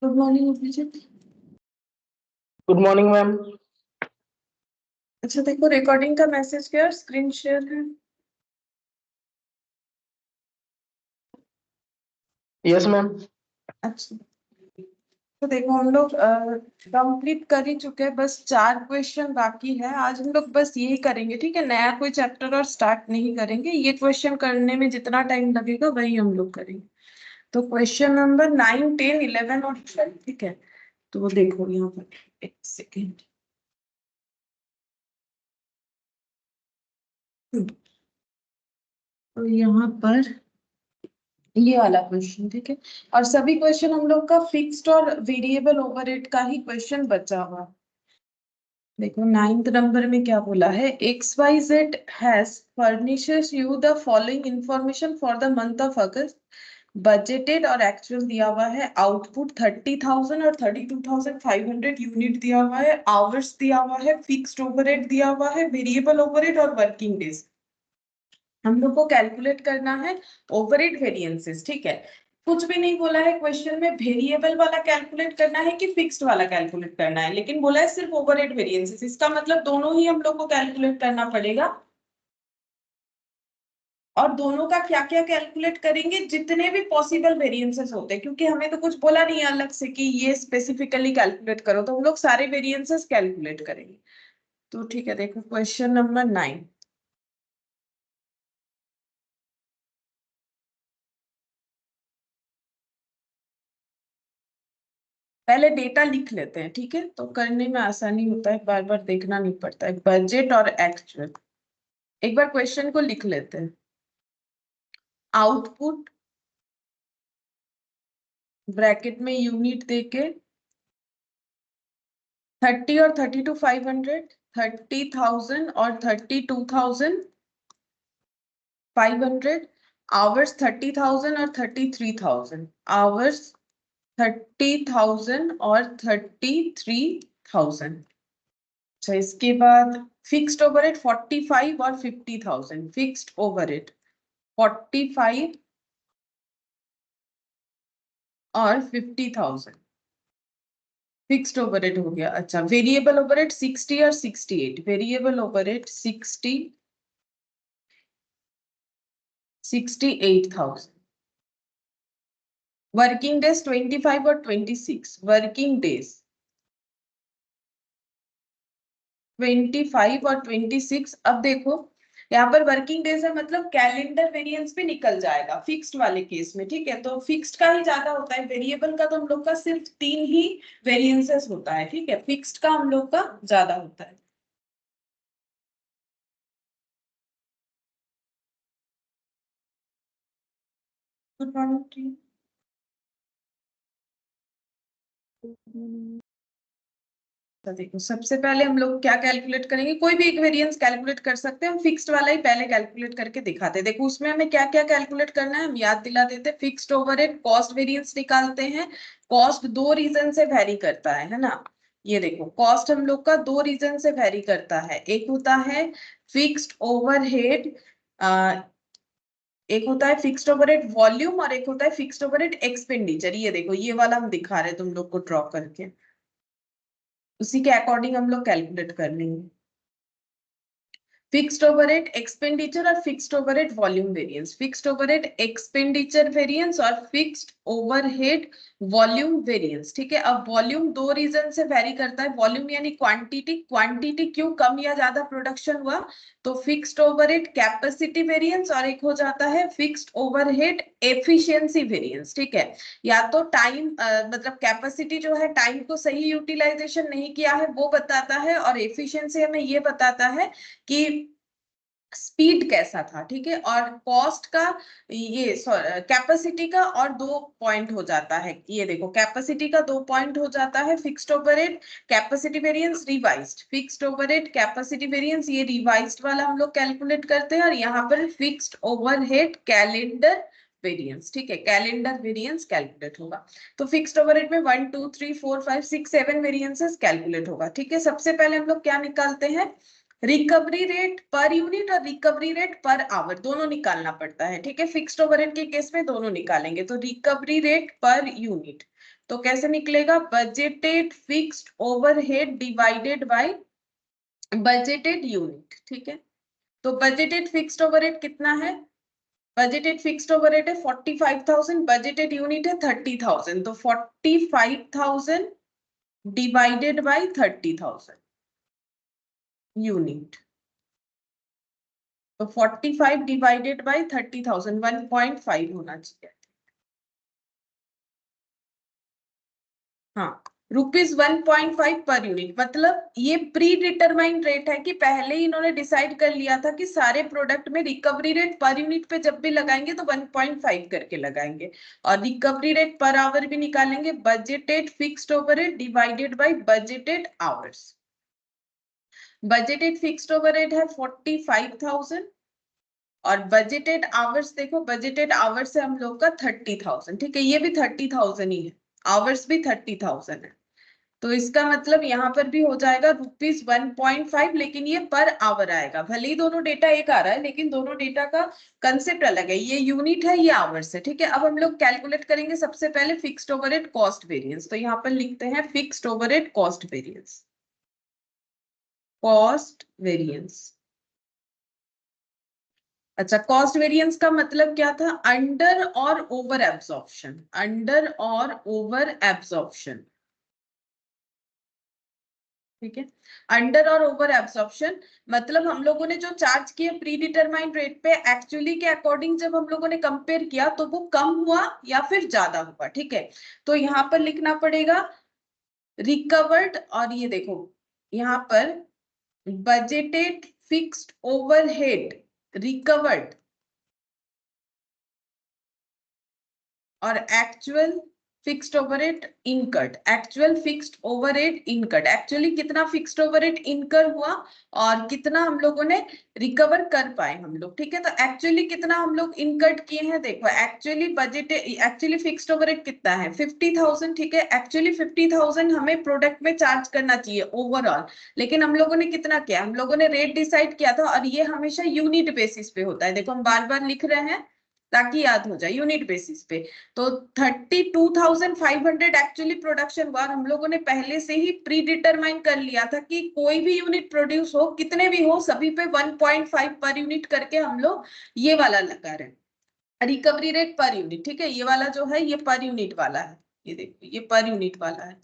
Good morning Abhijit. Good morning ma'am. अच्छा देखो, recording का मैसेज क्या स्क्रीन शेयर है? Yes ma'am. अच्छा, तो देखो हम लोग कंप्लीट कर ही चुके हैं, बस 4 क्वेश्चन बाकी है। आज हम लोग बस यही करेंगे, ठीक है। नया कोई चैप्टर और स्टार्ट नहीं करेंगे। ये क्वेश्चन करने में जितना टाइम लगेगा वही हम लोग करेंगे। तो क्वेश्चन नंबर 9, 10, 11 और 12, ठीक है। तो वो देखो यहाँ पर, एक सेकेंड। तो यहाँ पर ये वाला क्वेश्चन, ठीक है। और सभी क्वेश्चन हम लोग का फिक्स्ड और वेरिएबल ओवरहेड का ही क्वेश्चन बचा हुआ। देखो 9th नंबर में क्या बोला है, XYZ has furnishes you the following information for the month of August. Budgeted और एक्चुअल दिया हुआ है, आउटपुट 30,000 और 32,500 यूनिट दिया हुआ है, आवर्स दिया हुआ है, फिक्स्ड ओवरहेड दिया हुआ है, वेरिएबल ओवरहेड और वर्किंग डेज। हम लोग को कैलकुलेट करना है ओवरहेड वेरिएंसेस, ठीक है। कुछ भी नहीं बोला है क्वेश्चन में वेरिएबल वाला कैलकुलेट करना है कि फिक्स्ड वाला कैलकुलेट करना है, लेकिन बोला है सिर्फ ओवरहेड वेरिएंसेस। इसका मतलब दोनों ही हम लोग को कैलकुलेट करना पड़ेगा। और दोनों का क्या क्या कैलकुलेट करेंगे, जितने भी पॉसिबल वेरिएंसेस होते हैं, क्योंकि हमें तो कुछ बोला नहीं है अलग से कि ये स्पेसिफिकली कैलकुलेट करो, तो हम लोग सारे वेरिएंसेस कैलकुलेट करेंगे। तो ठीक है, देखो क्वेश्चन नंबर 9। पहले डेटा लिख लेते हैं, ठीक है, तो करने में आसानी होता है, बार बार देखना नहीं पड़ता है। बजट और एक्चुअल, एक बार क्वेश्चन को लिख लेते हैं। आउटपुट ब्रैकेट में यूनिट देके 30 और 32,500, 30,000 और 32,500, आवर्स 30,000 और 33,000, आवर्स 30,000 और 33,000। अच्छा, इसके बाद फिक्स्ड ओवरहेड 45 और 50,000, फिक्स्ड ओवरहेड 45 और 50,000 फिक्स्ड ओवरहेड हो गया। अच्छा, वेरिएबल ओवरहेड 60 और 68, वेरिएबल ओवरहेड 68,000। वर्किंग डेज 25 और 26, वर्किंग डेज 25 और 26। अब देखो यहाँ पर वर्किंग डेज है, मतलब कैलेंडर वेरिएंस भी निकल जाएगा फिक्स्ड वाले केस में, ठीक है। तो फिक्स्ड का ही ज्यादा होता है, वेरिएबल का तो हम लोग का सिर्फ 3 ही वेरिएंसेस होता है, ठीक है। फिक्स्ड का हम लोग का ज्यादा होता है। Good morning. तो देखो सबसे पहले हम लोग क्या कैलकुलेट करेंगे, कोई भी एक वेरिएंस कैलकुलेट कर सकते हैं। हम फिक्स्ड वाला ही पहले कैलकुलेट करके दिखाते हैं। देखो उसमें हमें क्या क्या कैलकुलेट करना है, हम याद दिला देते हैं। फिक्स्ड ओवरहेड कॉस्ट वेरिएंस निकालते हैं। कॉस्ट 2 रीजन से वेरी करता है ना। ये देखो कॉस्ट हम लोग का 2 रीजन से वेरी करता है। एक होता है फिक्स्ड ओवरहेड, एक होता है फिक्स्ड ओवरहेड वॉल्यूम, और एक होता है फिक्स्ड ओवरहेड एक्सपेंडिचर। ये देखो ये वाला हम दिखा रहे हैं तुम लोग को ड्रॉ करके, उसी के अकॉर्डिंग हम लोग कैलकुलेट कर लेंगे। फिक्स्ड ओवरहेड एक्सपेंडिचर और fixed overhead volume variance, fixed overhead expenditure variance और फिक्स्ड ओवरहेड वॉल्यूम वेरिएंस, ठीक है। अब वॉल्यूम 2 रीजन से वेरी करता है। वॉल्यूम यानी क्वांटिटी, क्वांटिटी क्यों कम या ज्यादा प्रोडक्शन हुआ, तो फिक्स्ड ओवरहेड कैपेसिटी वेरिएंस, और एक हो जाता है फिक्स्ड ओवरहेड एफिशिएंसी वेरिएंस, ठीक है। या तो टाइम मतलब कैपेसिटी जो है टाइम को सही यूटिलाइजेशन नहीं किया है वो बताता है, और एफिशिएंसी हमें ये बताता है कि स्पीड कैसा था, ठीक है। और कॉस्ट का ये कैपेसिटी का और 2 पॉइंट हो जाता है। ये देखो कैपेसिटी का 2 पॉइंट हो जाता है। Fixed overhead capacity variance revised, fixed overhead capacity variance ये रिवाइज्ड वाला हम लोग कैलकुलेट करते हैं। और यहाँ पर फिक्स्ड ओवरहेड कैलेंडर वेरिएंस, ठीक है, कैलेंडर वेरिएंस कैलकुलेट होगा। तो फिक्स्ड ओवरहेड में 1 2 3 4 5 6 7 वेरिएंसेस कैलकुलेट होगा, ठीक है। सबसे पहले हम लोग क्या निकालते हैं, रिकवरी रेट पर यूनिट और रिकवरी रेट पर आवर, दोनों निकालना पड़ता है, ठीक है। फिक्स्ड ओवरहेड के केस में दोनों निकालेंगे। तो रिकवरी रेट पर यूनिट, तो कैसे निकलेगा, budgeted fixed overhead divided by budgeted unit, ठीक है। तो बजटेड फिक्स्ड ओवरहेड कितना है, बजटेड फिक्स्ड ओवरहेड है 45,000, बजटेड यूनिट है 30,000, तो 45,000 डिवाइडेड बाय 30,000 यूनिट। तो 45 डिवाइडेड बाय 30,000 1.5 होना चाहिए। हाँ, ₹1.5 पर यूनिट, मतलब ये प्री डिटरमाइंड रेट है कि पहले ही इन्होंने डिसाइड कर लिया था कि सारे प्रोडक्ट में रिकवरी रेट पर यूनिट पे जब भी लगाएंगे तो 1.5 करके लगाएंगे, और रिकवरी रेट पर आवर भी निकालेंगे। Budgeted fixed overhead divided by budgeted hours. Budgeted fixed overhead है 45,000 और बजटेड आवर्स देखो, बजटेड आवर्स है हम लोग का 30,000, ठीक है, ये भी 30,000 ही है, आवर्स भी 30,000 है। तो इसका मतलब यहाँ पर भी हो जाएगा ₹1.5, लेकिन ये पर आवर आएगा। भले ही दोनों डेटा एक आ रहा है लेकिन दोनों डेटा का कंसेप्ट अलग है, ये यूनिट है ये आवर्स है, ठीक है। अब हम लोग कैलकुलेट करेंगे सबसे पहले फिक्स्ड ओवरहेड कॉस्ट वेरिएंस। तो यहाँ पर लिखते हैं fixed overhead cost variance, cost variance. अच्छा, कॉस्ट वेरिएंस का मतलब क्या था, अंडर और ओवर एब्जॉर्प्शन, अंडर और ओवर एब्जॉर्प्शन, ठीक है। अंडर और ओवर एब्जॉर्प्शन मतलब हम लोगों ने जो चार्ज किया प्री डिटरमाइंड रेट पे, एक्चुअली के अकॉर्डिंग जब हम लोगों ने कंपेयर किया तो वो कम हुआ या फिर ज्यादा हुआ, ठीक है। तो यहाँ पर लिखना पड़ेगा रिकवर्ड, और ये देखो यहाँ पर बजटेड फिक्स्ड ओवरहेड रिकवर्ड और actual fixed overhead incurred, actual fixed overhead incurred, actually कितना फिक्स्ड ओवरहेड इनकर हुआ और कितना हम लोगों ने रिकवर कर पाए हम लोग, ठीक है। तो एक्चुअली कितना हम लोग इनकर्ड किए हैं, देखो actually budget, actually fixed overhead कितना है 50,000, ठीक है। एक्चुअली 50,000 हमें प्रोडक्ट में चार्ज करना चाहिए ओवरऑल, लेकिन हम लोगों ने कितना किया, हम लोगों ने रेट डिसाइड किया था, और ये हमेशा यूनिट बेसिस पे होता है। देखो हम बार बार लिख रहे हैं ताकि याद हो जाए, यूनिट बेसिस पे। तो 32,500 एक्चुअली प्रोडक्शन हुआ, और हम लोगों ने पहले से ही प्री डिटरमाइन कर लिया था कि कोई भी यूनिट प्रोड्यूस हो, कितने भी हो, सभी पे 1.5 पर यूनिट करके हम लोग ये वाला लगा रहे हैं, रिकवरी रेट पर यूनिट, ठीक है। ये वाला जो है ये पर यूनिट वाला है, ये देखो ये पर यूनिट वाला है,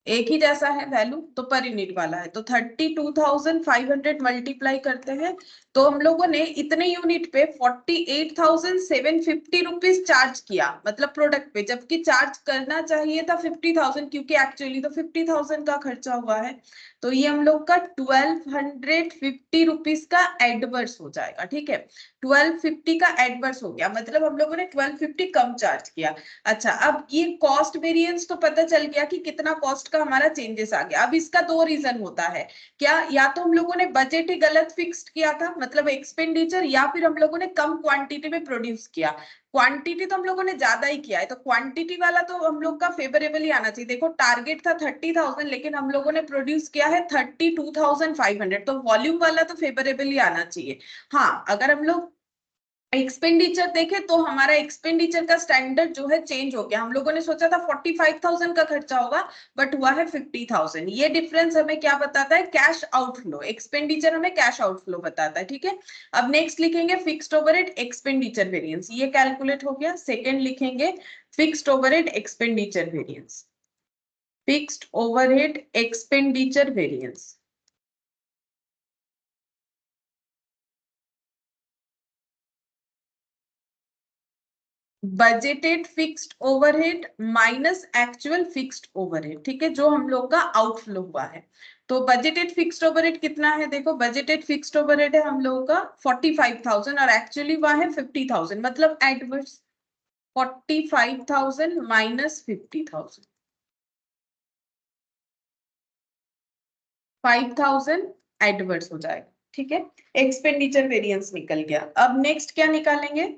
एक ही जैसा है वैल्यू, तो पर यूनिट वाला है। तो 32,500 मल्टीप्लाई करते हैं तो हम लोगों ने इतने यूनिट पे 48,750 रुपीज चार्ज किया, मतलब प्रोडक्ट पे, जबकि चार्ज करना चाहिए था 50,000, क्योंकि एक्चुअली तो 50,000 का खर्चा हुआ है। तो ये हम लोग का 1250 रुपीज का एडवर्स हो जाएगा, ठीक है। 1250 का एडवर्स हो गया, मतलब हम लोगों ने 1250 कम चार्ज किया। अच्छा, अब ये कॉस्ट वेरिएंस तो पता चल गया कि कितना कॉस्ट का हमारा चेंजेस आ गया। अब इसका दो रीजन होता है क्या, या तो हम लोगों ने बजट ही गलत फिक्स्ड किया था, मतलब एक्सपेंडिचर, या फिर हम लोगों ने कम क्वांटिटी में प्रोड्यूस किया। क्वांटिटी तो हम लोगों ने ज्यादा ही किया है, तो क्वांटिटी वाला तो हम लोग का फेवरेबल ही आना चाहिए। देखो टारगेट था 30,000 लेकिन हम लोगों ने प्रोड्यूस किया है 32,500, तो वॉल्यूम वाला तो फेवरेबल ही आना चाहिए। हाँ, अगर हम लोग एक्सपेंडिचर देखे तो हमारा एक्सपेंडिचर का स्टैंडर्ड जो है चेंज हो गया। हम लोगों ने सोचा था 45,000 का खर्चा होगा, बट हुआ है 50,000। ये डिफरेंस हमें क्या बताता है, कैश आउटफ्लो, एक्सपेंडिचर हमें कैश आउटफ्लो बताता है, ठीक है। अब नेक्स्ट लिखेंगे फिक्स्ड ओवरहेड एक्सपेंडिचर वेरिएंस, ये कैलकुलेट हो गया। सेकेंड लिखेंगे fixed overhead expenditure variance, fixed overhead expenditure variance. Budgeted fixed overhead minus actual fixed overhead, ठीक है, जो हम लोग का आउटफ्लो हुआ है। तो बजटेड फिक्स्ड ओवरहेड कितना है, देखो बजटेड फिक्स्ड ओवरहेड है हम लोगों का 45,000 और एक्चुअली हुआ है 50,000, मतलब एडवर्स 45,000 माइनस 50,000, 5,000 एडवर्स हो जाएगा, ठीक है। एक्सपेंडिचर वेरिएंस निकल गया। अब नेक्स्ट क्या निकालेंगे,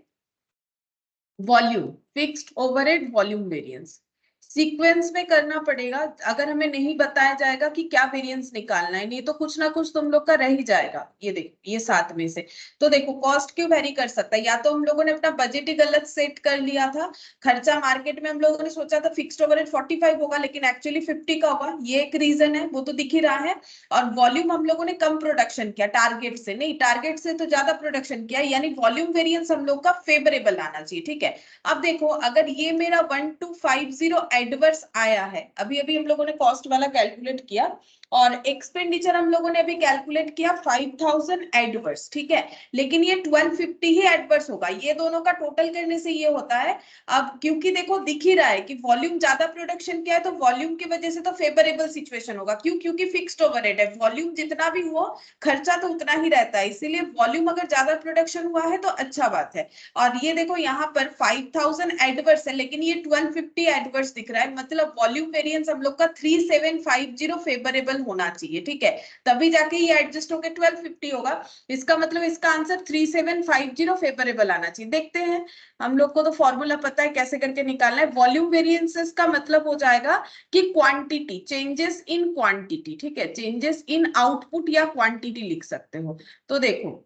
volume, fixed overhead volume variance. Sequence में करना पड़ेगा, अगर हमें नहीं बताया जाएगा कि क्या वेरिएंस निकालना है, नहीं तो कुछ ना कुछ तुम लोग का रह ही जाएगा। ये देखो ये 7 में से, तो देखो कॉस्ट क्यों वेरी कर सकता है, या तो हम लोगों ने अपना बजट ही गलत सेट कर लिया था, खर्चा मार्केट में हम लोगों ने सोचा था फिक्स्ड ओवरहेड 45 होगा लेकिन एक्चुअली 50 का होगा, ये एक रीजन है, वो तो दिख ही रहा है। और वॉल्यूम हम लोगों ने कम प्रोडक्शन किया, टारगेट से नहीं, टारगेट से तो ज्यादा प्रोडक्शन किया, यानी वॉल्यूम वेरिएंस हम लोग का फेवरेबल आना चाहिए। ठीक है, अब देखो अगर ये मेरा 1250 एडवर्स आया है, अभी अभी हम लोगों ने कॉस्ट वाला कैलकुलेट किया, और एक्सपेंडिचर हम लोगों ने अभी कैलकुलेट किया 5000 एडवर्स, ठीक है, लेकिन ये 1250 ही एडवर्स होगा, ये दोनों का टोटल करने से ये होता है। अब क्योंकि देखो दिख ही रहा है कि वॉल्यूम ज्यादा प्रोडक्शन किया है, तो वॉल्यूम की वजह से तो फेवरेबल सिचुएशन होगा, क्यों, क्योंकि फिक्स्ड ओवरहेड है, वॉल्यूम जितना भी हो खर्चा तो उतना ही रहता है, इसीलिए वॉल्यूम अगर ज्यादा प्रोडक्शन हुआ है तो अच्छा बात है। और ये देखो यहाँ पर 5000 एडवर्स है लेकिन ये 1250 एडवर्स दिख रहा है, मतलब वॉल्यूम वेरिएंस हम लोग का 3750 फेवरेबल होना चाहिए। ठीक है, तभी जाके ये एडजस्ट होकर 1250 होगा, इसका मतलब इसका आंसर 3750 फेवरेबल आना चाहिए। देखते हैं, हम लोग को तो फॉर्मूला पता है कैसे करके निकालना है। वॉल्यूम वेरिएंसेस का मतलब हो जाएगा कि क्वांटिटी, चेंजेस इन क्वांटिटी, ठीक है, चेंजेस इन आउटपुट या क्वांटिटी लिख सकते हो। तो देखो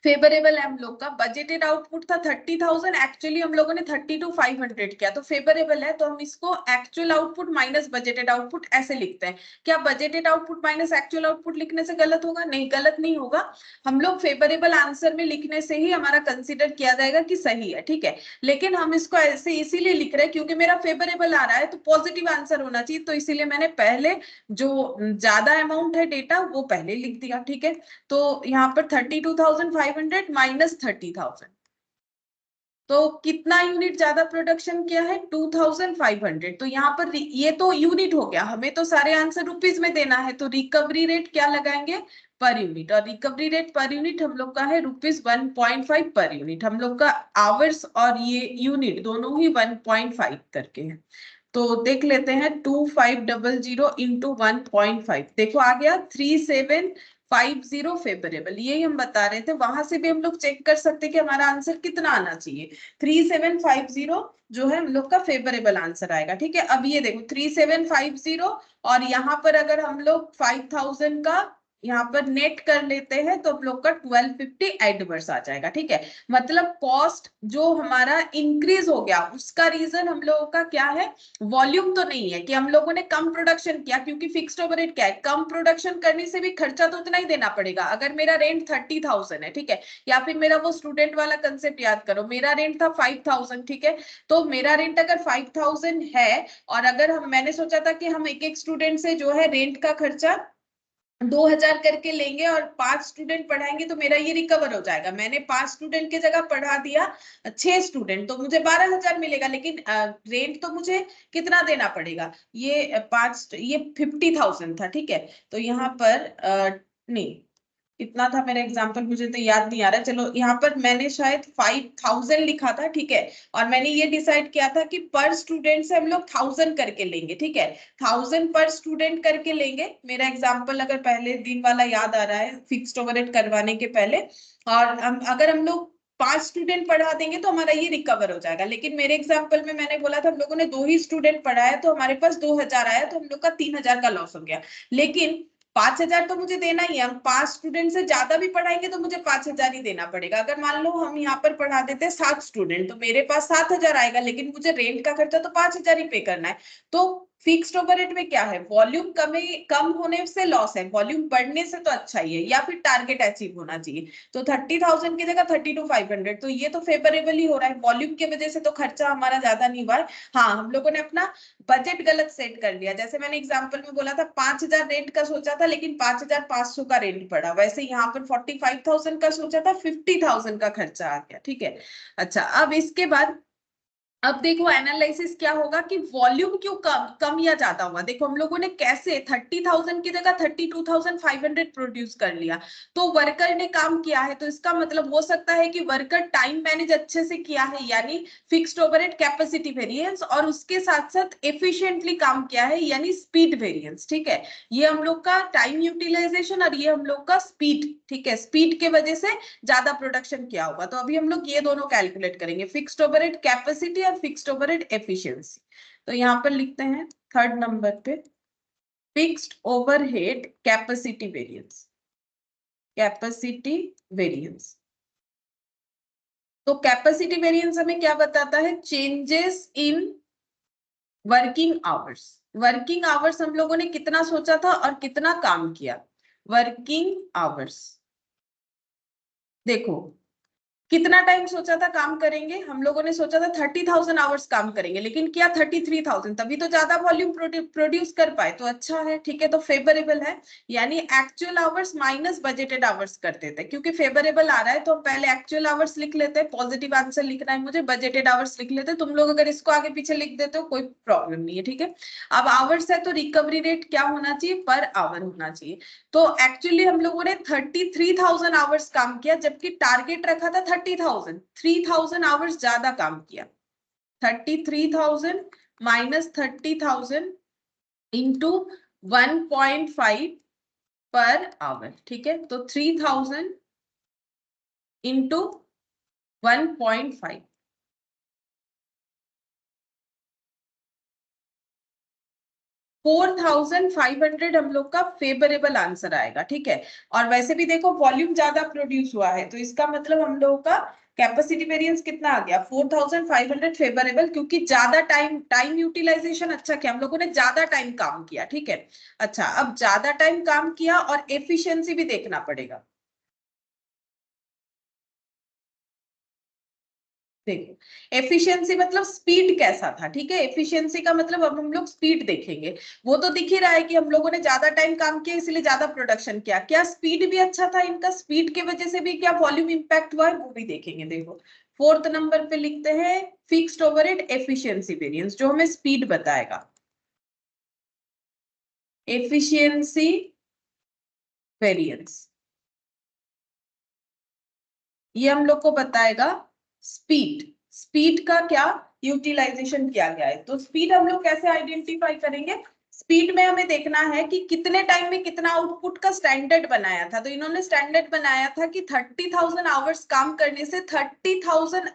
फेवरेबल है हम लोग का, बजटेड आउटपुट था 30,000, एक्चुअली हम लोगों ने 32,500 किया, तो फेवरेबल है, तो हम इसको actual output minus budgeted output ऐसे लिखते हैं। क्या budgeted output minus actual output लिखने से गलत होगा? नहीं, गलत नहीं होगा, हम लोग फेवरेबल आंसर में लिखने से ही हमारा कंसिडर किया जाएगा कि सही है। ठीक है, लेकिन हम इसको ऐसे इसीलिए लिख रहे हैं क्योंकि मेरा फेवरेबल आ रहा है तो पॉजिटिव आंसर होना चाहिए, तो इसीलिए मैंने पहले जो ज्यादा अमाउंट है डेटा वो पहले लिख दिया। ठीक है, तो यहाँ पर 32,500 माइनस 30,000, तो कितना यूनिट ज्यादा प्रोडक्शन किया है? 2,500। तो यहाँ पर ये तो यूनिट हो गया, हमें तो सारे आंसर रुपीज में देना है, तो रिकवरी रेट क्या लगाएंगे? पर यूनिट, और रिकवरी रेट पर यूनिट हम लोग का है ₹1.5 पर यूनिट, हम लोग का आवर्स और ये यूनिट दोनों ही 1.5 करके है। तो देख लेते हैं 2500 इंटू 1.5, देखो आ गया 3750 फेवरेबल, यही हम बता रहे थे, वहां से भी हम लोग चेक कर सकते कि हमारा आंसर कितना आना चाहिए। 3750 जो है हम लोग का फेवरेबल आंसर आएगा। ठीक है, अब ये देखो 3750, और यहाँ पर अगर हम लोग 5000 का यहाँ पर नेट कर लेते हैं तो हम लोग का 1250 एडवर्स आ जाएगा। ठीक है, मतलब कॉस्ट जो हमारा इंक्रीज हो गया उसका रीजन हम लोगों का क्या है? वॉल्यूम तो नहीं है कि हम लोगों ने कम प्रोडक्शन किया, क्योंकि फिक्स्ड ओवरहेड क्या है, कम प्रोडक्शन करने से भी खर्चा तो उतना ही देना पड़ेगा। अगर मेरा रेंट 30,000 है, ठीक है, या फिर मेरा वो स्टूडेंट वाला कंसेप्ट याद करो, मेरा रेंट था 5,000, ठीक है, तो मेरा रेंट अगर 5,000 है, और अगर मैंने सोचा था कि हम एक एक स्टूडेंट से जो है रेंट का खर्चा 2,000 करके लेंगे और 5 स्टूडेंट पढ़ाएंगे तो मेरा ये रिकवर हो जाएगा, मैंने 5 स्टूडेंट की जगह पढ़ा दिया 6 स्टूडेंट, तो मुझे 12,000 मिलेगा, लेकिन रेंट तो मुझे कितना देना पड़ेगा? ये 5, ये 50,000 था। ठीक है, तो यहाँ पर नहीं, कितना था मेरा एग्जाम्पल मुझे तो याद नहीं आ रहा, चलो यहाँ पर मैंने शायद 5,000 लिखा था। ठीक है, और मैंने ये डिसाइड किया था कि पर स्टूडेंट से हम लोग 1,000 करके लेंगे। ठीक है, 1,000 पर स्टूडेंट करके लेंगे, मेरा एग्जाम्पल अगर पहले दिन वाला याद आ रहा है फिक्स्ड ओवरहेड करवाने के पहले, और अगर हम लोग 5 स्टूडेंट पढ़ा देंगे तो हमारा ये रिकवर हो जाएगा, लेकिन मेरे एग्जाम्पल में मैंने बोला था हम लोगों ने 2 ही स्टूडेंट पढ़ाया तो हमारे पास 2,000 आया, तो हम लोग का 3,000 का लॉस हो गया, लेकिन 5,000 तो मुझे देना ही है, हम 5 स्टूडेंट से ज्यादा भी पढ़ाएंगे तो मुझे 5,000 ही देना पड़ेगा। अगर मान लो हम यहाँ पर पढ़ा देते 7 स्टूडेंट तो मेरे पास 7,000 आएगा, लेकिन मुझे रेंट का खर्चा तो 5,000 ही पे करना है। तो फिक्स्ड ओवरहेड में क्या है, वॉल्यूम कम होने से लॉस है, वॉल्यूम बढ़ने से तो अच्छा ही है, या फिर टारगेट अचीव होना चाहिए। तो 30,000 की जगह 32,500, तो ये तो फेवरेबल ही हो रहा है, वॉल्यूम की वजह से तो खर्चा हमारा ज्यादा नहीं हुआ है। हाँ, हम लोगों ने अपना बजट गलत सेट कर लिया, जैसे मैंने एग्जांपल में बोला था 5,000 रेंट का सोचा था लेकिन 5,500 का रेंट पड़ा, वैसे यहाँ पर 45,000 का सोचा था, 50,000 का खर्चा आ गया। ठीक है, अच्छा अब इसके बाद अब देखो एनालिसिस क्या होगा कि वॉल्यूम क्यों कम या ज्यादा हुआ। देखो हम लोगों ने कैसे 30,000 की जगह 32,500 प्रोड्यूस कर लिया, तो वर्कर ने काम किया है, तो इसका मतलब हो सकता है कि वर्कर टाइम मैनेज अच्छे से किया है, यानी फिक्स्ड ओवरहेड कैपेसिटी वेरिएंस, और उसके साथ साथ एफिशिएंटली काम किया है, यानी स्पीड वेरिएंस। ठीक है, ये हम लोग का टाइम यूटिलाइजेशन और ये हम लोग का स्पीड। ठीक है, स्पीड के वजह से ज्यादा प्रोडक्शन किया होगा, तो अभी हम लोग ये दोनों कैलकुलेट करेंगे, फिक्स्ड ओवरहेड कैपेसिटी और फिक्स्ड ओवरहेड एफिशिएंसी। तो यहाँ पर लिखते हैं थर्ड नंबर पे fixed overhead capacity variance, capacity variance. तो कैपेसिटी वेरिएंस हमें क्या बताता है? Changes in working hours. Working hours हम लोगों ने कितना सोचा था और कितना काम किया? वर्किंग आवर्स देखो कितना टाइम सोचा था काम करेंगे, हम लोगों ने सोचा था 30,000 आवर्स काम करेंगे, लेकिन क्या 33,000, तभी तो ज्यादा वॉल्यूम प्रोड्यूस कर पाए, तो अच्छा है, ठीक है, तो फेवरेबल है। यानी actual hours minus budgeted hours करते थे, क्योंकि फेवरेबल आ रहा है तो हम पहले एक्चुअल आवर्स लिख लेते हैं, पॉजिटिव आंसर लिखना है मुझे, बजटेड आवर्स लिख लेते हैं। तुम लोग अगर इसको आगे पीछे लिख देते हो कोई प्रॉब्लम नहीं है, ठीक है। अब आवर्स है तो रिकवरी रेट क्या होना चाहिए? पर आवर होना चाहिए। तो एक्चुअली हम लोगों ने 33,000 आवर्स काम किया, जबकि टारगेट रखा था 30,000। 3,000 आवर्स ज्यादा काम किया। 33,000 माइनस 30,000 इंटू 1.5 पर आवर, ठीक है। तो 3,000 इंटू 1.5, 4,500 हम लोग का फेवरेबल आंसर आएगा, ठीक है। और वैसे भी देखो वॉल्यूम ज्यादा प्रोड्यूस हुआ है, तो इसका मतलब हम लोगों का कैपेसिटी वेरिएंस कितना आ गया? 4,500 फेवरेबल, क्योंकि ज्यादा टाइम यूटिलाइजेशन अच्छा किया, हम लोगों ने ज्यादा टाइम काम किया, ठीक है। अच्छा, अब ज्यादा टाइम काम किया और एफिशिएंसी भी देखना पड़ेगा। देखो एफिशिएंसी मतलब स्पीड कैसा था, ठीक है। एफिशिएंसी का मतलब अब हम लोग स्पीड देखेंगे। वो तो दिख ही रहा है कि हम लोगों ने ज्यादा टाइम काम किया इसलिए ज्यादा प्रोडक्शन किया। क्या स्पीड भी अच्छा था इनका? स्पीड की वजह से भी क्या वॉल्यूम इंपैक्ट हुआ है, वो भी देखेंगे। देखो फोर्थ नंबर पे लिखते हैं फिक्स्ड ओवरहेड एफिशिएंसी वेरिएंस, जो हमें स्पीड बताएगा। एफिशिएंसी वेरिएंस ये हम लोग को बताएगा स्पीड। स्पीड का क्या यूटिलाइजेशन किया गया है, तो स्पीड हम लोग कैसे आइडेंटिफाई करेंगे? स्पीड में हमें देखना है कि कितने टाइम में कितना आउटपुट का स्टैंडर्ड बनाया था। तो इन्होंने स्टैंडर्ड बनाया था कि 30,000 आवर्स काम करने से 30,000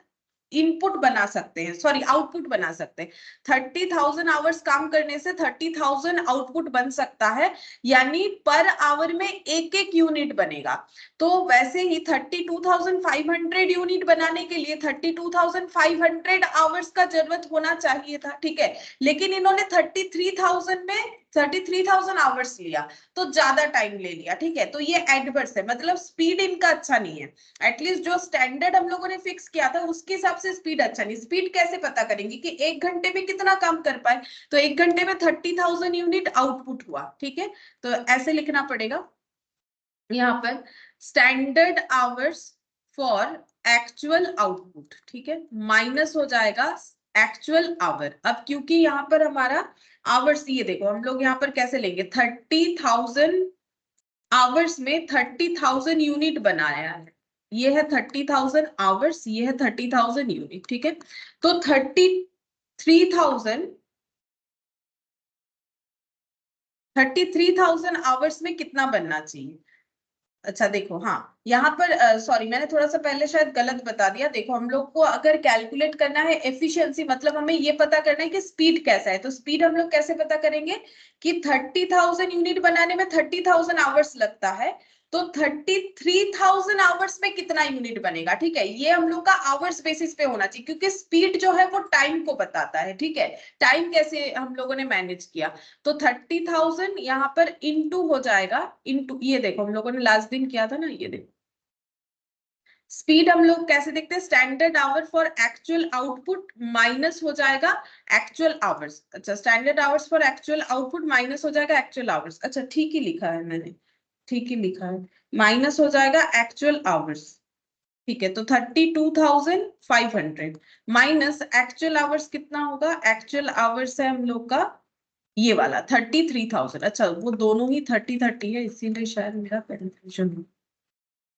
इनपुट बना सकते हैं, सॉरी आउटपुट बना सकते हैं। 30,000 आवर्स काम करने से 30,000 आउटपुट बन सकता है, यानी पर आवर में एक एक यूनिट बनेगा। तो वैसे ही 32,500 यूनिट बनाने के लिए 32,500 आवर्स का जरूरत होना चाहिए था, ठीक है। लेकिन इन्होंने 33,000 आवर्स लिया, तो ज्यादा टाइम ले लिया, ठीक है। तो ये एडवर्स है, मतलब स्पीड इनका अच्छा नहीं है। एटलीस्ट जो स्टैंडर्ड हम लोगों ने फिक्स किया था उसके हिसाब से स्पीड अच्छा नहीं। स्पीड कैसे पता करेंगे कि एक घंटे में कितना काम कर पाए? तो एक घंटे में 30,000 यूनिट आउटपुट हुआ, ठीक है। तो ऐसे लिखना पड़ेगा यहाँ पर standard hours for actual output, ठीक है, माइनस हो जाएगा एक्चुअल आवर। अब क्योंकि यहाँ पर हमारा आवर्स, ये देखो हम लोग यहाँ पर कैसे लेंगे, 30,000 आवर्स में 30,000 यूनिट बनाया है, ये है 30,000 आवर्स, ये है 30,000 यूनिट, ठीक है। तो 33,000 आवर्स में कितना बनना चाहिए? अच्छा देखो, हाँ यहाँ पर सॉरी मैंने थोड़ा सा पहले शायद गलत बता दिया। देखो हम लोग को अगर कैलकुलेट करना है एफिशिएंसी, मतलब हमें ये पता करना है कि स्पीड कैसा है, तो स्पीड हम लोग कैसे पता करेंगे कि 30,000 यूनिट बनाने में 30,000 आवर्स लगता है, तो 33,000 आवर्स में कितना यूनिट बनेगा, ठीक है। ये हम लोग का आवर्स बेसिस पे होना चाहिए, क्योंकि स्पीड जो है वो टाइम को बताता है, ठीक है। टाइम कैसे हम लोगों ने मैनेज किया, तो 30,000 यहाँ पर इंटू हो जाएगा, इंटू ये देखो हम लोगों ने लास्ट दिन किया था ना, ये देखो स्पीड हम लोग कैसे देखते हैं, standard hour for actual output minus हो जाएगा एक्चुअल आवर्स। अच्छा, standard hours for actual output minus हो जाएगा एक्चुअल आवर्स। अच्छा ठीक ही लिखा है मैंने, ठीक ही लिखा है, माइनस हो जाएगा एक्चुअल आवर्स, ठीक है। तो 32,500 माइनस एक्चुअल आवर्स कितना होगा? एक्चुअल आवर्स है हम लोग का ये वाला 33,000। अच्छा वो दोनों ही 30-30 है, इसीलिए शायद मेरा कंफ्यूजन हो।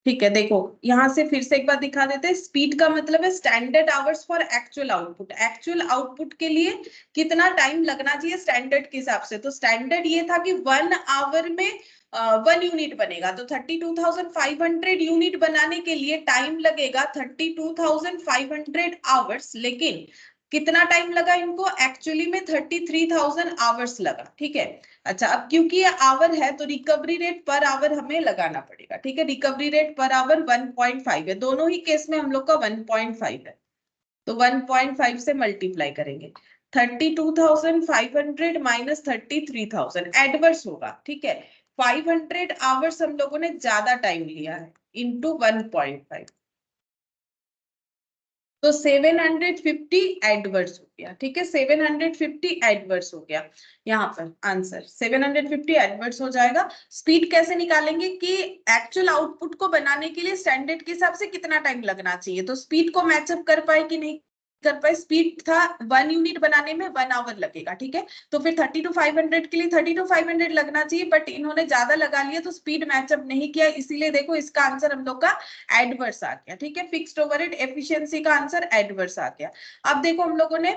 ठीक है, देखो यहां से फिर से एक बार दिखा देते हैं। स्पीड का मतलब है standard hours for actual output. Actual output के लिए कितना टाइम लगना चाहिए स्टैंडर्ड के हिसाब से, तो स्टैंडर्ड ये था कि 1 आवर में 1 यूनिट बनेगा, तो 32,500 यूनिट बनाने के लिए टाइम लगेगा 32,500 आवर्स। लेकिन कितना टाइम लगा इनको, एक्चुअली में 33,000 आवर्स लगा, ठीक है। अच्छा, अब क्योंकि ये आवर है तो रिकवरी रेट पर आवर हमें लगाना पड़ेगा, ठीक है। रिकवरी रेट पर आवर 1.5 है, दोनों ही केस में हम लोग का 1.5 है, तो 1.5 से मल्टीप्लाई करेंगे। 32,500 माइनस 33,000 एडवर्स होगा, ठीक है। 500 आवर्स हम लोगों ने ज्यादा टाइम लिया है इंटू 1.5, तो 750 एडवर्स हो गया, ठीक है। 750 एडवर्स हो गया, यहाँ पर आंसर 750 एडवर्स हो जाएगा। स्पीड कैसे निकालेंगे कि एक्चुअल आउटपुट को बनाने के लिए स्टैंडर्ड के हिसाब से कितना टाइम लगना चाहिए, तो स्पीड को मैचअप कर पाए कि नहीं कर पाए। स्पीड था 1 यूनिट बनाने में 1 आवर लगेगा, ठीक है। तो फिर 32,500 के लिए 32,500 लगना चाहिए, बट इन्होंने ज्यादा लगा लिया तो स्पीड मैचअप नहीं किया, इसीलिए देखो इसका आंसर हम लोग का एडवर्स आ गया, ठीक है। फिक्स्ड ओवरहेड एफिशिएंसी का आंसर एडवर्स आ गया। अब देखो हम लोगों ने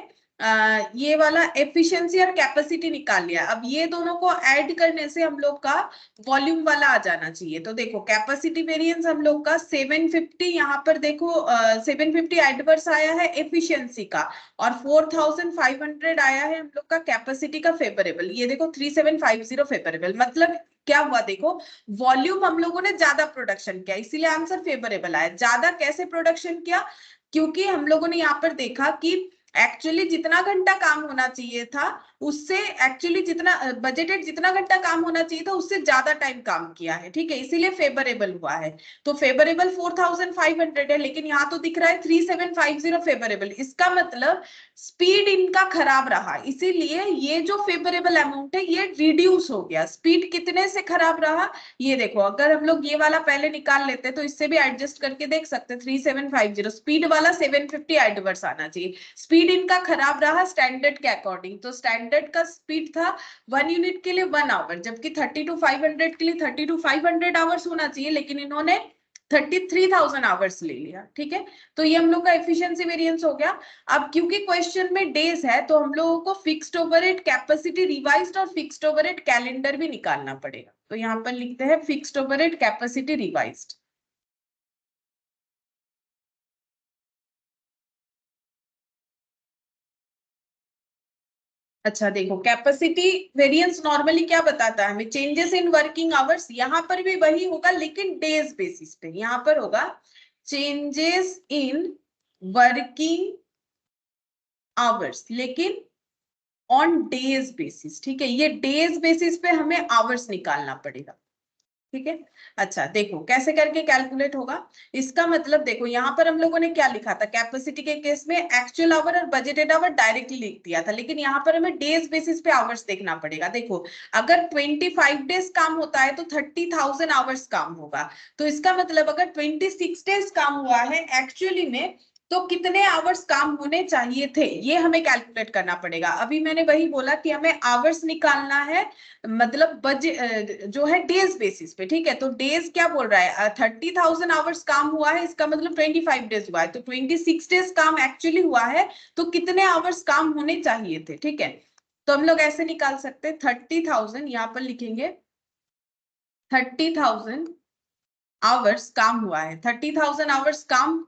ये वाला एफिशिएंसी और कैपेसिटी निकाल लिया, अब ये दोनों को ऐड करने से हम लोग का वॉल्यूम वाला आ जाना चाहिए। तो देखो कैपेसिटी वेरिएंस हम लोग का 750, यहाँ पर देखो 750 एडवर्स आया है एफिशिएंसी का, और 4,500 आया है हम लोग का कैपेसिटी का फेवरेबल। ये देखो 3750 फेवरेबल, मतलब क्या हुआ, देखो वॉल्यूम हम लोगों ने ज्यादा प्रोडक्शन किया, इसीलिए आंसर फेवरेबल आया। ज्यादा कैसे प्रोडक्शन किया, क्योंकि हम लोगों ने यहाँ पर देखा कि एक्चुअली जितना घंटा काम होना चाहिए था उससे, एक्चुअली जितना बजटेड जितना घंटा काम होना चाहिए था उससे ज्यादा टाइम काम किया है, ठीक है, इसीलिए फेवरेबल हुआ है। तो फेवरेबल 4,500 है, लेकिन यहाँ तो दिख रहा है 3750 फेवरेबल, इसका मतलब स्पीड इनका खराब रहा, इसीलिए ये जो फेवरेबल अमाउंट है ये रिड्यूस हो गया। स्पीड कितने से खराब रहा, ये देखो, अगर हम लोग ये वाला पहले निकाल लेते तो इससे भी एडजस्ट करके देख सकते, 3750 स्पीड वाला 750 एडवर्स आना चाहिए। स्पीड इनका खराब रहा स्टैंडर्ड के अकॉर्डिंग, तो स्टैंडर्ड का स्पीड था 1 यूनिट के लिए 1 आवर, जबकि 32,500 के लिए 32,500 आवर्स होना चाहिए, लेकिन इन्होंने 33,000 आवर्स ले लिया, ठीक है। तो ये हम लोग का एफिशिएंसी वेरिएंस हो गया। अब क्योंकि क्वेश्चन में डेज है तो हम लोगों को फिक्स्ड ओवरहेड कैपेसिटी रिवाइज्ड और फिक्स्ड ओवरहेड कैलेंडर भी निकालना पड़ेगा, तो यहाँ पर लिखते हैं फिक्स्ड ओवरहेड कैपेसिटी रिवाइज्ड। अच्छा देखो, कैपेसिटी वेरिएंस नॉर्मली क्या बताता है हमें, चेंजेस इन वर्किंग आवर्स, यहां पर भी वही होगा लेकिन डेज बेसिस पे, यहां पर होगा चेंजेस इन वर्किंग आवर्स लेकिन ऑन डेज बेसिस, ठीक है। ये डेज बेसिस पे हमें आवर्स निकालना पड़ेगा, ठीक है। अच्छा देखो कैसे करके कैलकुलेट होगा, इसका मतलब देखो यहाँ पर हम लोगों ने क्या लिखा था, कैपेसिटी के केस में एक्चुअल आवर और बजटेड आवर डायरेक्टली लिख दिया था, लेकिन यहाँ पर हमें डेज बेसिस पे आवर्स देखना पड़ेगा। देखो अगर 25 डेज काम होता है तो 30,000 आवर्स काम होगा, तो इसका मतलब अगर 26 डेज काम हुआ है एक्चुअली में तो कितने आवर्स काम होने चाहिए थे, ये हमें कैलकुलेट करना पड़ेगा। अभी मैंने वही बोला कि हमें आवर्स निकालना है, मतलब जो है डेज बेसिस पे, ठीक है। तो डेज क्या बोल रहा है, 30,000 आवर्स काम हुआ है, इसका मतलब 25 डेज हुआ है, तो 26 डेज काम एक्चुअली हुआ है, तो कितने आवर्स काम होने चाहिए थे, ठीक है। तो हम लोग ऐसे निकाल सकते हैं 30,000, यहाँ पर लिखेंगे 30,000 आवर्स काम हुआ है, 30,000 आवर्स काम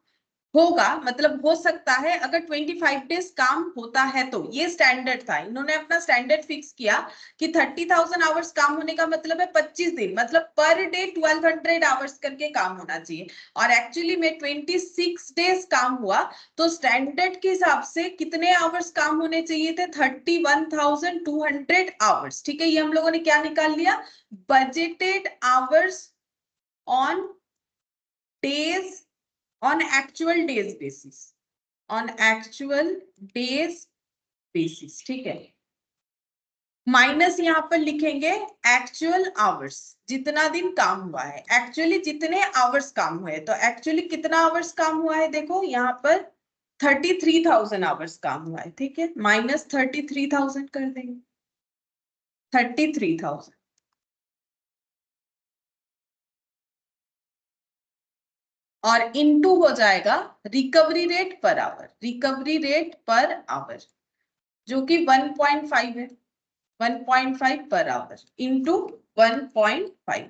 होगा, मतलब हो सकता है अगर 25 डेज काम होता है तो, ये स्टैंडर्ड था, इन्होंने अपना स्टैंडर्ड फिक्स किया कि 30,000 आवर्स काम होने का मतलब है 25 दिन, मतलब पर डे 1200 आवर्स करके काम होना चाहिए, और एक्चुअली में 26 डेज काम हुआ, तो स्टैंडर्ड के हिसाब से कितने आवर्स काम होने चाहिए थे, 31,200 आवर्स, ठीक है। ये हम लोगों ने क्या निकाल लिया, budgeted hours on days, on actual days basis, on actual days basis, ठीक है। माइनस यहाँ पर लिखेंगे एक्चुअल आवर्स, जितना दिन काम हुआ है, एक्चुअली जितने आवर्स काम हुए, तो एक्चुअली कितना आवर्स काम हुआ है, देखो यहाँ पर 33,000 आवर्स काम हुआ है, ठीक है। माइनस 33,000 कर देंगे, 33,000 और इनटू हो जाएगा recovery rate per our, recovery rate per our जो कि 1.5 है, 1.5 पर आवर इंटू 1.5,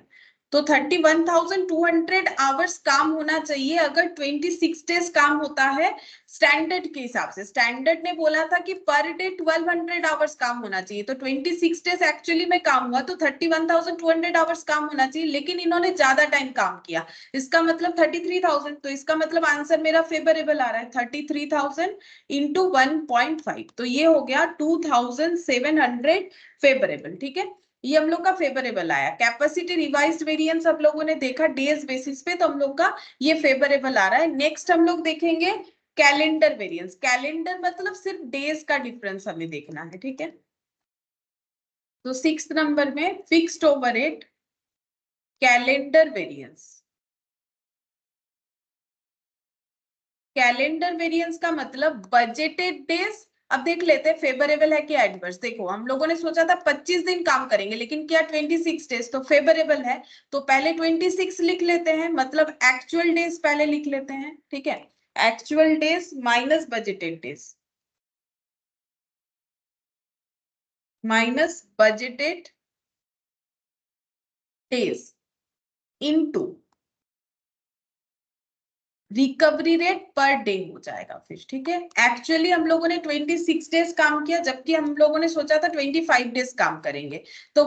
तो 31,200 आवर्स काम होना चाहिए अगर 26 डेज काम होता है स्टैंडर्ड के हिसाब से। स्टैंडर्ड ने बोला था कि पर डे 1200 आवर्स काम होना चाहिए, तो 26 डेज एक्चुअली में काम हुआ तो 31,200 आवर्स काम होना चाहिए, लेकिन इन्होंने ज्यादा टाइम काम किया, इसका मतलब 33,000। तो इसका मतलब आंसर मेरा फेवरेबल आ रहा है 33,000 इंटू 1.5, तो ये हो गया 2,700 फेवरेबल। ठीक है, ये हम लोग का फेवरेबल आया। कैपेसिटी रिवाइज्ड वेरिएंस हम लोगों ने देखा डेज बेसिस पे, तो हम लोग का ये फेवरेबल आ रहा है। नेक्स्ट हम लोग देखेंगे कैलेंडर वेरिएंस। कैलेंडर मतलब सिर्फ डेज का डिफरेंस हमें देखना है। ठीक है, तो 6th नंबर में fixed overhead calendar variance. Calendar variance का मतलब बजटेड डेज। अब देख लेते हैं फेवरेबल है कि एडवर्स। देखो हम लोगों ने सोचा था 25 दिन काम करेंगे, लेकिन क्या 26 डेज, तो फेवरेबल है। तो पहले 26 लिख लेते हैं, मतलब एक्चुअल डेज पहले लिख लेते हैं। ठीक है, actual days minus budgeted days, minus budgeted days into recovery rate per day हो जाएगा फिर। ठीक है, एक्चुअली हम लोगों ने 26 डेज काम किया, जबकि हम लोगों ने सोचा था 25 डेज काम करेंगे, तो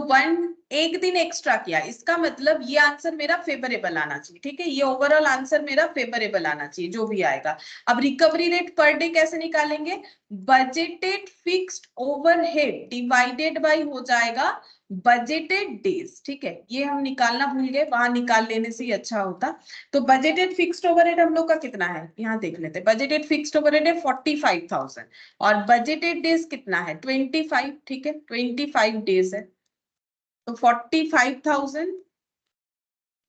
एक दिन एक्स्ट्रा किया, इसका मतलब ये आंसर मेरा फेवरेबल आना चाहिए। ठीक है, ये ओवरऑल आंसर मेरा फेवरेबल आना चाहिए जो भी आएगा। अब रिकवरी रेट पर डे कैसे निकालेंगे? Budgeted fixed overhead divided bye हो जाएगा बजटेड डेज। ठीक है, ये हम निकालना भूल गए, वहां निकाल लेने से ही अच्छा होता। तो बजटेड फिक्स्ड ओवरहेड हम लोग का कितना है, यहाँ देख लेते हैं। बजटेड फिक्स्ड ओवरहेड है 45,000 और बजटेड डेज कितना है 25। ठीक है, 25 डेज है, तो 45,000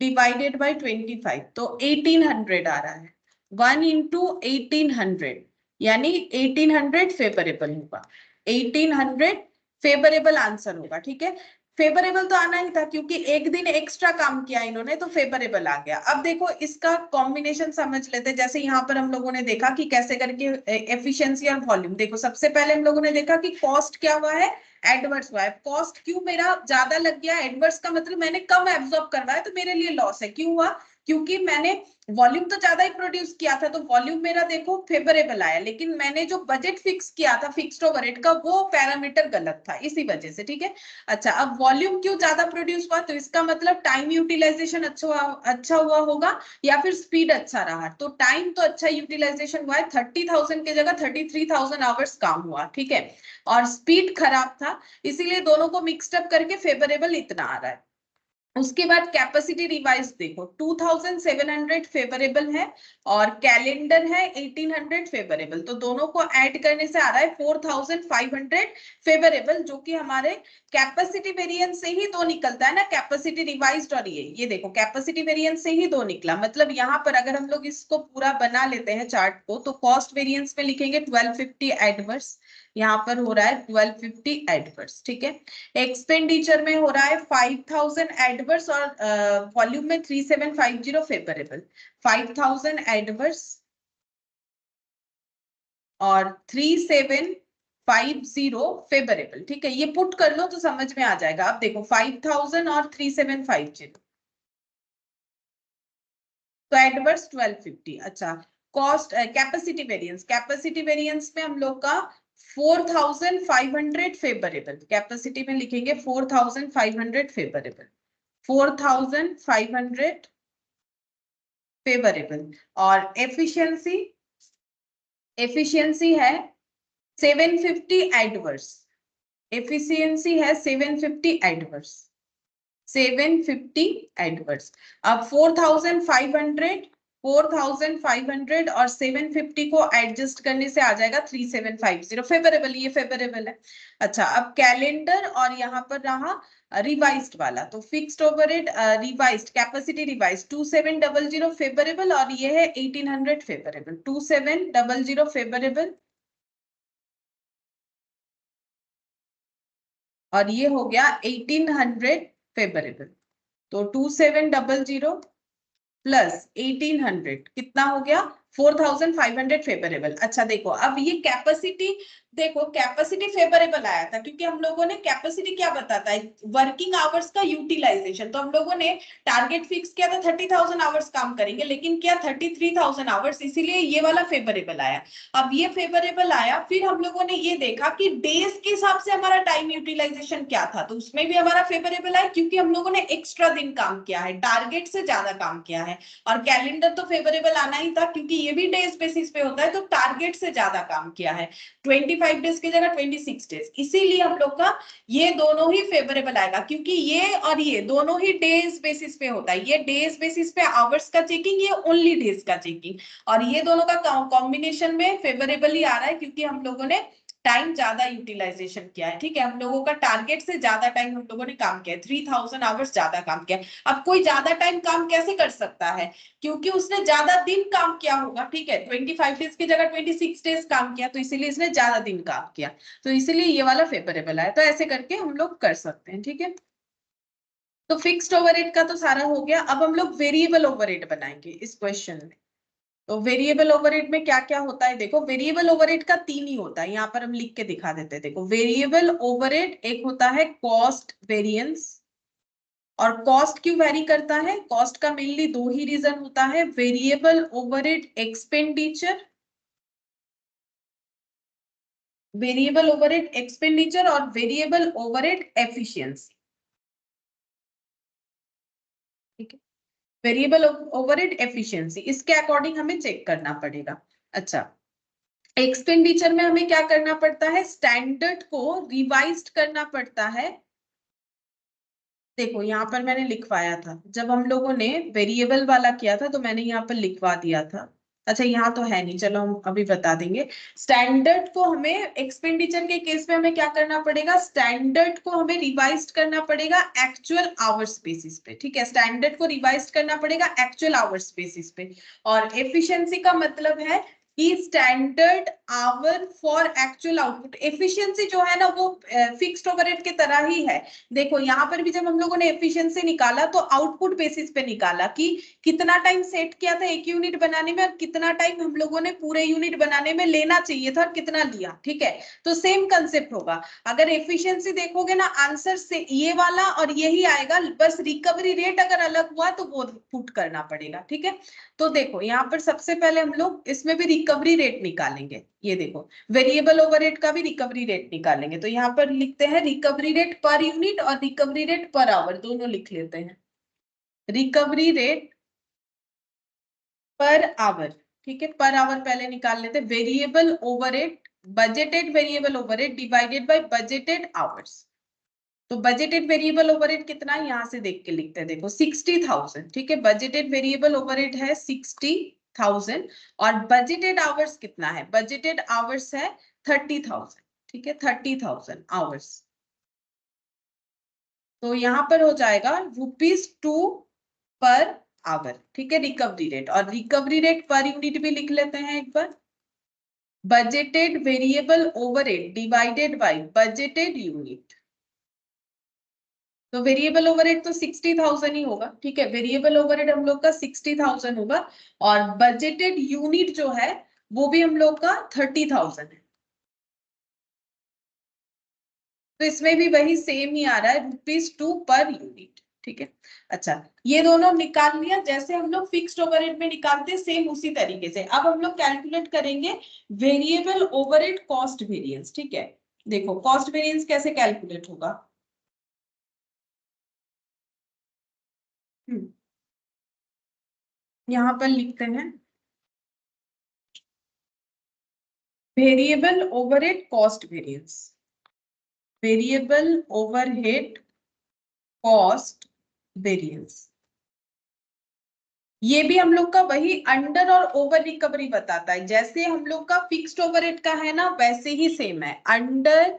डिवाइडेड बाय 25, तो 1800 आ रहा है। 1 इंटू 1800, यानी 1800 फेवरेबल होगा। 1800 फेवरेबल आंसर होगा। ठीक है, फेवरेबल तो आना ही था क्योंकि एक दिन एक्स्ट्रा काम किया इन्होंने, तो फेवरेबल आ गया। अब देखो इसका कॉम्बिनेशन समझ लेते हैं। जैसे यहाँ पर हम लोगों ने देखा कि कैसे करके एफिशिएंसी और वॉल्यूम। देखो सबसे पहले हम लोगों ने देखा कि कॉस्ट क्या हुआ है, एडवर्स हुआ है। कॉस्ट क्यों मेरा ज्यादा लग गया, एडवर्स का मतलब मैंने कम एब्जॉर्ब करवाया तो मेरे लिए लॉस है। क्यों हुआ? क्योंकि मैंने वॉल्यूम तो ज्यादा ही प्रोड्यूस किया था, तो वॉल्यूम मेरा देखो फेवरेबल आया, लेकिन मैंने जो बजट फिक्स किया था फिक्स्ड ओवरहेड का, वो पैरामीटर गलत था, इसी वजह से। ठीक है, अच्छा अब वॉल्यूम क्यों ज्यादा प्रोड्यूस हुआ, तो इसका मतलब टाइम यूटिलाइजेशन अच्छा हुआ होगा या फिर स्पीड अच्छा रहा। तो टाइम तो अच्छा यूटिलाइजेशन हुआ है, 30,000 की जगह 33,000 आवर्स काम हुआ। ठीक है, और स्पीड खराब था, इसीलिए दोनों को मिक्सड अप करके फेवरेबल इतना आ रहा है। उसके बाद कैपेसिटी रिवाइज देखो 2700 फेवरेबल है और कैलेंडर है 1800 फेवरेबल, तो दोनों को ऐड करने से आ रहा है 4500 फेवरेबल, जो कि हमारे कैपेसिटी वेरिएंस से ही दो निकलता है ना, कैपेसिटी रिवाइज्ड और ये देखो कैपेसिटी वेरिएंस से ही दो निकला। मतलब यहाँ पर अगर हम लोग इसको पूरा बना लेते हैं चार्ट को, तो कॉस्ट वेरिएंस में लिखेंगे 1250 एडवर्स, यहाँ पर हो रहा है 1250 एडवर्स। ठीक है, एक्सपेंडिचर में हो रहा है 5,000 एडवर्स और वॉल्यूम में 3750 फेवरेबल। 5,000 एडवर्स और 3750 फेवरेबल। ठीक है, ये पुट कर लो तो समझ में आ जाएगा। अब देखो 5,000 और 3750, तो एडवर्स 1250। अच्छा, cost capacity variance, capacity variance में हम लोग का 4,500 फेवरेबल, कैपेसिटी में लिखेंगे 4,500 फेवरेबल, 4,500 फेवरेबल। और एफिशिएंसी, एफिशिएंसी है 750 एडवर्स, एफिशिएंसी है 750 एडवर्स, 750 एडवर्स। अब 4,500 और 750 को एडजस्ट करने से आ जाएगा 3750 फेवरेबल, ये फेवरेबल है। अच्छा, अब कैलेंडर और यहाँ पर रहा रिवाइज्ड वाला, तो fixed overhead revised capacity revised 2700 favourable और ये है 1800 फेवरेबल, 2700 फेवरेबल और ये हो गया 1800 फेवरेबल। तो 2700 प्लस 1800 कितना हो गया 4500 फेवरेबल। अच्छा देखो अब ये कैपेसिटी देखो कैपेसिटी फेवरेबल आया था क्योंकि हम लोगों ने कैपेसिटी क्या बताता है, वर्किंग आवर्स का यूटिलाइजेशन। तो हम लोगों ने टारगेट फिक्स किया था 30,000 आवर्स काम करेंगे, लेकिन क्या 33,000 आवर्स, इसीलिए ये वाला फेवरेबल आया। अब ये फेवरेबल आया, फिर हम लोगों ने ये देखा कि डेज के हिसाब से हमारा टाइम यूटिलाइजेशन क्या था, तो उसमें भी हमारा फेवरेबल आया क्योंकि हम लोगों ने एक्स्ट्रा दिन काम किया है, टारगेट से ज्यादा काम किया है। और कैलेंडर तो फेवरेबल आना ही था क्योंकि ये भी डेज बेसिस पे होता है, तो टारगेट से ज्यादा काम किया है, 25 डेज की जगह 26 डेज। इसीलिए हम लोग का ये दोनों ही फेवरेबल आएगा क्योंकि ये और ये दोनों ही डेज बेसिस पे होता है। ये डेज बेसिस पे आवर्स का चेकिंग, ये ओनली डेज का चेकिंग, और ये दोनों का कॉम्बिनेशन में फेवरेबल ही आ रहा है क्योंकि हम लोगों ने टाइम ज्यादा यूटिलाइजेशन किया है। ठीक है, हम लोगों का टारगेट से ज्यादा टाइम हम लोगों ने काम किया है, 3000 आवर्स ज्यादा काम किया है। अब कोई ज्यादा टाइम काम कैसे कर सकता है, क्योंकि उसने ज्यादा दिन काम किया होगा। ठीक है, 25 डेज की जगह 26 डेज काम किया, तो इसीलिए इसने ज्यादा दिन काम किया, तो इसीलिए ये वाला फेवरेबल है। तो ऐसे करके हम लोग कर सकते हैं। ठीक है, तो फिक्स्ड ओवरहेड का तो सारा हो गया। अब हम लोग वेरिएबल ओवरहेड बनाएंगे इस क्वेश्चन में। तो वेरिएबल ओवरहेड में क्या क्या होता है, देखो वेरिएबल ओवरहेड का 3 ही होता है, यहाँ पर हम लिख के दिखा देते हैं। देखो वेरिएबल ओवरहेड एक होता है कॉस्ट वेरिएंस, और कॉस्ट क्यों वेरी करता है, कॉस्ट का मेनली 2 ही रीजन होता है, variable overhead expenditure, variable overhead expenditure और वेरिएबल ओवरहेड एफिशिएंसी। ठीक है, वेरिएबल ओवरहेड एफिशिएंसी इसके अकॉर्डिंग हमें चेक करना पड़ेगा। अच्छा, एक्सपेंडिचर में हमें क्या करना पड़ता है, स्टैंडर्ड को रिवाइज्ड करना पड़ता है। देखो यहाँ पर मैंने लिखवाया था, जब हम लोगों ने वेरिएबल वाला किया था तो मैंने यहाँ पर लिखवा दिया था। अच्छा यहाँ तो है नहीं, चलो हम अभी बता देंगे। स्टैंडर्ड को हमें एक्सपेंडिचर के केस में हमें क्या करना पड़ेगा, स्टैंडर्ड को हमें रिवाइज्ड करना पड़ेगा एक्चुअल आवर्स बेसिस पे। ठीक है, स्टैंडर्ड को रिवाइज्ड करना पड़ेगा एक्चुअल आवर्स बेसिस पे। और एफिशिएंसी का मतलब है कि standard hour for actual output. Efficiency जो है ना वो फिक्स्ड ओवरहेड की तरह ही है। देखो यहाँ पर भी जब हम लोगों ने एफिशिएंसी निकाला तो आउटपुट बेसिस पे निकाला कि कितना टाइम सेट किया था एक यूनिट बनाने में और कितना टाइम हम लोगों ने पूरे यूनिट बनाने में लेना चाहिए था और कितना लिया। ठीक है, तो सेम कंसेप्ट होगा। अगर एफिशिएंसी देखोगे ना, आंसर से ये वाला और यही आएगा, बस रिकवरी रेट अगर अलग हुआ तो वो पुट करना पड़ेगा। ठीक है, तो देखो यहाँ पर सबसे पहले हम लोग इसमें भी रिकवरी रेट निकालेंगे। ये देखो वेरिएबल ओवरहेड का भी रिकवरी रेट निकालेंगे, तो यहाँ पर लिखते हैं रिकवरी रेट पर यूनिट और रिकवरी रेट पर आवर, दोनों लिख लेते हैं। रिकवरी रेट पर आवर, ठीक है, पर आवर पहले निकाल लेते हैं। Variable overhead, budgeted variable overhead divided by budgeted hours. तो बजटेड वेरिएबल ओवरहेड कितना है, यहाँ से देख के लिखते हैं। देखो 60,000। ठीक है, बजटेड वेरिएबल ओवरहेड है 60,000 और बजटेड आवर्स कितना है, बजटेड आवर्स है 30,000। ठीक है, 30,000 आवर्स। तो यहाँ पर हो जाएगा ₹2 पर आवर। ठीक है, रिकवरी रेट, और रिकवरी रेट पर यूनिट भी लिख लेते हैं एक बार। Budgeted variable overhead divided by budgeted unit. तो वेरिएबल ओवरहेड तो 60,000 ही होगा। ठीक है, वेरिएबल ओवरहेड हम लोग का 60,000 होगा और बजटेड यूनिट जो है वो भी हम लोग का 30,000 है। तो इसमें भी वही सेम ही आ रहा है, ₹2 पर यूनिट। ठीक है, अच्छा ये दोनों निकाल लिया, जैसे हम लोग फिक्स्ड ओवरहेड में निकालते हैं सेम उसी तरीके से। अब हम लोग कैलकुलेट करेंगे वेरिएबल ओवरहेड कॉस्ट वेरिएंस। ठीक है, देखो कॉस्ट वेरिएंस कैसे कैलकुलेट होगा। यहाँ पर लिखते हैं variable overhead cost variance, variable overhead cost variance. ये भी हम लोग का वही अंडर और ओवर रिकवरी बताता है, जैसे हम लोग का फिक्स्ड ओवरहेड का है ना वैसे ही सेम है। अंडर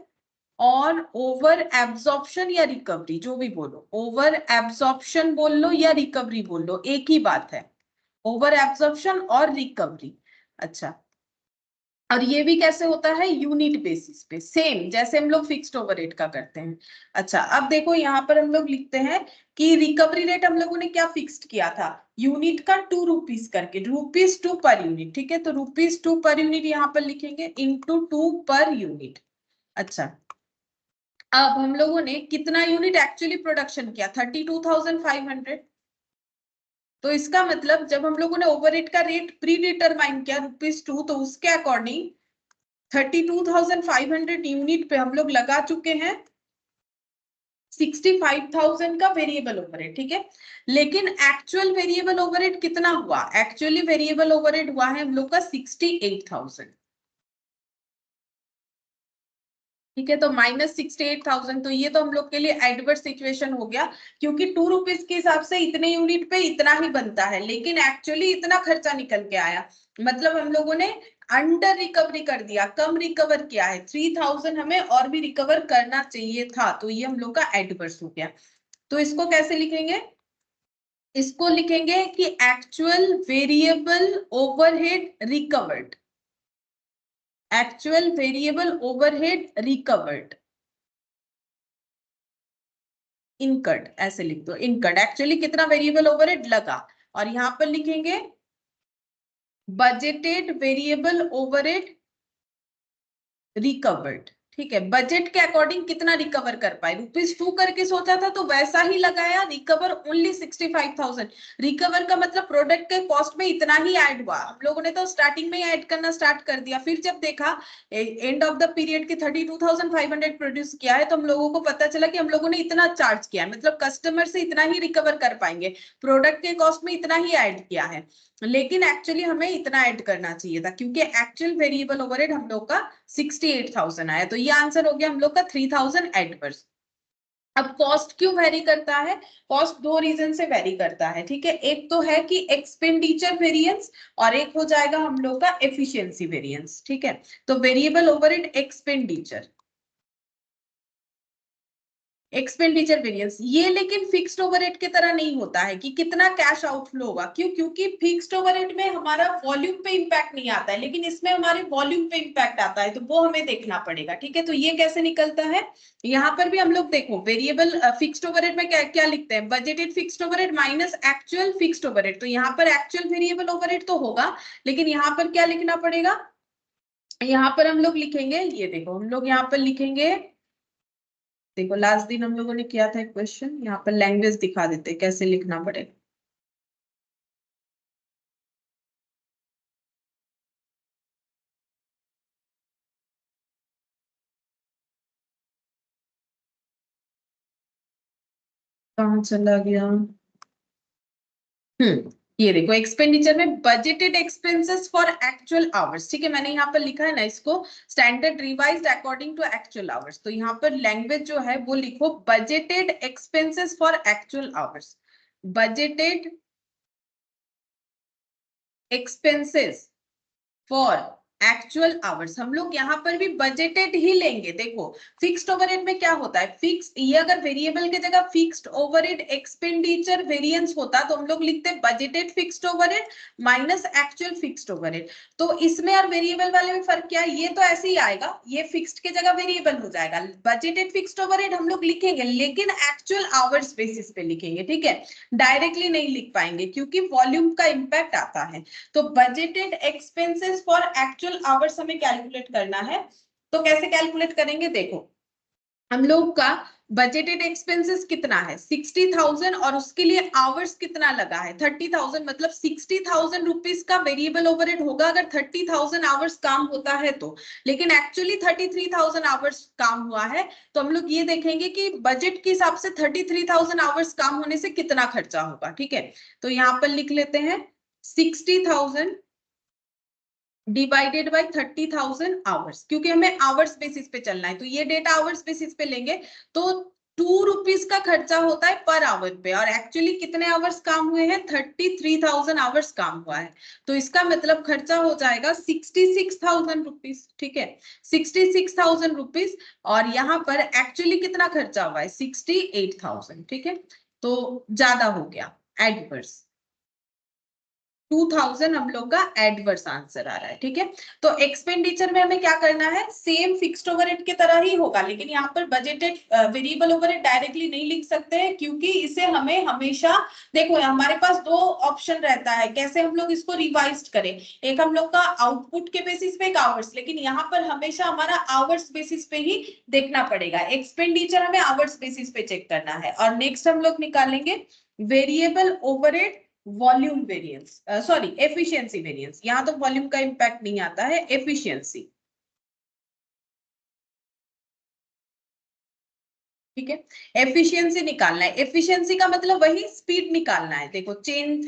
और ओवर एब्जॉर्प्शन या रिकवरी, जो भी बोलो, ओवर एब्जॉर्प्शन बोल लो या रिकवरी बोल लो, एक ही बात है, ओवर एब्जॉर्प्शन और रिकवरी। अच्छा, और ये भी कैसे होता है, यूनिट बेसिस पे, सेम जैसे हम लोग फिक्स्ड ओवरहेड का करते हैं। अच्छा अब देखो यहाँ पर हम लोग लिखते हैं कि रिकवरी रेट हम लोगों ने क्या फिक्स्ड किया था, यूनिट का 2 रुपीज करके, ₹2 पर यूनिट, ठीक है। तो ₹2 पर यूनिट यहाँ पर लिखेंगे इंटू 2 पर यूनिट। अच्छा, अब हम लोगों ने कितना यूनिट एक्चुअली प्रोडक्शन किया, 32,500। तो इसका मतलब जब हम लोगों ने ओवरहेड का रेट प्री डिटरमाइन किया ₹2, तो उसके अकॉर्डिंग 32,500 यूनिट पे हम लोग लगा चुके हैं 65,000 का वेरिएबल ओवरहेड, ठीक है। लेकिन एक्चुअल वेरिएबल ओवरहेड कितना हुआ, एक्चुअली वेरिएबल ओवरहेड हुआ है हम लोग का 68,000, ठीक है। तो -68,000, तो ये तो हम लोग के लिए एडवर्स सिचुएशन हो गया, क्योंकि 2 रुपीज के हिसाब से इतने यूनिट पे इतना ही बनता है, लेकिन एक्चुअली इतना खर्चा निकल के आया, मतलब हम लोगों ने अंडर रिकवरी कर दिया, कम रिकवर किया है। 3,000 हमें और भी रिकवर करना चाहिए था, तो ये हम लोग का एडवर्स हो गया। तो इसको कैसे लिखेंगे, इसको लिखेंगे कि actual variable overhead recovered, actual variable overhead recovered, incurred, ऐसे लिख दो, इनकट एक्चुअली कितना वेरिएबल ओवरहेड लगा, और यहां पर लिखेंगे बजटेड वेरिएबल ओवरहेड रिकवर्ड, ठीक है। बजट के अकॉर्डिंग कितना रिकवर कर पाए, ₹2 करके सोचा था तो वैसा ही लगाया, रिकवर ओनली 65,000। रिकवर का मतलब प्रोडक्ट के कॉस्ट में इतना ही ऐड हुआ, हम लोगों ने तो स्टार्टिंग में ही ऐड करना स्टार्ट कर दिया, फिर जब देखा एंड ऑफ द पीरियड के 32,500 प्रोड्यूस किया है, तो हम लोगों को पता चला कि हम लोगों ने इतना चार्ज किया है, मतलब कस्टमर से इतना ही रिकवर कर पाएंगे, प्रोडक्ट के कॉस्ट में इतना ही ऐड किया है, लेकिन एक्चुअली हमें इतना ऐड करना चाहिए था, क्योंकि एक्चुअल वेरिएबल ओवरहेड हम लोग का 68,000 आया, तो ये आंसर हो गया हम लोग का 3,000 एडवर्स। अब कॉस्ट क्यों वेरी करता है, कॉस्ट दो रीजन से वेरी करता है, ठीक है। एक तो है कि एक्सपेंडिचर वेरिएंस, और एक हो जाएगा हम लोग का एफिशिएंसी वेरिएंस, ठीक है। तो variable overhead expenditure, expenditure variance, ये लेकिन फिक्स्ड ओवरहेड की तरह नहीं होता है कि कितना कैश आउटफ्लो होगा, क्यों, क्योंकि फिक्स्ड ओवरहेड में हमारा वॉल्यूम पे इंपैक्ट नहीं आता है, लेकिन इसमें हमारे वॉल्यूम पे इंपैक्ट आता है, तो वो हमें देखना पड़ेगा, ठीक है। तो ये कैसे निकलता है, यहाँ पर भी हम लोग देखो वेरिएबल फिक्स्ड ओवरहेड में क्या क्या लिखते हैं, budgeted fixed overhead minus actual fixed overhead, तो यहाँ पर एक्चुअल वेरिएबल ओवरहेड तो होगा, लेकिन यहाँ पर क्या लिखना पड़ेगा, यहाँ पर हम लोग लिखेंगे, ये देखो हम लोग यहाँ पर लिखेंगे, देखो लास्ट दिन हम लोगों ने किया था एक क्वेश्चन, यहाँ पर लैंग्वेज दिखा देते कैसे लिखना पड़ेगा। कहाँ चला गया, ये देखो एक्सपेंडिचर में budgeted expenses for actual hours, ठीक है, मैंने यहाँ पर लिखा है ना इसको standard revised according to actual hours, तो यहाँ पर लैंग्वेज जो है वो लिखो budgeted expenses for actual hours, budgeted expenses for actual hours, हम लोग यहाँ पर भी बजटेड ही लेंगे। देखो फिक्स्ड ओवरहेड में क्या होता है, फिक्स, ये अगर वेरिएबल की जगह फिक्स्ड ओवरहेड एक्सपेंडिचर वेरिएंस होता तो हम लोग लिखते budgeted fixed overhead minus actual fixed overhead. तो इसमें और वेरिएबल वाले में फर्क क्या है, ये तो ऐसे ही आएगा, ये फिक्स्ड की जगह वेरिएबल हो जाएगा, बजटेड फिक्स्ड ओवरहेड हम लोग लिखेंगे लेकिन एक्चुअल आवर्स बेसिस पे लिखेंगे, ठीक है, डायरेक्टली नहीं लिख पाएंगे क्योंकि वॉल्यूम का इंपैक्ट आता है। तो budgeted expenses for actual hours हमें कैलकुलेट करना है, तो कैसे कैलकुलेट करेंगे, देखो हम लोग का बजटेड एक्सपेंसेस कितना है 60,000, और उसके लिए आवर्स कितना लगा है 30,000, मतलब 60,000 रुपीज का वेरिएबल ओवरहेड होगा अगर 30,000 आवर्स काम होता है तो, लेकिन एक्चुअली 33,000 आवर्स काम हुआ है, तो हम लोग ये देखेंगे कि बजट के हिसाब से 33,000 आवर्स काम होने से कितना खर्चा होगा, ठीक है। तो यहाँ पर लिख लेते हैं 60,000 डिवाइडेड बाय 30,000 आवर्स, क्योंकि हमें आवर्स बेसिस पे चलना है, तो ये डेटा आवर्स बेसिस पे लेंगे, तो 2 रुपीज का खर्चा होता है पर आवर पे, और एक्चुअली कितने आवर्स काम हुए हैं 33,000 आवर्स काम हुआ है, तो इसका मतलब खर्चा हो जाएगा 66,000 रुपीज, ठीक है, 66,000 रुपीज, और यहाँ पर एक्चुअली कितना खर्चा हुआ है 68,000, ठीक है, तो ज्यादा हो गया एडवर्स। 2000 हम लोग का एडवर्स आंसर आ रहा है, ठीक है। तो एक्सपेंडिचर में हमें क्या करना है, सेम फिक्स्ड ओवरहेड की तरह ही होगा, लेकिन यहाँ पर बजटेड वेरिएबल ओवरहेड डायरेक्टली नहीं लिख सकते हैं, क्योंकि इसे हमें हमेशा, देखो हमारे पास दो ऑप्शन रहता है कैसे हम लोग इसको रिवाइज करें। एक हम लोग का आउटपुट के बेसिस पे, एक आवर्स, लेकिन यहाँ पर हमेशा हमारा आवर्स बेसिस पे ही देखना पड़ेगा। एक्सपेंडिचर हमें आवर्स बेसिस पे चेक करना है। और नेक्स्ट हम लोग निकालेंगे variable overhead volume variance, sorry efficiency variance. यहां तो वॉल्यूम का इंपैक्ट नहीं आता है, एफिशिएंसी, ठीक है। एफिशिएंसी निकालना है, एफिशिएंसी का मतलब वही स्पीड निकालना है। देखो चेंज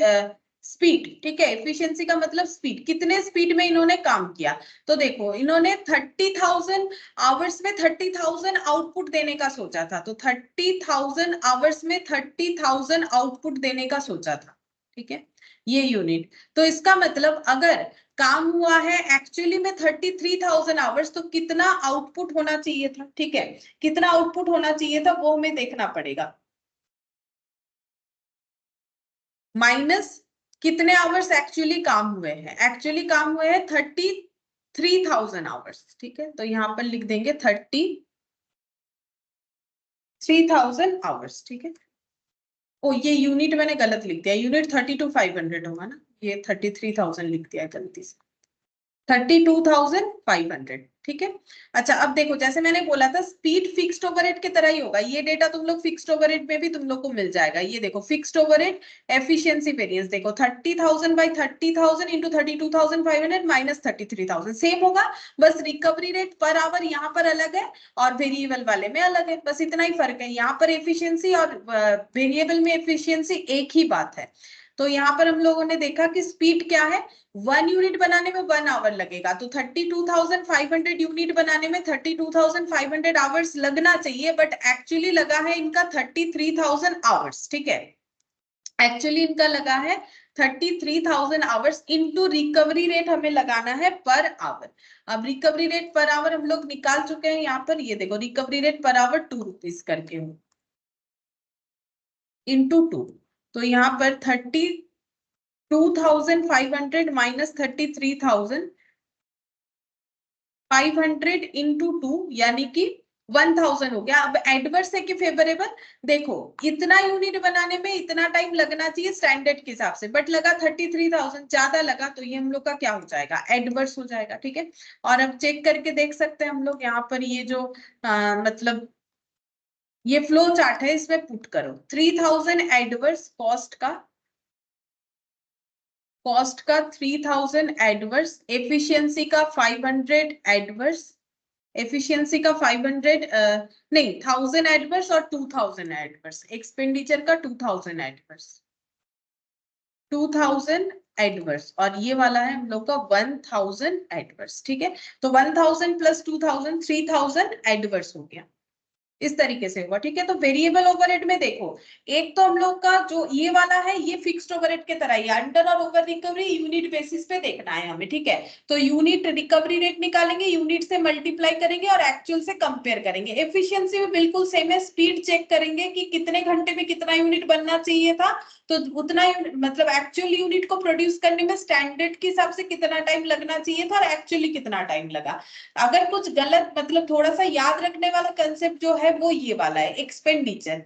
स्पीड, ठीक है। एफिशिएंसी का मतलब स्पीड, कितने स्पीड में इन्होंने काम किया। तो देखो इन्होंने 30,000 आवर्स में 30,000 आउटपुट देने का सोचा था, तो 30,000 आवर्स में 30,000 आउटपुट देने का सोचा था, ठीक है, ये यूनिट। तो इसका मतलब अगर काम हुआ है एक्चुअली में 33,000 आवर्स, तो कितना आउटपुट होना चाहिए था, ठीक है, कितना आउटपुट होना चाहिए था वो हमें देखना पड़ेगा, माइनस कितने आवर्स एक्चुअली काम हुए हैं। एक्चुअली काम हुए हैं 33,000 आवर्स, ठीक है। तो यहाँ पर लिख देंगे 33,000 आवर्स, ठीक है। ओ ये यूनिट मैंने गलत लिख दिया, यूनिट 32,500 होगा ना, ये 33,000 लिख दिया गलती से, 32,500, ठीक है। अच्छा अब देखो जैसे मैंने बोला था स्पीड फिक्स्ड ओवरहेड की तरह ही होगा, ये डेटा तुम लोग फिक्स्ड ओवरहेड में भी तुम लोग को मिल जाएगा। ये देखो फिक्स्ड ओवरहेड एफिशिएंसी वेरिएंस, देखो 30,000 बाई 30,000 इंटू 32,500 माइनस 33,000 सेम होगा, बस रिकवरी रेट पर आवर यहाँ पर अलग है और वेरिएबल वाले में अलग है, बस इतना ही फर्क है। यहाँ पर एफिशिएंसी और वेरिएबल में एफिशिएंसी एक ही बात है। तो यहाँ पर हम लोगों ने देखा कि स्पीड क्या है, 1 यूनिट बनाने में 1 आवर लगेगा, तो 32,500 यूनिट बनाने में 32,500 आवर्स लगना चाहिए, बट एक्चुअली लगा है इनका 33,000 आवर्स, ठीक है। एक्चुअली इनका लगा है 33,000 आवर्स इंटू रिकवरी रेट हमें लगाना है पर आवर। अब रिकवरी रेट पर आवर हम लोग निकाल चुके हैं, यहाँ पर ये देखो recovery rate per our 2 rupees करके हो इंटू 2, तो यहाँ पर 32,500 माइनस 33,500 इंटू 2 यानी कि 1,000 हो गया। अब एडवर्स है कि फेवरेबल, देखो इतना यूनिट बनाने में इतना टाइम लगना चाहिए स्टैंडर्ड के हिसाब से, बट लगा 33,000 ज्यादा लगा, तो ये हम लोग का क्या हो जाएगा, एडवर्स हो जाएगा, ठीक है। और अब चेक करके देख सकते हैं हम लोग यहाँ पर ये जो मतलब ये फ्लो चार्ट है, इसमें पुट करो 3,000 एडवर्स कॉस्ट का 3,000 एडवर्स, एफिशिएंसी का 500 एडवर्स, एफिशिएंसी का 500 नहीं 1,000 एडवर्स और 2,000 एडवर्स, एक्सपेंडिचर का 2,000 एडवर्स, 2,000 एडवर्स, और ये वाला है हम लोग का 1,000 एडवर्स, ठीक है। तो 1,000 प्लस 2,000 3,000 एडवर्स हो गया, इस तरीके से होगा, ठीक है। तो वेरिएबल ओवरहेड में देखो, एक तो हम लोग का जो ये वाला है ये फिक्स्ड ओवरहेड के तरह ही, अंडर और ओवर रिकवरी यूनिट बेसिस पे देखना है हमें, ठीक है। तो यूनिट रिकवरी रेट निकालेंगे, यूनिट से मल्टीप्लाई करेंगे और एक्चुअल से कंपेयर करेंगे। एफिशिएंसी भी बिल्कुल सेम है, स्पीड चेक करेंगे कि कितने घंटे में कितना यूनिट बनना चाहिए था, तो उतना मतलब एक्चुअल यूनिट को प्रोड्यूस करने में स्टैंडर्ड के हिसाब से कितना टाइम लगना चाहिए था और एक्चुअली कितना टाइम लगा। अगर कुछ गलत मतलब थोड़ा सा याद रखने वाला कंसेप्ट जो है वो ये वाला है, एक्सपेंडिचर,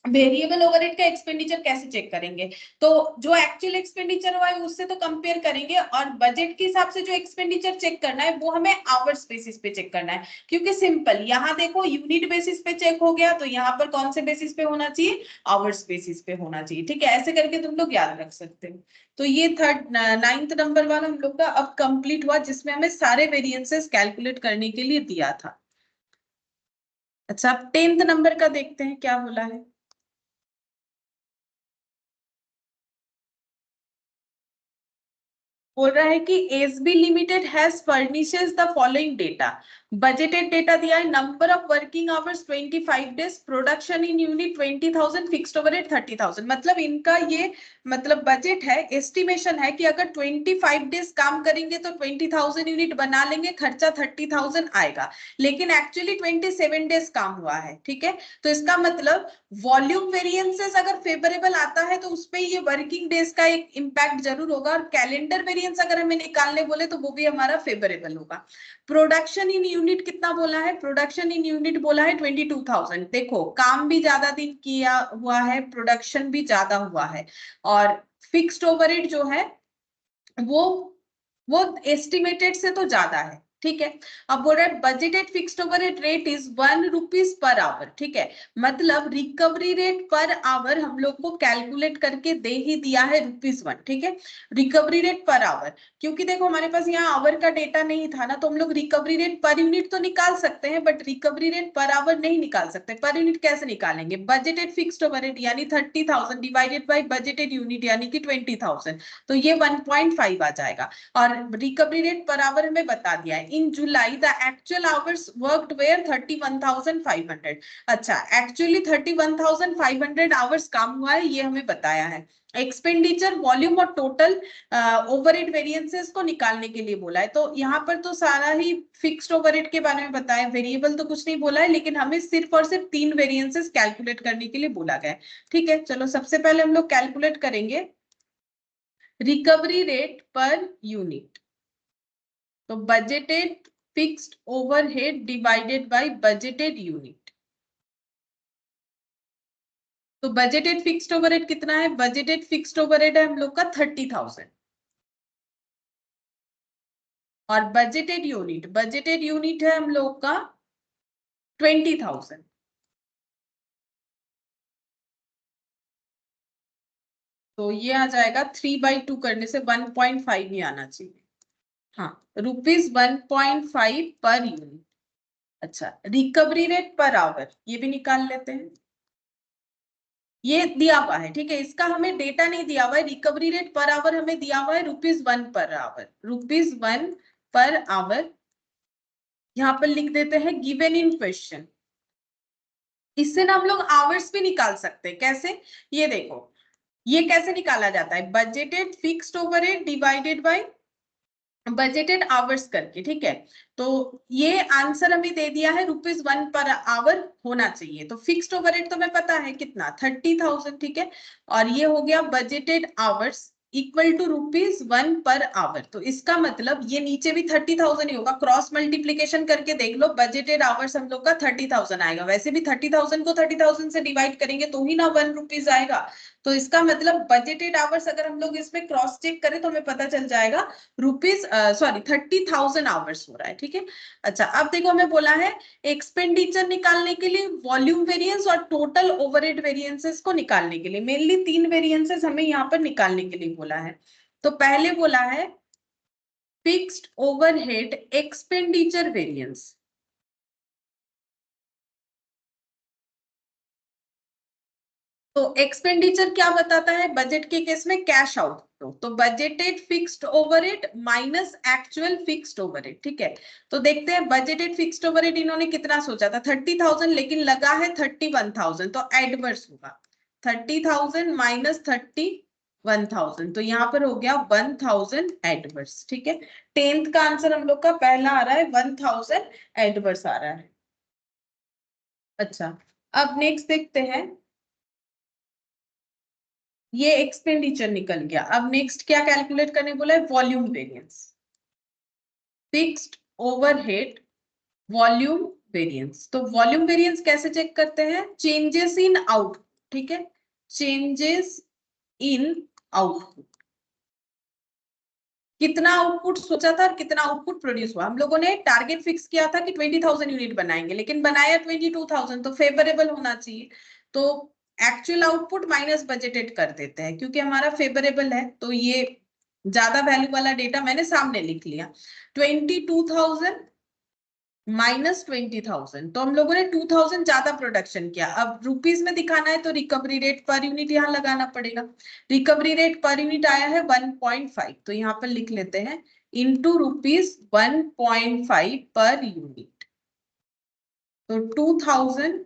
वेरिएबल ओवरहेड का एक्सपेंडिचर कैसे चेक करेंगे, तो जो एक्चुअल एक्सपेंडिचर हुआ है उससे तो कंपेयर करेंगे, और बजट के हिसाब से जो एक्सपेंडिचर चेक करना है वो हमें आवर्स बेसिस पे चेक करना है, क्योंकि सिंपल यहाँ देखो यूनिट बेसिस पे चेक हो गया, तो यहाँ पर कौन से बेसिस पे होना चाहिए, आवर्स बेसिस पे होना चाहिए, ठीक है। ऐसे करके तुम लोग याद रख सकते हो। तो ये 9th नंबर वाला हम लोग का अब कंप्लीट हुआ, जिसमें हमें सारे वेरिएंसेस कैलकुलेट करने के लिए दिया था। अच्छा अब 10th नंबर का देखते हैं क्या बोला है। बोल रहा है कि SB limited has furnishes the following data, budgeted data दिया है, number of working hours 25 days, production in unit 20,000, fixed overhead 30,000। मतलब इनका ये मतलब बजट है, एस्टिमेशन है कि अगर 25 डेज काम करेंगे तो 20,000 यूनिट बना लेंगे, खर्चा 30,000 आएगा, लेकिन एक्चुअली 27 डेज काम हुआ है, ठीक है। तो इसका मतलब वॉल्यूम वेरिएंसेस अगर फेवरेबल आता है तो उसपे ये वर्किंग डेज का एक इम्पैक्ट जरूर होगा, और कैलेंडर वेरिएंस अगर हमें निकालने बोले तो वो भी हमारा फेवरेबल होगा। प्रोडक्शन इन यूनिट कितना बोला है? प्रोडक्शन इन यूनिट बोला है 22,000। देखो काम भी ज्यादा दिन किया हुआ है, प्रोडक्शन भी ज्यादा हुआ है, और फिक्स्ड ओवरहेड जो है वो वो एस्टिमेटेड से तो ज्यादा है, ठीक है। अब बोल रहा है budgeted fixed overhead rate is 1 rupees per hour, ठीक है। मतलब रिकवरी रेट पर आवर हम लोग को कैलकुलेट करके दे ही दिया है ₹1, ठीक है। रिकवरी रेट पर आवर, क्योंकि देखो हमारे पास यहाँ आवर का डेटा नहीं था ना, तो हम लोग रिकवरी रेट पर यूनिट तो निकाल सकते हैं, but recovery rate per our नहीं निकाल सकते। पर यूनिट कैसे निकालेंगे? बजटेड फिक्स्ड ओवरहेड यानी 30,000 डिवाइडेड बाई बजटेड यूनिट यानी कि 20,000, तो ये 1.5 आ जाएगा। और रिकवरी रेट पर आवर हमें बता दिया है। In July the actual hours worked were 31,500। अच्छा, एक्चुअली 31,500 आवर्स काम हुआ है, ये हमें बताया है। एक्सपेंडिचर, वॉल्यूम और टोटल ओवरहेड वेरिएंसेस को निकालने के लिए बोला है। तो यहाँ पर तो सारा ही फिक्स्ड ओवरहेड के बारे में बताया, वेरिएबल तो कुछ नहीं बोला है, लेकिन हमें सिर्फ और सिर्फ 3 वेरिएंसेस कैलकुलेट करने के लिए बोला गया है, ठीक है। चलो सबसे पहले हम लोग कैलकुलेट करेंगे रिकवरी रेट पर यूनिट। तो budgeted fixed overhead divided by budgeted unit. तो बजटेड फिक्स्ड ओवरहेड कितना है? बजटेड फिक्स्ड ओवरहेड है हम लोग का 30,000, और बजटेड यूनिट है हम लोग का 20,000। तो ये आ जाएगा 3/2 करने से 1.5 ही आना चाहिए। हाँ, ₹1.5 पर यूनिट। अच्छा, रिकवरी रेट पर आवर ये भी निकाल लेते हैं। ये दिया हुआ है, ठीक है, इसका हमें डेटा नहीं दिया हुआ है। रिकवरी रेट पर आवर हमें दिया हुआ है ₹1 पर आवर, ₹1 पर आवर। यहाँ पर लिख देते हैं गिवन इन क्वेश्चन। इससे ना हम लोग आवर्स भी निकाल सकते हैं। कैसे? ये देखो, ये कैसे निकाला जाता है? Budgeted fixed overhead divided by budgeted hours करके, ठीक है। तो ये आंसर हमें दे दिया है ₹1 पर आवर होना चाहिए। तो फिक्स्ड ओवरहेड तो हमें पता है कितना, 30,000, ठीक है। और ये हो गया budgeted hours equal to ₹1 per hour. तो इसका मतलब ये नीचे भी 30,000 ही होगा। क्रॉस मल्टीप्लीकेशन करके देख लो, बजटेड आवर्स हम लोग का 30,000 आएगा। वैसे भी 30,000 को 30,000 से डिवाइड करेंगे तो ही ना ₹1 आएगा। तो इसका मतलब बजटेड आवर्स अगर हम लोग इसमें क्रॉस चेक करें तो हमें पता चल जाएगा 30,000 आवर्स हो रहा है, ठीक है। अच्छा, अब देखो हमें बोला है एक्सपेंडिचर निकालने के लिए वॉल्यूम वेरिएंस और टोटल ओवरहेड वेरिएंसेस को निकालने के लिए। मेनली 3 वेरिएंसेस हमें यहाँ पर निकालने के लिए बोला है। तो पहले बोला है फिक्स्ड ओवरहेड एक्सपेंडिचर वेरिएंस। तो एक्सपेंडिचर क्या बताता है? बजट के केस में कैश आउटफ्लो। तो budgeted fixed overhead minus actual fixed overhead, ठीक है। तो देखते हैं बजटेड फिक्स्ड ओवरहेड इन्होंने कितना सोचा था, 30,000, लेकिन लगा है 31,000, तो एडवर्स होगा। 30,000 माइनस 31,000, तो यहाँ पर हो गया 1,000 एडवर्स, ठीक है। 10th का आंसर हम लोग का पहला आ रहा है, 1,000 एडवर्स आ रहा है। अच्छा, अब नेक्स्ट देखते हैं। ये एक्सपेंडिचर निकल गया। अब नेक्स्ट क्या कैलकुलेट करने बोला है? Volume variance. Fixed overhead volume variance. तो वॉल्यूम वेरिएंस कैसे चेक करते हैं? चेंजेस इन आउटपुट, ठीक है, चेंजेस इन आउटपुट। कितना आउटपुट सोचा था और कितना आउटपुट प्रोड्यूस हुआ? हम लोगों ने टारगेट फिक्स किया था कि 20,000 यूनिट बनाएंगे, लेकिन बनाया 22,000, तो फेवरेबल होना चाहिए। तो एक्चुअल आउटपुट माइनस बजटेड कर देते हैं, क्योंकि हमारा फेवरेबल है। तो ये ज्यादा वैल्यू वाला डेटा मैंने सामने लिख लिया। 22,000 माइनस 20,000, तो हम लोगों ने 2,000 ज्यादा प्रोडक्शन किया। अब रुपीस में दिखाना है तो रिकवरी रेट पर यूनिट यहाँ लगाना पड़ेगा। रिकवरी रेट पर यूनिट आया है 1.5, तो यहाँ पर लिख लेते हैं इंटू ₹1.5 पर यूनिट। तो 2,000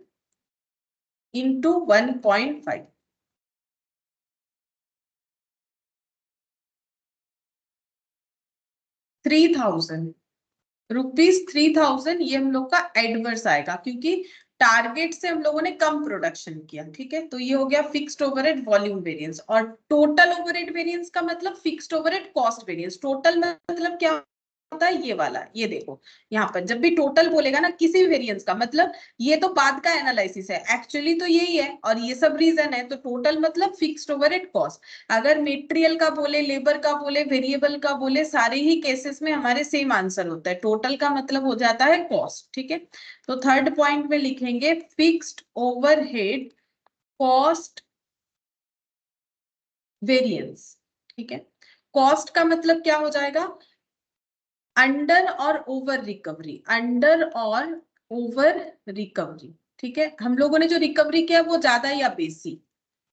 इंटू 1.5, 3,000 ₹3,000, ये हम लोग का एडवर्स आएगा, क्योंकि टारगेट से हम लोगों ने कम प्रोडक्शन किया, ठीक है, तो ये हो गया फिक्स्ड ओवरहेड वॉल्यूम वेरिएंस। और टोटल ओवरहेड वेरिएंस का मतलब fixed overhead cost variance. Total मतलब क्या होता है, ये वाला, ये देखो यहाँ पर जब भी टोटल बोलेगा ना किसी भी वेरिएंस का, मतलब ये तो बाद का एनालिसिस है, एक्चुअली तो यही है और ये सब रीजन है। तो टोटल मतलब फिक्स्ड ओवरहेड कॉस्ट। अगर मटेरियल का बोले, लेबर का बोले, वेरिएबल का बोले, सारे ही केसेस में हमारे सेम आंसर होता है, टोटल का मतलब हो जाता है कॉस्ट, ठीक है। तो थर्ड पॉइंट में लिखेंगे फिक्स्ड ओवरहेड कॉस्ट वेरिएंस, ठीक है। कॉस्ट का मतलब क्या हो जाएगा, अंडर और ओवर रिकवरी, अंडर और ओवर रिकवरी, ठीक है। हम लोगों ने जो रिकवरी किया वो ज्यादा या बेसी,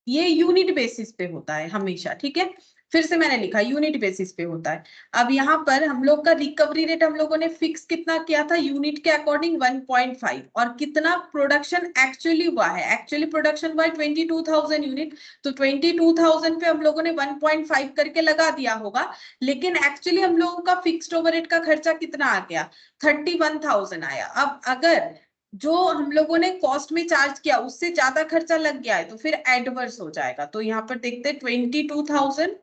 ये यूनिट बेसिस पे होता है हमेशा, ठीक है। फिर से मैंने लिखा यूनिट बेसिस पे होता है। अब यहाँ पर हम लोग का रिकवरी रेट हम लोगों ने फिक्स कितना किया था, यूनिट के अकॉर्डिंग 1.5, और कितना प्रोडक्शन एक्चुअली हुआ है, एक्चुअली प्रोडक्शन हुआ है 22,000 यूनिट, तो 22,000 पे हम लोगों ने 1.5 करके लगा दिया होगा। लेकिन एक्चुअली हम लोगों का फिक्स्ड ओवरहेड का खर्चा कितना आ गया, 31,000 आया। अब अगर जो हम लोगों ने कॉस्ट में चार्ज किया उससे ज्यादा खर्चा लग गया है तो फिर एडवर्स हो जाएगा। तो यहाँ पर देखते हैं 22,000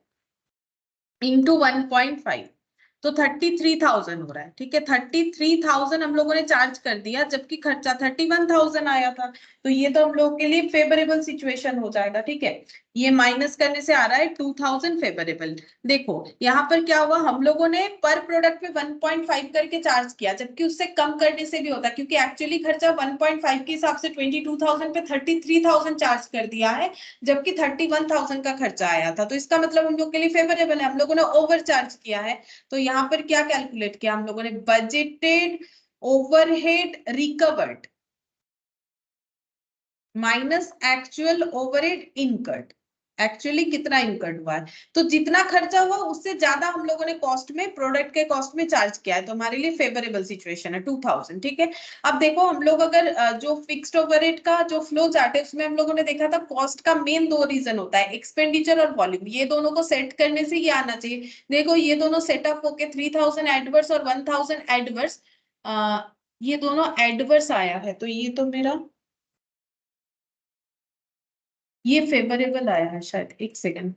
इंटू 1.5, तो 33,000 हो रहा है, ठीक है। 33,000 हम लोगों ने चार्ज कर दिया जबकि खर्चा 31,000 आया था, तो ये तो हम लोगों के लिए फेवरेबल सिचुएशन हो जाएगा, ठीक है। ये माइनस करने से आ रहा है 2,000 फेवरेबल। देखो यहाँ पर क्या हुआ, हम लोगों ने पर प्रोडक्ट पे 1.5 करके चार्ज किया जबकि उससे कम करने से भी होता, क्योंकि एक्चुअली खर्चा 1.5 के हिसाब से 22,000 पे 33,000 चार्ज कर दिया है जबकि 31,000 का खर्चा आया था। तो इसका मतलब हम लोग के लिए फेवरेबल है, हम लोगों ने ओवर चार्ज किया है। तो यहाँ पर क्या कैलकुलेट किया हम लोगों ने, budgeted overhead recovered minus actual overhead incurred. Actually कितना इनकर्ड हुआ है, तो जितना खर्चा हुआ उससे ज्यादा हम लोगों ने कॉस्ट में, प्रोडक्ट के कॉस्ट में चार्ज किया है, तो हमारे लिए फेवरेबल सिचुएशन है 2,000, ठीक है। अब देखो हम लोग अगर जो फिक्स्ड ओवरहेड का जो फ्लो चार्ट है उसमें हम लोगों ने देखा था कॉस्ट का मेन दो रीजन होता है, एक्सपेंडिचर और वॉल्यूम। ये दोनों को सेट करने से ये आना चाहिए। देखो ये दोनों सेटअप होके 3,000 एडवर्स और 1,000 एडवर्स, ये दोनों एडवर्स आया है, तो ये तो मेरा ये फेवरेबल आया है शायद, एक सेकंड,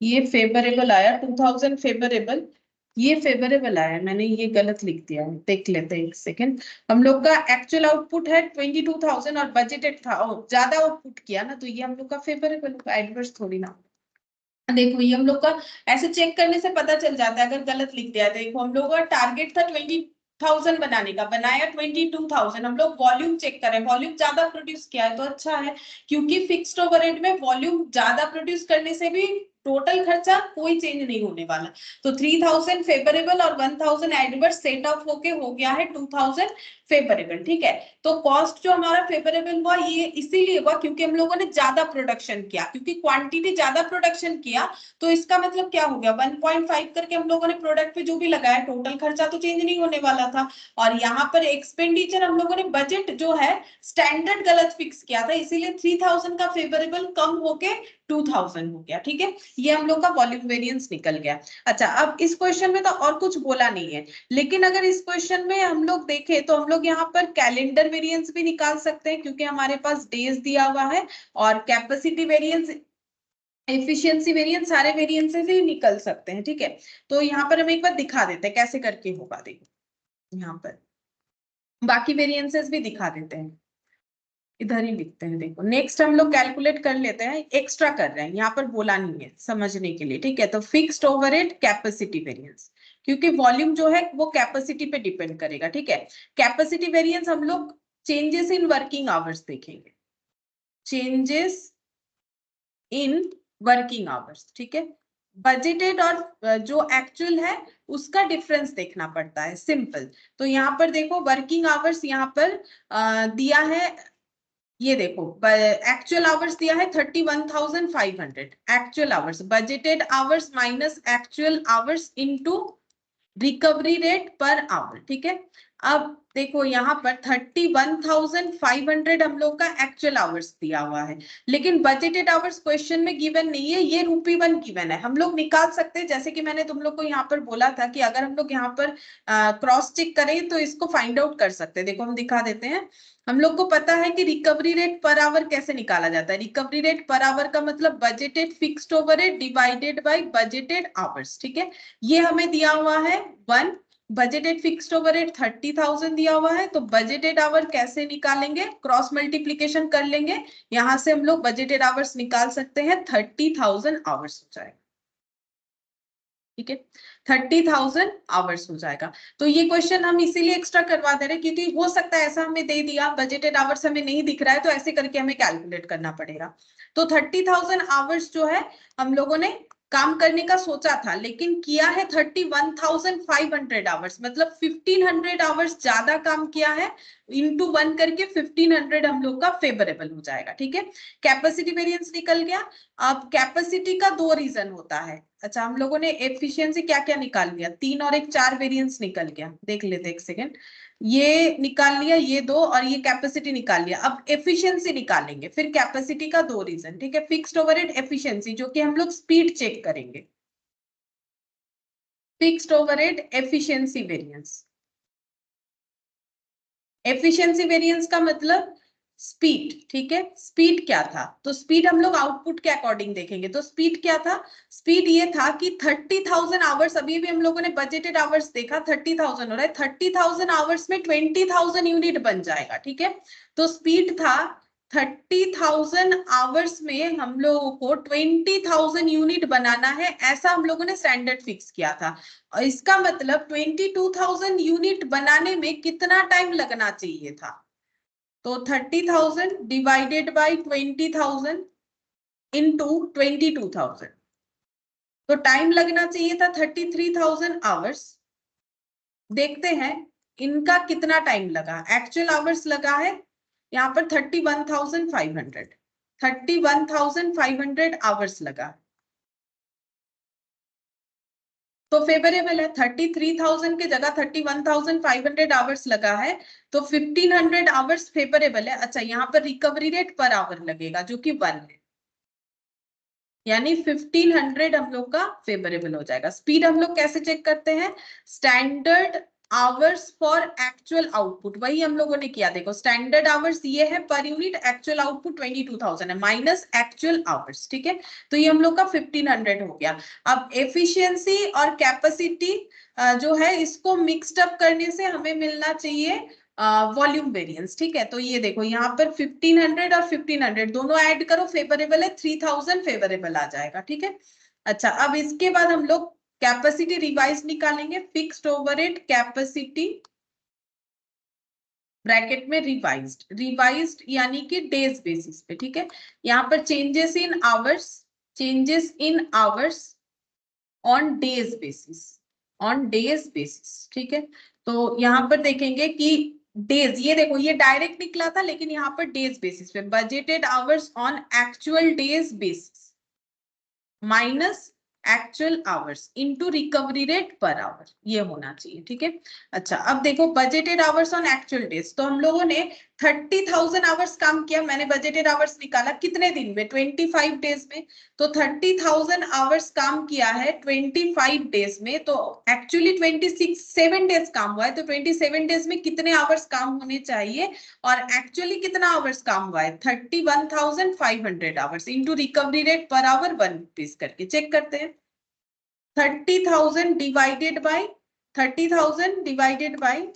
ये फेवरेबल आया 2,000 फेवरेबल, ये फेवरेबल आया है, मैंने ये गलत लिख दिया है, देख लेते हैं एक सेकंड। हम लोग का एक्चुअल आउटपुट है 22,000 और बजटेड था, ज्यादा आउटपुट किया ना, तो ये हम लोग का फेवरेबल होगा, एडवर्स थोड़ी ना। देखो ये हम लोग का ऐसे चेक करने से पता चल जाता है अगर गलत लिख दिया। देखो हम लोग का टारगेट था 20,000 बनाने का, बनाया 22,000। हम लोग वॉल्यूम चेक करें, वॉल्यूम ज्यादा प्रोड्यूस किया है तो अच्छा है, क्योंकि फिक्स्ड ओवरहेड में वॉल्यूम ज्यादा प्रोड्यूस करने से भी टोटल खर्चा कोई चेंज नहीं होने वाला। तो 3,000 फेवरेबल और 1,000 एडवर्स सेट ऑफ होके हो गया है 2,000 फेवरेबल, ठीक है। तो कॉस्ट जो हमारा फेवरेबल हुआ ये इसीलिए हुआ क्योंकि हम लोगों ने ज्यादा प्रोडक्शन किया, क्योंकि क्वांटिटी ज्यादा प्रोडक्शन किया तो इसका मतलब क्या हो गया, 1.5 करके हम लोगों ने प्रोडक्ट पे जो भी लगाया टोटल खर्चा तो चेंज नहीं होने वाला था। और यहाँ पर एक्सपेंडिचर हम लोगों ने बजट जो है स्टैंडर्ड गलत फिक्स किया था, इसीलिए 3,000 का फेवरेबल कम होके 2,000 हो गया, ठीक है। ये हम लोग का वॉल्यूम वेरिएंस निकल गया। अच्छा अब इस क्वेश्चन में तो और कुछ बोला नहीं है, लेकिन अगर इस क्वेश्चन में हम लोग देखें तो हम लोग यहाँ पर कैलेंडर वेरिएंस भी निकाल सकते हैं क्योंकि हमारे पास डेज दिया हुआ है, और कैपेसिटी वेरिएंस, एफिशिएंसी वेरिएंस, सारे वेरिएंस से ही निकल सकते हैं, ठीक है। तो यहाँ पर हम एक बार दिखा देते हैं कैसे करके होगा, देखो यहाँ पर बाकी वेरिएंसेस भी दिखा देते हैं, इधर ही लिखते हैं। देखो नेक्स्ट हम लोग कैलकुलेट कर लेते हैं, एक्स्ट्रा कर रहे हैं, यहाँ पर बोला नहीं है समझने के लिए, ठीक है। तो फिक्स्ड ओवरहेड कैपेसिटी वेरिएंस, क्योंकि वॉल्यूम जो है वो कैपेसिटी पे डिपेंड करेगा, ठीक है। कैपेसिटी वेरिएंस हम लोग चेंजेस इन वर्किंग आवर्स देखेंगे, चेंजेस इन वर्किंग आवर्स, ठीक है। बजटेड और जो एक्चुअल है उसका डिफरेंस देखना पड़ता है, सिंपल। तो यहाँ पर देखो वर्किंग आवर्स यहाँ पर दिया है, ये देखो एक्चुअल आवर्स दिया है 31,500 actual hours, budgeted hours minus actual hours into recovery rate per hour, ठीक है। अब देखो यहाँ पर 31,500 हम लोग का एक्चुअल आवर्स दिया हुआ है, लेकिन बजटेड आवर्स क्वेश्चन में गिवन नहीं है, ये ₹1 गिवन है। हम लोग निकाल सकते हैं, जैसे कि मैंने तुम लोग को यहाँ पर बोला था कि अगर हम लोग यहाँ पर क्रॉस चेक करें तो इसको फाइंड आउट कर सकते हैं। देखो हम दिखा देते हैं। हम लोग को पता है कि रिकवरी रेट पर आवर कैसे निकाला जाता है। रिकवरी रेट पर आवर का मतलब budgeted fixed overhead divided by budgeted hours, ठीक है। ये हमें दिया हुआ है 1, बजटेड फिक्स्ड ओवरहेड 30,000 दिया हुआ है, तो बजटेड आवर कैसे निकालेंगे, क्रॉस मल्टीप्लीकेशन कर लेंगे, यहां से हम लोग बजटेड आवर्स निकाल सकते हैं, 30,000 आवर्स हो जाएगा, ठीक है। 30,000 आवर्स हो जाएगा। तो ये क्वेश्चन हम इसीलिए एक्स्ट्रा करवा दे रहे हैं क्योंकि हो सकता है ऐसा हमें दे दिया, बजटेड आवर्स हमें नहीं दिख रहा है, तो ऐसे करके हमें कैलकुलेट करना पड़ेगा। तो 30,000 आवर्स जो है हम लोगों ने काम करने का सोचा था, लेकिन किया है 31,500 आवर्स, मतलब 1,500 आवर्स ज्यादा काम किया है, इंटू 1 करके 1,500 हम लोग का फेवरेबल हो जाएगा, ठीक है। कैपेसिटी वेरिएंस निकल गया। अब कैपेसिटी का 2 रीजन होता है। अच्छा, हम लोगों ने एफिशिएंसी क्या क्या निकाल लिया, 3 और 1 4 वेरिएंस निकल गया, देख लेते एक सेकेंड। ये निकाल लिया, ये 2, और ये कैपेसिटी निकाल लिया। अब एफिशिएंसी निकालेंगे, फिर कैपेसिटी का 2 रीजन, ठीक है। फिक्स्ड ओवरहेड एफिशिएंसी, जो कि हम लोग स्पीड चेक करेंगे। Fixed overhead efficiency variance, efficiency variance का मतलब स्पीड, ठीक है। स्पीड क्या था, तो स्पीड हम लोग आउटपुट के अकॉर्डिंग देखेंगे। तो स्पीड क्या था, स्पीड ये था कि 30,000 आवर्स, अभी भी हम लोगों ने बजटेड आवर्स देखा 30,000 हो रहा है, 30,000 आवर्स में 20,000 यूनिट बन जाएगा, ठीक है। तो स्पीड था 30,000 आवर्स में हम लोगों को 20,000 यूनिट बनाना है, ऐसा हम लोगों ने स्टैंडर्ड फिक्स किया था। और इसका मतलब 22,000 यूनिट बनाने में कितना टाइम लगना चाहिए था, तो 30,000 डिवाइडेड बाय 20,000 इनटू 22,000, तो टाइम लगना चाहिए था 33,000 आवर्स। देखते हैं इनका कितना टाइम लगा। एक्चुअल आवर्स लगा है यहाँ पर 31,500 आवर्स लगा, तो फेवरेबल है। 33,000 के जगह 31,500 आवर्स लगा है, तो 1,500 आवर्स फेवरेबल है। अच्छा, यहाँ पर रिकवरी रेट पर आवर लगेगा जो कि 1 है, यानी 1,500 हम लोग का फेवरेबल हो जाएगा। स्पीड हम लोग कैसे चेक करते हैं, standard hours for actual output, वही हम लोगों ने किया। देखो स्टैंडर्ड आवर्स ये है पर यूनिट, एक्चुअल आउटपुट 22,000 है, माइनस एक्चुअल आवर्स, ठीक है। तो ये हम लोग का 1,500 हो गया। अब एफिशिएंसी और कैपेसिटी जो है, इसको मिक्सड अप करने से हमें मिलना चाहिए वॉल्यूम वेरिएंस, ठीक है। तो ये देखो यहाँ पर 1,500 और 1,500 दोनों ऐड करो, फेवरेबल है, 3,000 फेवरेबल आ जाएगा, ठीक है। अच्छा, अब इसके बाद हम लोग कैपेसिटी रिवाइज निकालेंगे। फिक्स्ड ओवरहेड कैपेसिटी ब्रैकेट में रिवाइज्ड, रिवाइज्ड यानी कि डेज बेसिस पे, ठीक है। यहाँ पर changes in hours, changes in hours on days basis, on days basis, ठीक है। तो यहाँ पर देखेंगे कि डेज, ये देखो ये डायरेक्ट निकला था, लेकिन यहाँ पर डेज बेसिस पे, budgeted hours on actual days basis minus actual hours into recovery rate per our, ये होना चाहिए, ठीक है। अच्छा, अब देखो budgeted hours on actual days, तो हम लोगों ने 30,000 आवर्स काम किया, मैंने बजटेड आवर्स निकाला कितने दिन में, 25 डेज में। तो 30,000 आवर्स काम किया है 25 डेज में, तो एक्चुअली 7 डेज काम हुआ है, तो 27 डेज में कितने आवर्स काम होने चाहिए, और एक्चुअली कितना आवर्स काम हुआ है, 31,500 hours into recovery rate per our 1 rupees करके चेक करते हैं। 30,000 divided by 30,000 divided by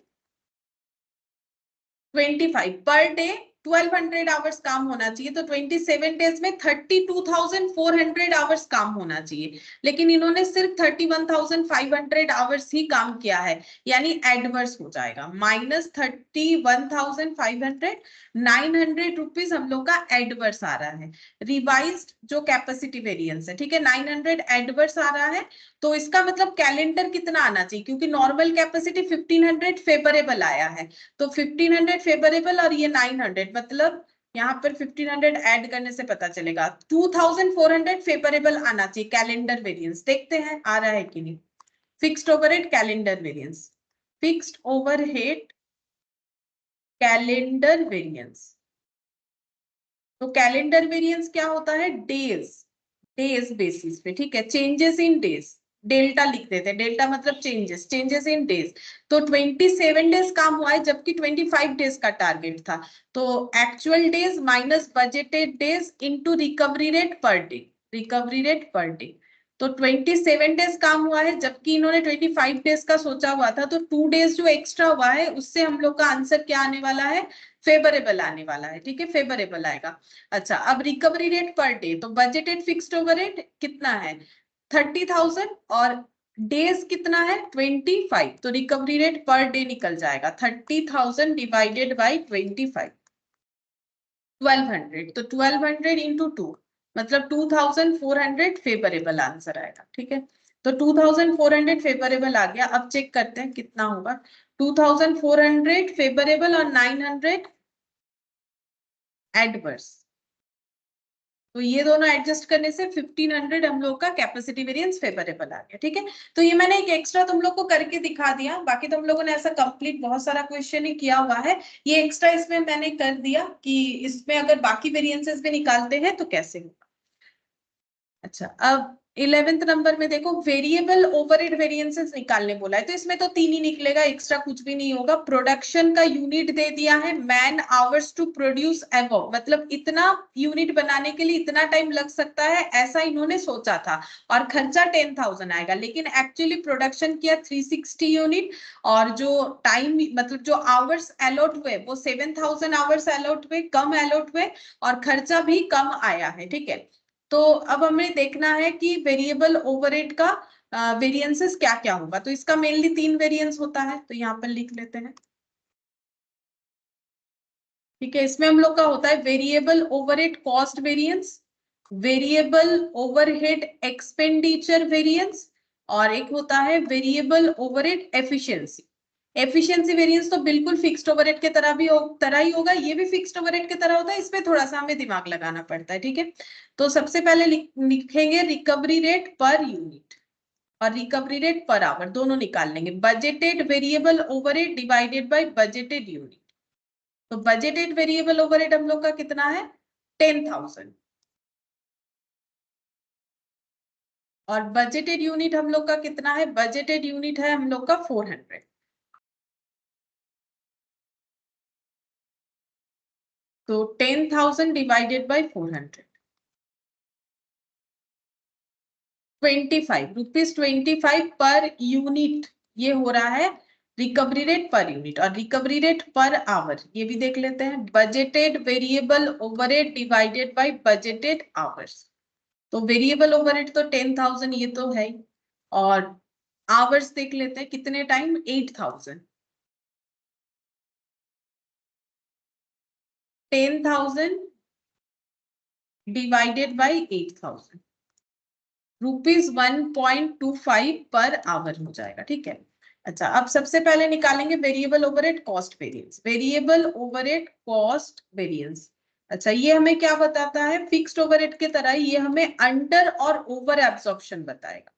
25 per day 1,200 hours काम होना चाहिए, तो 27 डेज में 32,400 आवर्स काम होना चाहिए, लेकिन इन्होंने सिर्फ 31,500 आवर्स ही काम किया है, यानी एडवर्स हो जाएगा, माइनस 31,500, 900 रुपीज हम लोग का एडवर्स आ रहा है। रिवाइज्ड जो कैपेसिटी वेरिएंस है, ठीक है, 900 एडवर्स आ रहा है, तो इसका मतलब कैलेंडर कितना आना चाहिए, क्योंकि नॉर्मल कैपेसिटी 1,500 फेवरेबल आया है, तो 1,500 फेवरेबल और ये 900, मतलब यहाँ पर 1,500 ऐड करने से पता चलेगा 2,400 फेवरेबल आना चाहिए कैलेंडर वेरिएंस। देखते हैं आ रहा है कि नहीं। Fixed overhead calendar variance, fixed overhead calendar variance. तो कैलेंडर वेरिएंस क्या होता है? डेज बेसिस पे, ठीक है, चेंजेस इन डेज, डेल्टा लिख देते हैं, डेल्टा मतलब चेंजेस इन डेज। तो 27 डेज काम हुआ है जबकि 25 डेज का टारगेट था। तो actual days minus budgeted days into recovery rate per day. तो 27 डेज काम हुआ है जबकि इन्होंने 25 डेज का सोचा हुआ था, तो 2 डेज जो एक्स्ट्रा हुआ है उससे हम लोग का आंसर क्या आने वाला है? फेवरेबल आने वाला है, ठीक है, फेवरेबल आएगा। अच्छा, अब रिकवरी रेट पर डे, तो बजटेड फिक्स्ड ओवरहेड कितना है? 30,000 और डेज कितना है? 25। तो रिकवरी रेट पर डे निकल जाएगा 30,000 डिवाइडेड बाई 25, 1200। तो 1200 इंटू 2 मतलब 2400 फेवरेबल आंसर आएगा, ठीक है। तो 2400 फेवरेबल आ गया। अब चेक करते हैं कितना होगा। 2400 फेवरेबल और 900 एडवर्स। तो ये दोनों एडजस्ट करने से 1500 हम लोग का कैपेसिटी वेरिएंस फेवरेबल आ गया, ठीक है। तो ये मैंने एक एक्स्ट्रा तुम लोग को करके दिखा दिया, बाकी तुम लोगों ने ऐसा कंप्लीट बहुत सारा क्वेश्चन ही किया हुआ है। ये एक्स्ट्रा इसमें मैंने कर दिया कि इसमें अगर बाकी वेरिएंसेस भी निकालते हैं तो कैसे होगा। अच्छा, अब 11th नंबर में देखो, वेरिएबल ओवरहेड वेरिएंसेस निकालने बोला है, तो इसमें तो 3 ही निकलेगा, एक्स्ट्रा कुछ भी नहीं होगा। प्रोडक्शन का यूनिट दे दिया है, man hours to produce above, मतलब इतना यूनिट बनाने के लिए इतना टाइम लग सकता है, ऐसा इन्होंने सोचा था। और खर्चा 10,000 आएगा, लेकिन एक्चुअली प्रोडक्शन किया 360 यूनिट, और जो टाइम मतलब जो आवर्स अलॉट हुए वो 7,000 आवर्स अलॉट हुए, कम अलॉट हुए, और खर्चा भी कम आया है, ठीक है। तो अब हमें देखना है कि वेरिएबल ओवरहेड का वेरिएंसेस क्या क्या होगा। तो इसका मेनली 3 वेरिएंस होता है, तो यहाँ पर लिख लेते हैं, ठीक है। इसमें हम लोग का होता है variable overhead cost variance, variable overhead expenditure variance, और एक होता है variable overhead efficiency. Efficiency variance तो बिल्कुल फिक्स्ड ओवरहेड के तरह ही होगा, ये भी फिक्स्ड ओवरहेड के तरह होता है, इसमें थोड़ा सा हमें दिमाग लगाना पड़ता है, ठीक है। तो सबसे पहले लिखेंगे रिकवरी रेट पर यूनिट और रिकवरी रेट पर आवर, दोनों निकाल लेंगे। Budgeted variable overhead divided by budgeted unit. तो बजटेड वेरिएबल ओवरहेड हम लोग का कितना है? 10,000। और बजटेड यूनिट हम लोग का कितना है? बजटेड यूनिट है हम लोग का 400। तो 10,000 divided by 400, 25 rupees per unit ये हो रहा है रिकवरी रेट पर यूनिट। और रिकवरी रेट पर आवर ये भी देख लेते हैं, budgeted variable overhead divided by budgeted hours. तो वेरिएबल ओवरहेड तो 10,000 ये तो है ही, और आवर्स देख लेते हैं कितने time, 8,000। 10,000 divided by 8,000, ₹1.25 per hour हो जाएगा, ठीक है। अच्छा, अब सबसे पहले निकालेंगे variable overhead cost variance. Variable overhead cost variance, अच्छा ये हमें क्या बताता है? फिक्स्ड ओवरहेड के तरह ये हमें अंडर और ओवर एब्सॉर्प्शन बताएगा।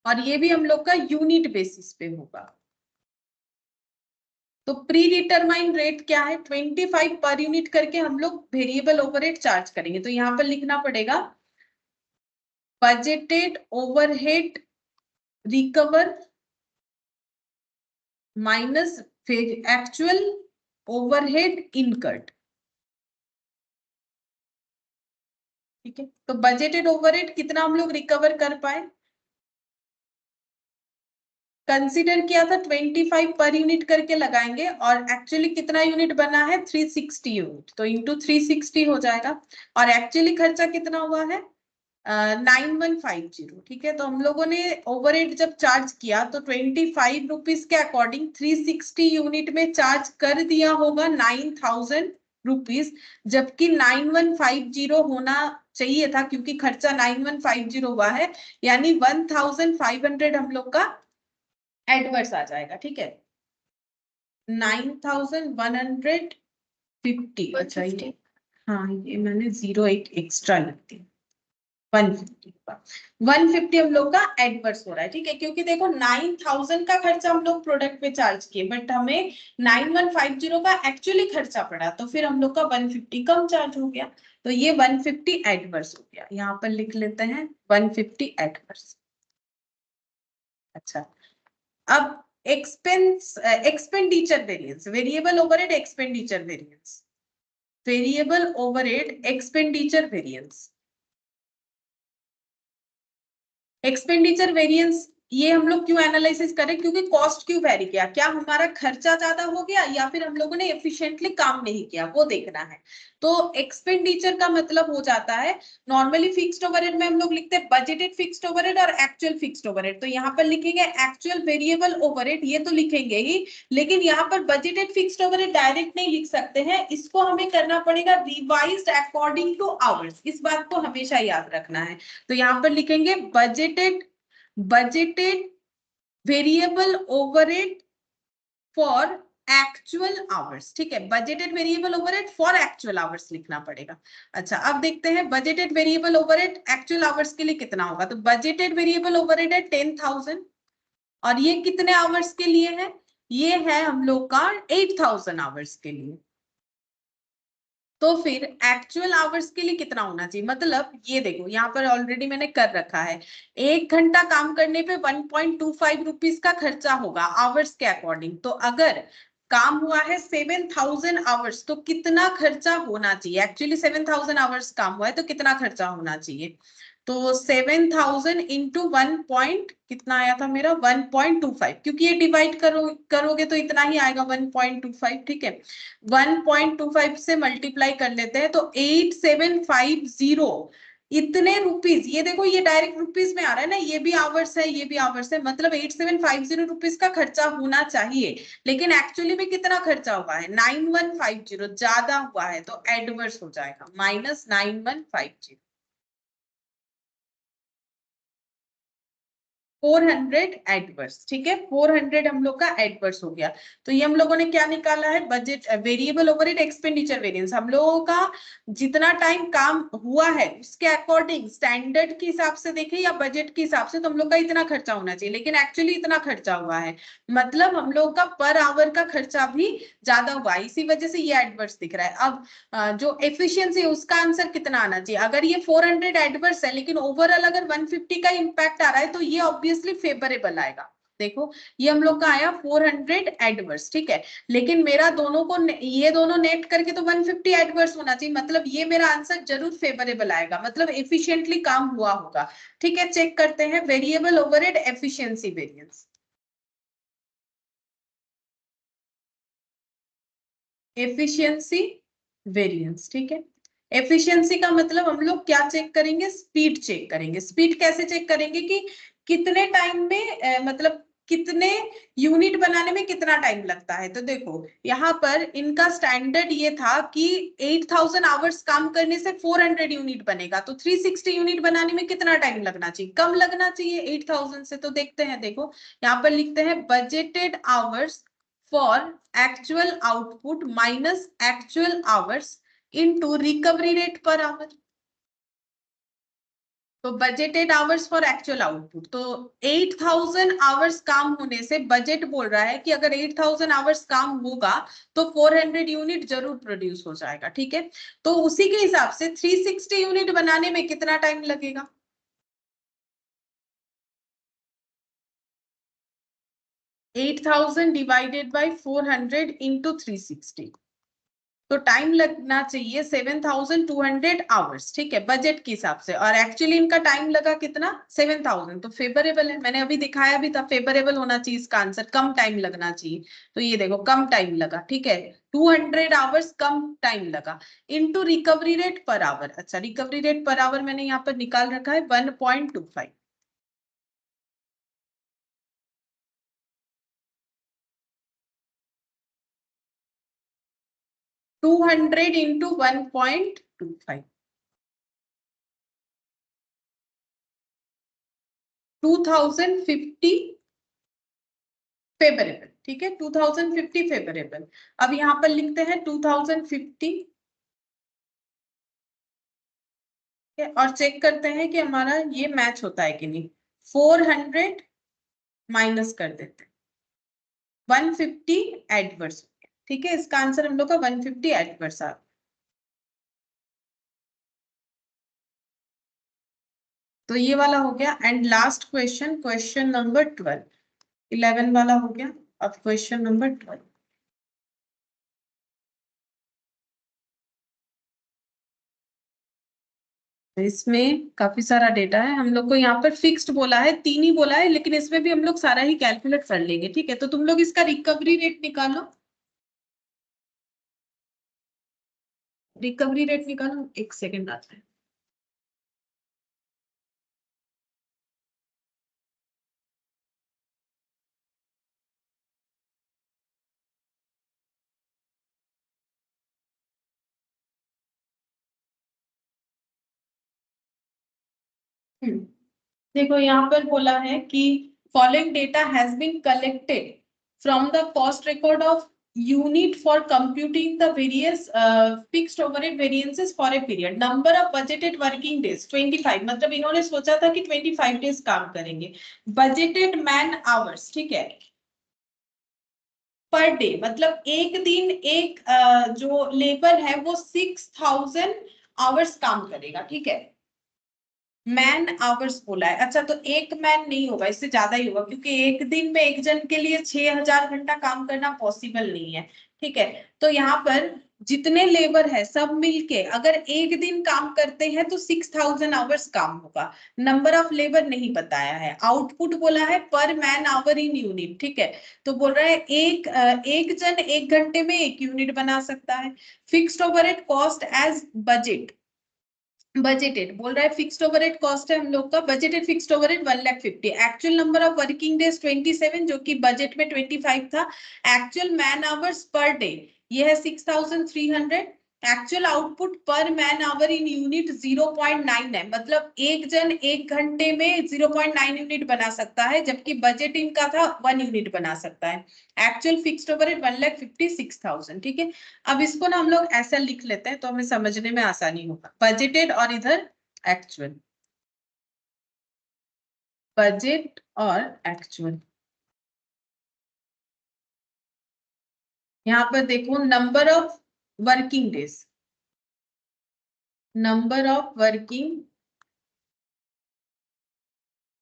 और ये भी हम लोग का यूनिट बेसिस पे होगा। तो प्री डिटरमाइन रेट क्या है? 25 पर यूनिट करके हम लोग वेरिएबल ओवरहेड चार्ज करेंगे। तो यहाँ पर लिखना पड़ेगा budgeted overhead recover minus actual overhead incurred, ठीक है। तो बजटेड ओवरहेड कितना हम लोग रिकवर कर पाए? कंसीडर किया था 25 पर यूनिट करके लगाएंगे, और एक्चुअली कितना यूनिट बना है? 360 यूनिट, तो इंटू 360 हो जाएगा। और एक्चुअली खर्चा कितना हुआ है? 9150, ठीक है। तो हम लोगों ने ओवरहेड जब चार्ज किया तो 25 रुपीज के अकॉर्डिंग 360 यूनिट में चार्ज कर दिया होगा 9,000 रुपीज, जबकि 9150 होना चाहिए था, क्योंकि खर्चा 9150 हुआ है, यानी 1,500 हम लोग का एडवर्स आ जाएगा, ठीक है। 9,150, अच्छा ये, हाँ ये मैंने 08 एक्स्ट्रा लिख दी। 150 हम लोग का एडवर्स हो रहा है, ठीक है, क्योंकि देखो 9000 का खर्चा हम लोग प्रोडक्ट पे चार्ज किए, बट हमें 9150 का एक्चुअली खर्चा पड़ा, तो फिर हम लोग का 150 कम चार्ज हो गया, तो ये 150 एडवर्स हो गया। यहाँ पर लिख लेते हैं 150 एडवर्स। अच्छा, अब expenditure variance, variable overhead expenditure variance, variable overhead expenditure variance, expenditure variance ये हम लोग क्यों एनालिसिस करें, क्योंकि कॉस्ट क्यों वेरी किया, क्या हमारा खर्चा ज्यादा हो गया या फिर हम लोगों ने एफिशिएंटली काम नहीं किया, वो देखना है। तो एक्सपेंडिचर का मतलब हो जाता है, नॉर्मली फिक्स्ड ओवरहेड में हम लोग लिखते हैं बजटेड फिक्स्ड ओवरहेड और एक्चुअल फिक्स्ड ओवरहेड, तो यहाँ पर लिखेंगे एक्चुअल वेरिएबल ओवरहेड, ये तो लिखेंगे ही, लेकिन यहाँ पर बजटेड फिक्स्ड ओवरहेड डायरेक्ट नहीं लिख सकते हैं, इसको हमें करना पड़ेगा रिवाइज्ड अकॉर्डिंग टू आवर्स, इस बात को हमेशा याद रखना है। तो यहाँ पर लिखेंगे budgeted variable overhead for actual hours, ठीक है, budgeted variable overhead for actual hours लिखना पड़ेगा। अच्छा, अब देखते हैं budgeted variable overhead actual hours के लिए कितना होगा, तो बजटेड वेरिएबल ओवरहेड है 10,000, और ये कितने आवर्स के लिए है, ये है हम लोग का 8,000 आवर्स के लिए, तो फिर एक्चुअल आवर्स के लिए कितना होना चाहिए, मतलब ये देखो यहाँ पर ऑलरेडी मैंने कर रखा है, 1 घंटा काम करने पे 1.25 रुपीज का खर्चा होगा आवर्स के अकॉर्डिंग, तो अगर काम हुआ है 7,000 आवर्स तो कितना खर्चा होना चाहिए, एक्चुअली 7,000 आवर्स काम हुआ है तो कितना खर्चा होना चाहिए, तो 7,000 इंटू 1 कितना आया था मेरा 1.25, क्योंकि ये डिवाइड करोगे तो इतना ही आएगा 1.25, ठीक है, 1.25 से मल्टीप्लाई कर लेते हैं तो 8750 इतने रुपीज, ये देखो ये डायरेक्ट रुपीज में आ रहा है ना, ये भी आवर्स है ये भी आवर्स है, मतलब 8750 रुपीज का खर्चा होना चाहिए, लेकिन एक्चुअली में कितना खर्चा हुआ है 9150, ज्यादा हुआ है तो एडवर्स हो जाएगा -9150, 400 एडवर्स, ठीक है, 400 हम लोग का एडवर्स हो गया। तो ये हम लोगों ने क्या निकाला है, budget variable overhead expenditure variance, हम लोगों का जितना टाइम काम हुआ है उसके अकॉर्डिंग स्टैंडर्ड के हिसाब से देखें या बजट के हिसाब से, तो हम लोग का इतना खर्चा होना चाहिए, लेकिन एक्चुअली इतना खर्चा हुआ है, मतलब हम लोग का पर आवर का खर्चा भी ज्यादा हुआ है, इसी वजह से ये एडवर्स दिख रहा है। अब जो एफिशिएंसी है उसका आंसर कितना आना चाहिए, अगर ये 400 एडवर्स है लेकिन ओवरऑल अगर 150 का इंपैक्ट आ रहा है तो ये ऑब्वियसली फेवरेबल आएगा। देखो ये हम लोग का आया 400 एडवर्स, ठीक है, लेकिन मेरा दोनों को ये दोनों नेट करके तो 150 एडवर्स होना चाहिए, मतलब ये मेरा आंसर जरूर फेवरेबल आएगा, मतलब एफिशिएंटली काम हुआ होगा। ठीक है, चेक करते हैं variable overhead efficiency variance, efficiency variance, ठीक है, एफिशिएंसी का मतलब हम लोग क्या चेक करेंगे, स्पीड चेक करेंगे। स्पीड कैसे चेक करेंगे कि कितने टाइम में मतलब कितने यूनिट बनाने में कितना टाइम लगता है, तो देखो यहाँ पर इनका स्टैंडर्ड ये था कि 8,000 आवर्स काम करने से 400 यूनिट बनेगा, तो 360 यूनिट बनाने में कितना टाइम लगना चाहिए, कम लगना चाहिए 8,000 से, तो देखते हैं, देखो यहाँ पर लिखते हैं budgeted hours for actual output minus actual hours into recovery rate per hour, तो budgeted hours for actual output, तो 8,000 आवर्स काम होने से बजट बोल रहा है कि अगर 8,000 आवर्स काम होगा तो 400 यूनिट जरूर प्रोड्यूस हो जाएगा, ठीक है, तो उसी के हिसाब से 360 यूनिट बनाने में कितना टाइम लगेगा, 8,000 डिवाइडेड बाय 400 इंटू 360, तो टाइम लगना चाहिए 7,200 आवर्स, ठीक है, बजट के हिसाब से, और एक्चुअली इनका टाइम लगा कितना 7,000, तो फेवरेबल है, मैंने अभी दिखाया भी था फेवरेबल होना चाहिए इसका आंसर, कम टाइम लगना चाहिए, तो ये देखो कम टाइम लगा, ठीक है, 200 आवर्स कम टाइम लगा, into recovery rate per our. अच्छा, रिकवरी रेट पर आवर मैंने यहाँ पर निकाल रखा है 1.25, 200 इंटू 1.25, 2050 फेवरेबल, ठीक है, 2050 फेवरेबल। अब यहाँ पर लिखते हैं 2050 और चेक करते हैं कि हमारा ये मैच होता है कि नहीं। 400 माइनस कर देते हैं, 150 एडवर्स। ठीक है, इसका आंसर हम लोग का 150 एडवर्स आ। तो ये वाला हो गया। And last question, question number 12, 11 वाला हो गया। अब क्वेश्चन नंबर 12, इसमें काफी सारा डेटा है। हम लोग को यहाँ पर फिक्स्ड बोला है, 3 ही बोला है, लेकिन इसमें भी हम लोग सारा ही कैलकुलेट कर लेंगे। ठीक है, तो तुम लोग इसका रिकवरी रेट निकालो, रिकवरी रेट निकालो। एक सेकेंड आता है। देखो यहाँ पर बोला है कि following data has been collected from the cost record of unit for computing the various fixed overhead variances for a period. Number of budgeted working days 25, मतलब इन्होंने सोचा था कि 25 डेज काम करेंगे। बजटेड मैन आवर्स, ठीक है, पर डे, मतलब एक दिन एक जो लेबर है वो 6000 आवर्स काम करेगा। ठीक है, मैन आवर्स बोला है। अच्छा, तो एक मैन नहीं होगा, इससे ज्यादा ही होगा, क्योंकि एक दिन में एक जन के लिए 6000 घंटा काम करना पॉसिबल नहीं है। ठीक है, तो यहाँ पर जितने लेबर है सब मिलके अगर एक दिन काम करते हैं तो 6000 आवर्स काम होगा। नंबर ऑफ लेबर नहीं बताया है। आउटपुट बोला है पर मैन आवर इन यूनिट। ठीक है, तो बोल रहा है एक जन एक घंटे में एक यूनिट बना सकता है। Fixed overhead cost as budget, budgeted बोल रहा है फिक्स्ड ओवरहेड कॉस्ट है हम लोग का, budgeted fixed overhead 1,50,000। Actual number of working days 27, जो कि बजट में 25 था। Actual man hours per day ये है 6300। Actual output per man hour in unit 0.99, मतलब एक जन एक घंटे में 0.9 यूनिट बना सकता है, जबकि बजट इनका था 1 यूनिट बना सकता है। Actual fixed overhead 1,56,000। ठीक है, अब इसको ना हम लोग ऐसा लिख लेते हैं तो हमें समझने में आसानी होगा। बजटेड और इधर एक्चुअल, बजट और एक्चुअल। यहाँ पर देखो number of working days, number of working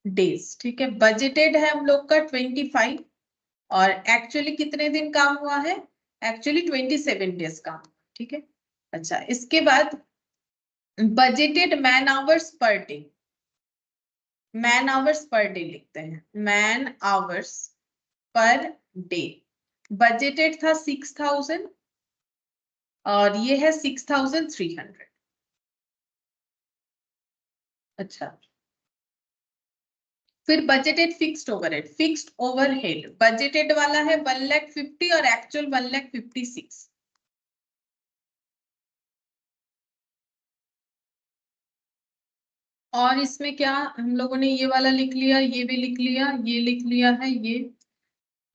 days. ठीक है, बजटेड है हम लोग का 25 और एक्चुअली कितने दिन काम हुआ है? एक्चुअली 27 डेज काम। ठीक है, अच्छा इसके बाद budgeted man hours per day, man hours per day लिखते हैं, man hours per day. Budgeted था 6000 और ये है 6300। अच्छा, फिर budgeted fixed overhead, fixed overhead budgeted वाला है 1,50,000 और एक्चुअल 1,56,000। और इसमें क्या हम लोगों ने ये वाला लिख लिया, ये भी लिख लिया, ये लिख लिया है,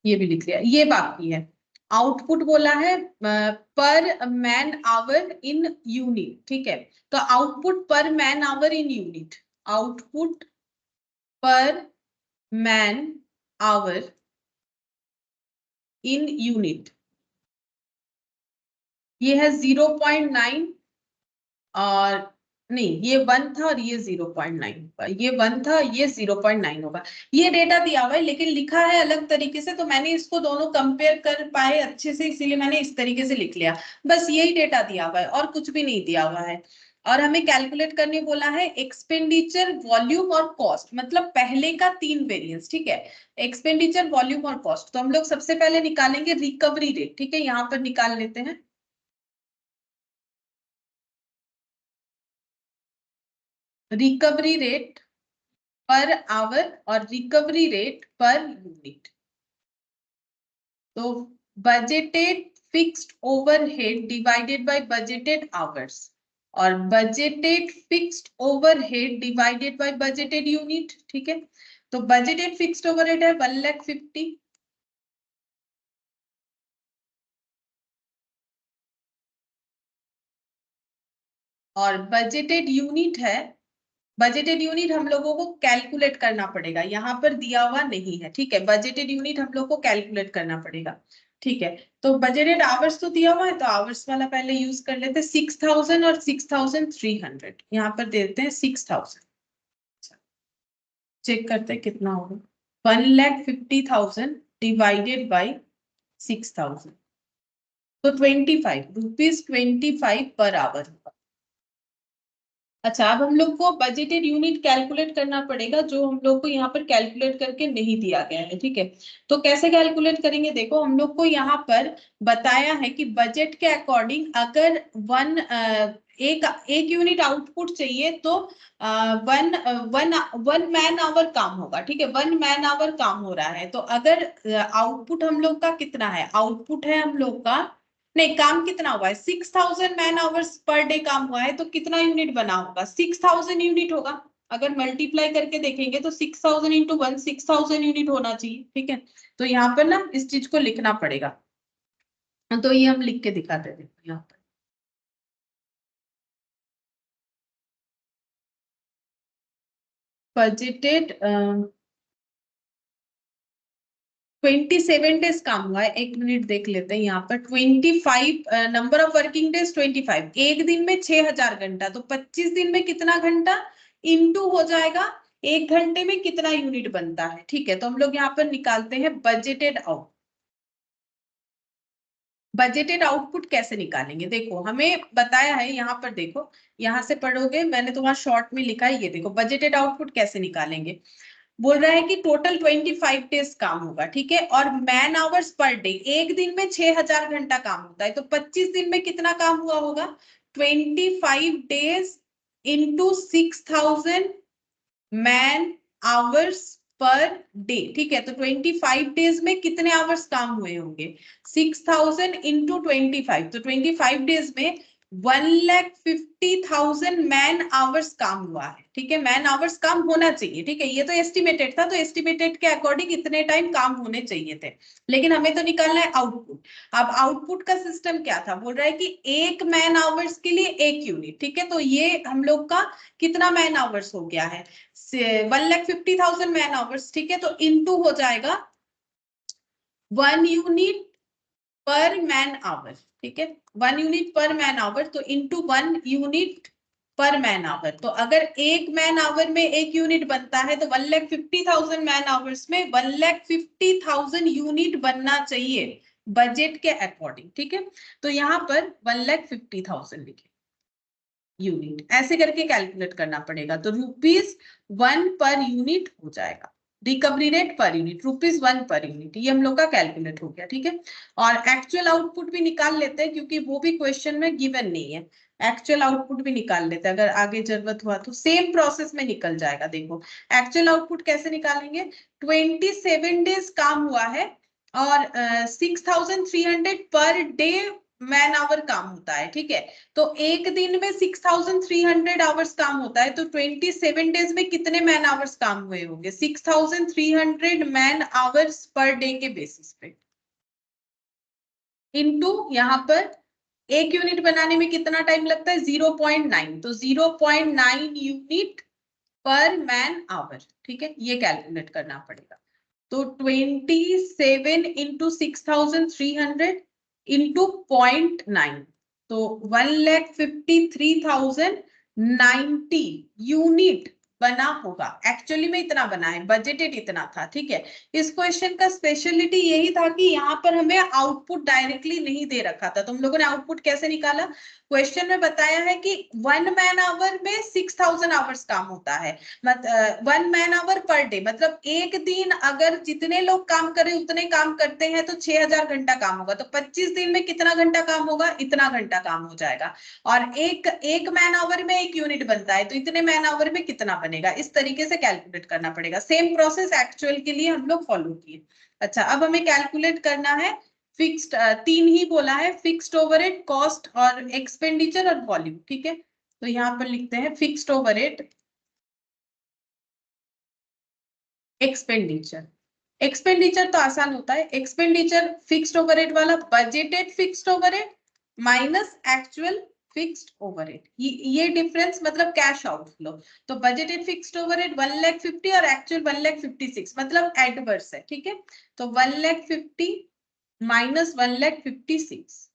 ये भी लिख लिया, ये बाकी है। आउटपुट बोला है पर मैन आवर इन यूनिट। ठीक है, तो output per man hour in unit, output per man hour in unit ये है 0.9 और नहीं, ये 1 था और ये 0.9 होगा, ये 1 था ये 0.9 होगा। ये डेटा दिया हुआ है लेकिन लिखा है अलग तरीके से, तो मैंने इसको दोनों कंपेयर कर पाए अच्छे से, इसीलिए मैंने इस तरीके से लिख लिया। बस यही डेटा दिया हुआ है और कुछ भी नहीं दिया हुआ है। और हमें कैलकुलेट करने बोला है एक्सपेंडिचर, वॉल्यूम और कॉस्ट, मतलब पहले का 3 वेरिएंस। ठीक है, एक्सपेंडिचर, वॉल्यूम और कॉस्ट। तो हम लोग सबसे पहले निकालेंगे रिकवरी रेट। ठीक है, यहाँ पर निकाल लेते हैं रिकवरी रेट पर आवर और रिकवरी रेट पर यूनिट। तो budgeted fixed overhead divided by budgeted hours और budgeted fixed overhead divided by budgeted unit. ठीक है, तो बजटेड फिक्स्ड ओवरहेड है 1,50,000 और बजटेड यूनिट है, बजटेड यूनिट हम लोगों को कैलकुलेट करना पड़ेगा, यहाँ पर दिया हुआ नहीं है, ठीक है। बजटेड यूनिट हम लोग को कैलकुलेट करना पड़ेगा, ठीक है। तो बजटेड आवर्स तो दिया हुआ है, तो आवर्स वाला पहले यूज कर लेते हैं। 6000 और 6300, यहाँ पर देते हैं 6000। चेक करते हैं कितना होगा। 1,50,000 डिवाइडेड बाई 6000, तो 25 रुपीज 25 पर आवर होगा। अच्छा, अब हम लोग को बजटेड यूनिट कैलकुलेट करना पड़ेगा, जो हम लोग को यहाँ पर कैलकुलेट करके नहीं दिया गया है, ठीक है। तो कैसे कैलकुलेट करेंगे, देखो हम लोग को यहाँ पर बताया है कि बजट के अकॉर्डिंग अगर एक यूनिट आउटपुट चाहिए तो one one one man hour काम होगा, ठीक है। 1 मैन आवर काम हो रहा है, तो अगर आउटपुट हम लोग का कितना है, आउटपुट है हम लोग का, नहीं काम कितना हुआ है, 6000 मैन आवर्स पर डे काम हुआ है, तो कितना यूनिट बना होगा, 6000 यूनिट होगा। अगर मल्टीप्लाई करके देखेंगे तो 6000 इंटू 1 6000 यूनिट होना चाहिए, ठीक है। तो यहाँ पर ना इस चीज को लिखना पड़ेगा, तो ये हम लिख के दिखाते हैं, देखो यहाँ पर बजटेड 27 डेज काम हुआ है। 1 मिनट देख लेते हैं यहाँ पर। 25 नंबर ऑफ वर्किंग डेज 25, एक दिन में 6000 घंटा, तो 25 दिन में कितना घंटा इनटू हो जाएगा, 1 घंटे में कितना यूनिट बनता है, ठीक है। तो हम लोग यहाँ पर निकालते हैं बजटेड आउट। बजटेड आउटपुट कैसे निकालेंगे, देखो हमें बताया है यहाँ पर, देखो यहाँ से पढ़ोगे, मैंने तुम्हारा शॉर्ट में लिखा है, ये देखो बजटेड आउटपुट कैसे निकालेंगे। बोल रहा है कि टोटल 25 डेज काम होगा, ठीक है, और मैन आवर्स पर डे, एक दिन में 6000 घंटा काम होता है, तो 25 दिन में कितना काम हुआ होगा, 25 days into 6000 man hours per day, ठीक है। तो 25 डेज में कितने आवर्स काम हुए होंगे, 6000 इंटू 25, तो 25 डेज में 1,50,000 मैन आवर्स काम हुआ है, ठीक है। मैन आवर्स काम होना चाहिए, ठीक है, ये तो एस्टिमेटेड था, तो एस्टिमेटेड के अकॉर्डिंग इतने टाइम काम होने चाहिए थे, लेकिन हमें तो निकालना है आउटपुट। अब आउटपुट का सिस्टम क्या था, बोल रहा है कि एक मैन आवर्स के लिए एक यूनिट, ठीक है। तो ये हम लोग का कितना मैन आवर्स हो गया है, 1,50,000 मैन आवर्स, ठीक है। तो इनटू हो जाएगा 1 यूनिट पर मैन आवर, ठीक है, 1 यूनिट पर मैन आवर, तो इनटू 1 यूनिट पर मैन आवर। तो अगर एक मैन आवर में एक यूनिट बनता है, तो 1,50,000 मैन आवर्स में 1,50,000 यूनिट बनना चाहिए बजट के अकॉर्डिंग, ठीक है। तो यहाँ पर 1,50,000 लिखे यूनिट, ऐसे करके कैलकुलेट करना पड़ेगा, तो ₹1 पर यूनिट हो जाएगा। Recovery rate per unit ₹1 per unit, ये हम लोग का कैलकुलेट हो गया, ठीक है। और एक्चुअल आउटपुट भी निकाल लेते हैं, क्योंकि वो भी क्वेश्चन में गिवन नहीं है। एक्चुअल आउटपुट भी निकाल लेते हैं, अगर आगे जरूरत हुआ तो सेम प्रोसेस में निकल जाएगा। देखो एक्चुअल आउटपुट कैसे निकालेंगे, 27 डेज काम हुआ है और 6300 पर डे मैन आवर काम होता है, ठीक है। तो एक दिन में 6300 आवर्स काम होता है, तो 27 डेज में कितने मैन आवर्स काम हुए होंगे, 6300 मैन आवर्स पर डे के बेसिस पे, इनटू यहाँ पर एक यूनिट बनाने में कितना टाइम लगता है, 0.9, तो 0.9 यूनिट पर मैन आवर, ठीक है, ये कैलकुलेट करना पड़ेगा। तो 27 इंटू 6300 इंटू 0.9, तो 1,53,090 यूनिट बना होगा। एक्चुअली में इतना बना है, बजटेड इतना था, ठीक है। इस क्वेश्चन का स्पेशलिटी यही था कि यहाँ पर हमें आउटपुट डायरेक्टली नहीं दे रखा था, तो हम लोगों ने आउटपुट कैसे निकाला, क्वेश्चन में बताया है कि 1 मैन आवर में 6000 आवर्स काम होता है, 1 मैन आवर पर डे, मतलब एक दिन अगर जितने लोग काम करें उतने काम करते हैं, तो 6000 घंटा काम होगा, तो 25 दिन में कितना घंटा काम होगा, इतना घंटा काम हो जाएगा। और एक मैन आवर में एक यूनिट बनता है, तो इतने मैन आवर में कितना बनेगा, इस तरीके से कैलकुलेट करना पड़ेगा। सेम प्रोसेस एक्चुअल के लिए हम लोग फॉलो किए। अच्छा, अब हमें कैलकुलेट करना है फिक्स्ड, 3 ही बोला है, फिक्स्ड ओवरहेड, कॉस्ट और एक्सपेंडिचर और वॉल्यूम, ठीक है। तो यहाँ पर लिखते हैं फिक्स्ड ओवरहेड, एक्सपेंडिचर। एक्सपेंडिचर तो आसान होता है, एक्सपेंडिचर फिक्स्ड ओवरहेड वाला, budgeted fixed overhead minus actual fixed overhead, ये डिफरेंस मतलब कैश आउटफ्लो। तो बजटेड फिक्स्ड ओवरहेड 1,50,000 और एक्चुअल 1,56,000 मतलब एडवर्स है, ठीक है। तो 1,50,000 माइनस 1,56,000,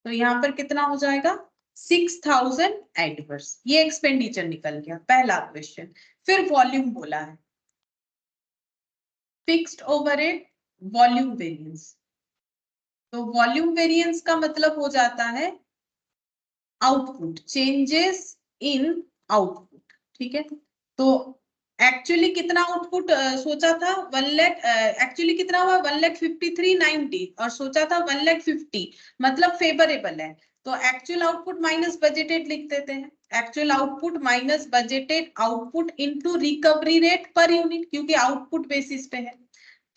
तो यहाँ पर कितना हो जाएगा 6,000 एडवर्स। ये एक्सपेंडिचर निकल गया, पहला क्वेश्चन। फिर वॉल्यूम बोला है, फिक्स्ड ओवरहेड वॉल्यूम वेरिएंस। तो वॉल्यूम वेरिएंस का मतलब हो जाता है आउटपुट, चेंजेस इन आउटपुट, ठीक है। तो एक्चुअली कितना आउटपुट सोचा था 1 लाख, एक्चुअली कितना हुआ 1,53,90 और सोचा था 1,50,000, मतलब फेवरेबल है। तो एक्चुअल आउटपुट माइनस बजटेड लिख देते हैं, actual output minus budgeted output into recovery rate per unit, क्योंकि आउटपुट बेसिस पे है।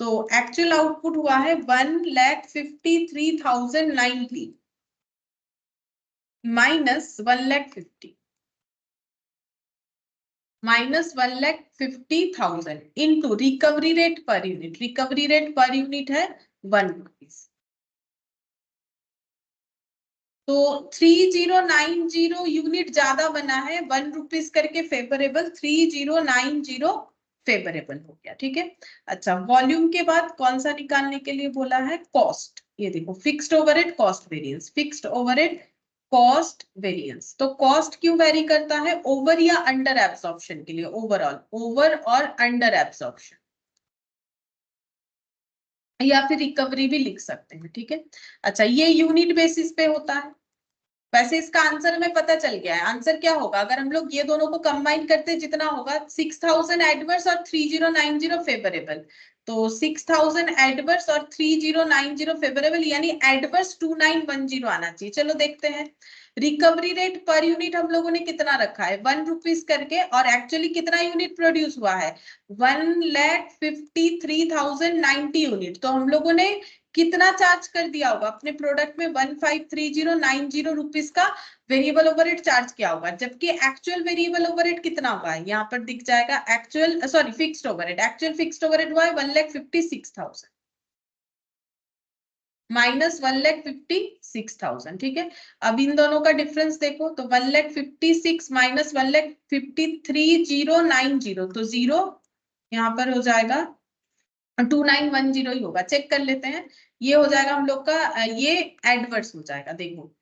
तो एक्चुअल आउटपुट हुआ है 1,53,090 minus 1,50,000 minus 1,50,000 into recovery rate per unit, recovery rate per unit है 1 रुपीज। तो 3090 यूनिट ज्यादा बना है, 1 रुपीज करके फेवरेबल, 3090 फेवरेबल हो गया, ठीक है। अच्छा, वॉल्यूम के बाद कौन सा निकालने के लिए बोला है, कॉस्ट। ये देखो fixed overhead cost variance, fixed overhead cost variance. तो कॉस्ट क्यों वेरी करता है, ओवर या अंडर एब्सॉर्प्शन के लिए, ओवरऑल, ओवर और अंडर एब्सॉर्प्शन, या फिर रिकवरी भी लिख सकते हैं, ठीक है। अच्छा, ये यूनिट बेसिस पे होता है। वैसे इसका आंसर हमें पता चल गया है, आंसर क्या होगा अगर हम लोग ये दोनों को कंबाइन करते, जितना होगा 6,000 एडवर्स और 3090 फेवरेबल। तो 6,000 एडवर्स और 3090 फेवरेबल, यानी एडवर्स 2910 आना चाहिए। चलो देखते हैं, रिकवरी रेट पर यूनिट हम लोगों ने कितना रखा है 1 रुपीज करके, और एक्चुअली कितना यूनिट प्रोड्यूस हुआ है 1,53,090 यूनिट। तो हम लोगों ने कितना चार्ज कर दिया होगा अपने प्रोडक्ट में, 1,53090 रुपीज का वेरिएबल ओवरहेड चार्ज किया होगा, जबकि एक्चुअल वेरिएबल ओवरहेड कितना होगा यहाँ पर दिख जाएगा, actual sorry fixed overhead, actual fixed overhead हुआ है 1,56,000 माइनस 1,56,000, ठीक है। अब इन दोनों का डिफरेंस देखो, तो 1,56,000 माइनस 1,53,090, तो जीरो यहाँ पर हो जाएगा 2910 ही होगा, चेक कर लेते हैं। ये हो जाएगा हम लोग का, ये एडवर्स हो जाएगा, देखो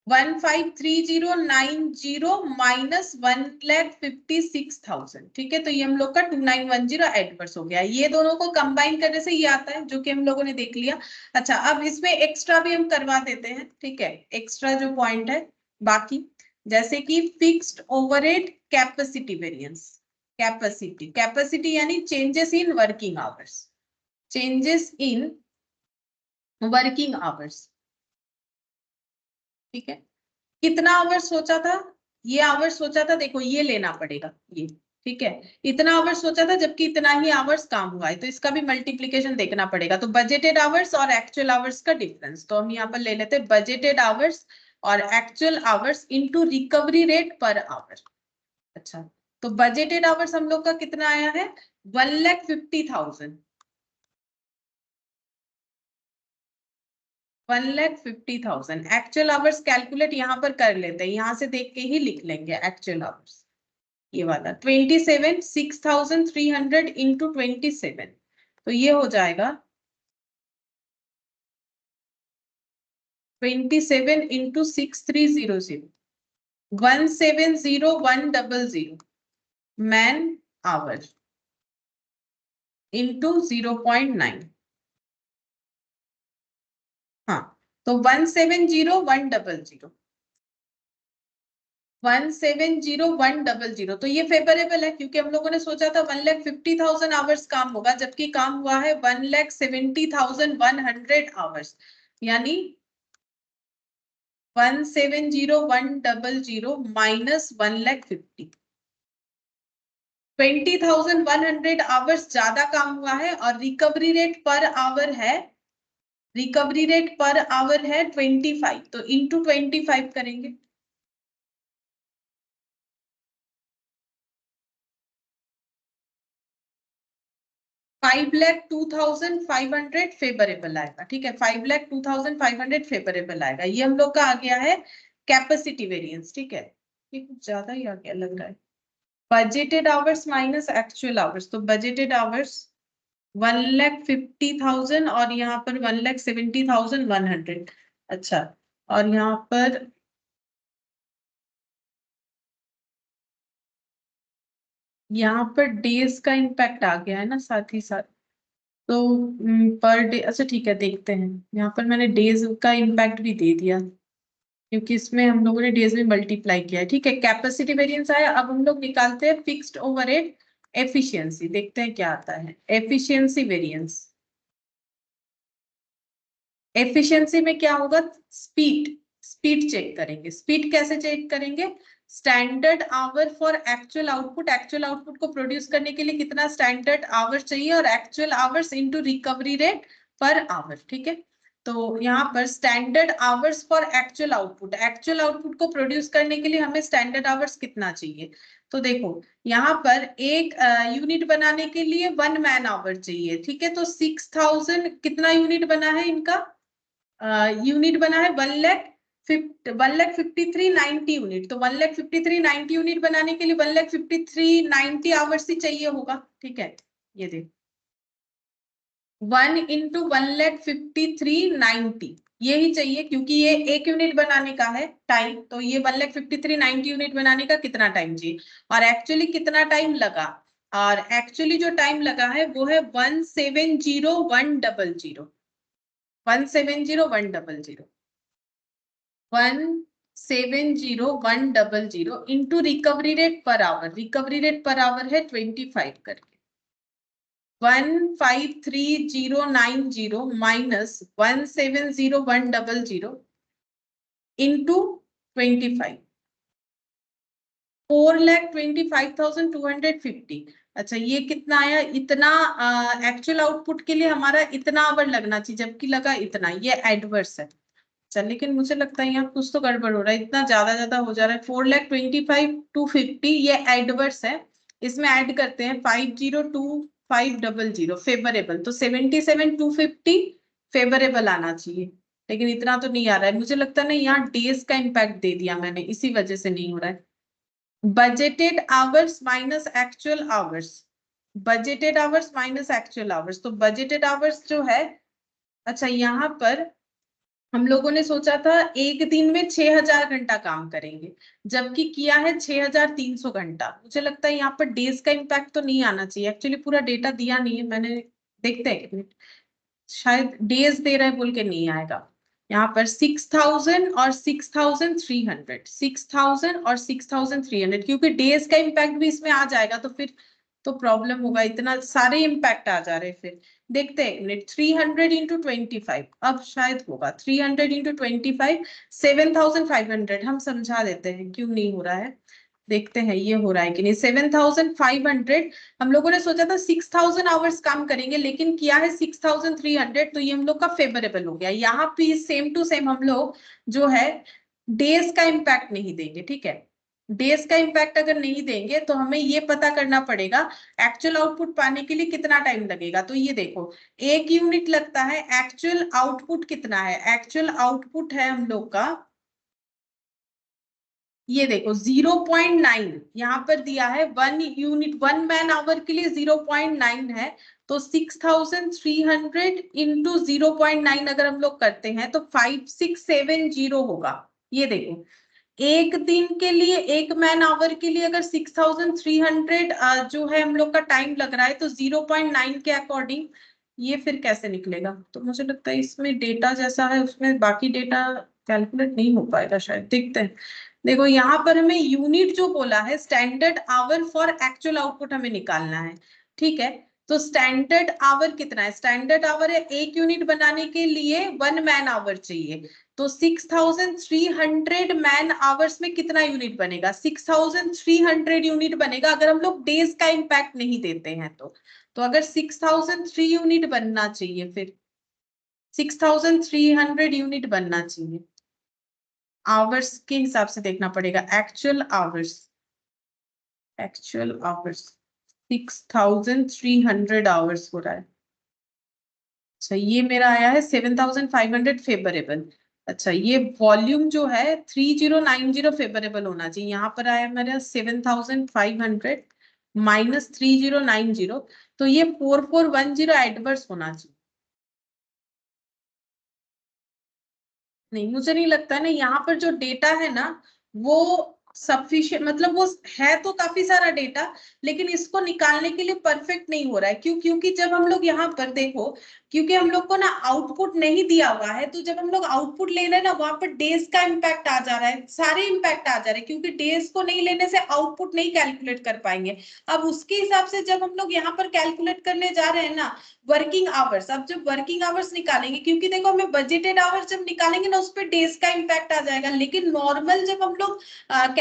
1,53,090 माइनस 1,56,000, ठीक है। तो ये हम लोग का 2910 एडवर्स हो गया। ये दोनों को कंबाइन करने से ये आता है, जो कि हम लोगों ने देख लिया। अच्छा, अब इसमें एक्स्ट्रा भी हम करवा देते हैं, ठीक है, एक्स्ट्रा जो पॉइंट है बाकी, जैसे कि fixed overhead capacity variance. Capacity, capacity यानी changes in working hours, changes in working hours, ठीक है। कितना आवर्स सोचा था, ये आवर्स सोचा था, देखो ये लेना पड़ेगा ये, ठीक है। इतना आवर्स सोचा था, जबकि इतना ही आवर्स काम हुआ है, तो इसका भी मल्टीप्लिकेशन देखना पड़ेगा। तो बजटेड आवर्स और एक्चुअल आवर्स का डिफरेंस, तो हम यहाँ पर ले लेते हैं बजटेड आवर्स और actual hours into recovery rate per our. अच्छा, तो बजटेड आवर्स हम लोग का कितना आया है 1,50,000, 1,50,000। एक्चुअल आवर्स कैलकुलेट यहाँ पर कर लेते हैं, यहाँ से देख के ही लिख लेंगे एक्चुअल आवर्स। ये वाला 27, 6,300 इंटू 27, तो ये हो जाएगा 27 इंटू 6,300, 1,70,100 मैन आवर इंटू 0.9। हाँ, तो 1,70,100, 1,70,100, तो ये फेवरेबल है, क्योंकि हम लोगों ने सोचा था 1,50,000 आवर्स काम होगा, जबकि काम हुआ है 1,70,100 आवर्स, यानी 1,70,100 माइनस 1,50,000, 20,100 आवर्स ज्यादा काम हुआ है, और रिकवरी रेट पर आवर है, रिकवरी रेट पर आवर है 25, तो इंटू 25 करेंगे। 5,02,500 फेवरेबल आएगा, ठीक है, 5,02,500 फेवरेबल आएगा। ये हम लोग का आ गया है कैपेसिटी वेरिएंस, ठीक है, ये कुछ ज्यादा ही आ गया लग रहा है। Budgeted hours minus actual hours, तो बजटेड आवर्स 1,50,000 और यहाँ पर 1,70,100। अच्छा, और यहाँ पर डेज का इम्पैक्ट आ गया है ना साथ ही साथ, तो पर डे, अच्छा ठीक है देखते हैं, यहाँ पर मैंने डेज का इम्पैक्ट भी दे दिया क्योंकि इसमें हम लोगों ने डेज में मल्टीप्लाई किया है। ठीक है, कैपेसिटी वेरिएंस आया। अब हम लोग निकालते हैं फिक्स्ड ओवरहेड एफिशिएंसी, देखते हैं क्या आता है। एफिशिएंसी वेरिएंस, एफिशिएंसी में क्या होगा, स्पीड, स्पीड चेक करेंगे। स्पीड कैसे चेक करेंगे, standard hour for actual output, actual output को प्रोड्यूस करने के लिए कितना स्टैंडर्ड आवर चाहिए, और actual hours into recovery rate per hour. ठीक है, तो यहाँ पर standard hours for actual output, actual output को प्रोड्यूस करने के लिए हमें स्टैंडर्ड आवर्स कितना चाहिए, तो देखो यहाँ पर एक यूनिट बनाने के लिए 1 मैन आवर चाहिए। ठीक है, तो 6,000 कितना यूनिट बना है इनका, यूनिट बना है 1,53,90 यूनिट, तो 1,53,90 यूनिट बनाने के लिए 1,53,90 आवर्स ही चाहिए होगा। ठीक है, ये देखो 1 इंटू 1,53,90 यही चाहिए, क्योंकि ये एक यूनिट बनाने का है टाइम, तो ये 1,53,90 यूनिट बनाने का कितना टाइम चाहिए, और एक्चुअली कितना टाइम लगा, और एक्चुअली जो टाइम लगा है वो है 1,70,100, 1,70,100, 1,70,100 into recovery rate per our, recovery rate per our है 25 करके, 1,53,090 माइनस 1,70,100 इंटू 25, 4,25,250। अच्छा, ये कितना आया, इतना एक्चुअल आउटपुट के लिए हमारा इतना आवर लगना चाहिए, जबकि लगा इतना, ये एडवर्स है। चल, लेकिन मुझे लगता है यहाँ कुछ तो गड़बड़ हो रहा है, इतना ज्यादा हो जा रहा है। 4,25,250 ये एडवर्स है, इसमें ऐड करते हैं 50,2,500 फेवरेबल, तो 77,250 फेवरेबल आना चाहिए, लेकिन इतना तो नहीं आ रहा है। मुझे लगता है ना यहाँ डेज का इम्पैक्ट दे दिया मैंने, इसी वजह से नहीं हो रहा है। Budgeted hours minus actual hours, budgeted hours minus actual hours, तो बजटेड आवर्स जो है, अच्छा यहाँ पर हम लोगों ने सोचा था एक दिन में 6,000 घंटा काम करेंगे, जबकि किया है 6,300 घंटा। मुझे लगता है यहाँ पर डेज का इम्पैक्ट तो नहीं आना चाहिए, एक्चुअली पूरा डेटा दिया नहीं है मैंने, देखते हैं कितने, शायद डेज दे रहा है बोल के नहीं आएगा। यहाँ पर 6,000 और 6,300, 6,000 और 6,300, क्योंकि डेज का इम्पैक्ट भी इसमें आ जाएगा तो फिर तो प्रॉब्लम होगा, इतना सारे इम्पैक्ट आ जा रहे हैं। फिर देखते हैं 300 इंटू 25, अब शायद होगा 300 इंटू 25, 7,500, हम समझा देते हैं क्यों नहीं हो रहा है, देखते हैं ये हो रहा है कि नहीं। 7,500, हम लोगों ने सोचा था 6,000 आवर्स काम करेंगे, लेकिन किया है 6,300, तो ये हम लोग का फेवरेबल हो गया। यहाँ पे सेम टू सेम हम लोग जो है डेज का इम्पैक्ट नहीं देंगे। ठीक है, डेज का इम्पैक्ट अगर नहीं देंगे तो हमें ये पता करना पड़ेगा एक्चुअल आउटपुट पाने के लिए कितना टाइम लगेगा। तो ये देखो एक यूनिट लगता है, एक्चुअल आउटपुट कितना है, एक्चुअल आउटपुट है हम लोग का, ये देखो 0.9 यहाँ पर दिया है, 1 यूनिट 1 मैन आवर के लिए 0.9 है, तो 6,300 इंटू 0.9 अगर हम लोग करते हैं तो 5,670 होगा। ये देखो एक दिन के लिए, एक मैन आवर के लिए अगर 6,300 जो है हम लोग का टाइम लग रहा है, तो 0.9 के अकॉर्डिंग ये फिर कैसे निकलेगा। तो मुझे लगता है इसमें डेटा जैसा है उसमें बाकी डेटा कैलकुलेट नहीं हो पाएगा शायद, देखते हैं। देखो यहाँ पर हमें यूनिट जो बोला है, standard hour for actual output हमें निकालना है। ठीक है, तो स्टैंडर्ड आवर कितना है, स्टैंडर्ड आवर है एक यूनिट बनाने के लिए 1 मैन आवर चाहिए, तो 6,300 मैन आवर्स में कितना यूनिट बनेगा, 6,300 यूनिट बनेगा अगर हम लोग डेज का इम्पैक्ट नहीं देते हैं तो अगर 6,003 यूनिट बनना चाहिए, फिर 6,300 यूनिट बनना चाहिए, आवर्स के हिसाब से देखना पड़ेगा, actual hours, actual hours 6,300 hours हो रहा है। अच्छा, ये मेरा आया है 7,500 फेवरेबल, अच्छा, ये वॉल्यूम जो है 3090 फेवरेबल होना चाहिए। यहाँ पर आया मेरा 7500 माइनस 3090, तो ये 4410 एडवर्स होना चाहिए। नहीं, मुझे नहीं लगता ना, यहाँ पर जो डेटा है ना वो सफिशिएंट, मतलब वो है तो काफी सारा डेटा, लेकिन इसको निकालने के लिए परफेक्ट नहीं हो रहा है। क्यों? क्योंकि जब हम लोग यहाँ पर देखो, क्योंकि हम लोग को ना आउटपुट नहीं दिया हुआ है, तो जब हम लोग आउटपुट ले रहे हैं ना, वहां पर डेज का इम्पैक्ट आ जा रहा है, सारे इम्पैक्ट आ जा रहे हैं, क्योंकि डेज को नहीं लेने से आउटपुट नहीं कैलकुलेट कर पाएंगे। अब उसके हिसाब से जब हम लोग यहाँ पर कैलकुलेट करने जा रहे हैं ना वर्किंग आवर्स, अब जब वर्किंग आवर्स निकालेंगे, क्योंकि देखो हमें बजटेड आवर्स जब निकालेंगे ना उस पर डेज का इम्पैक्ट आ जाएगा, लेकिन नॉर्मल जब हम लोग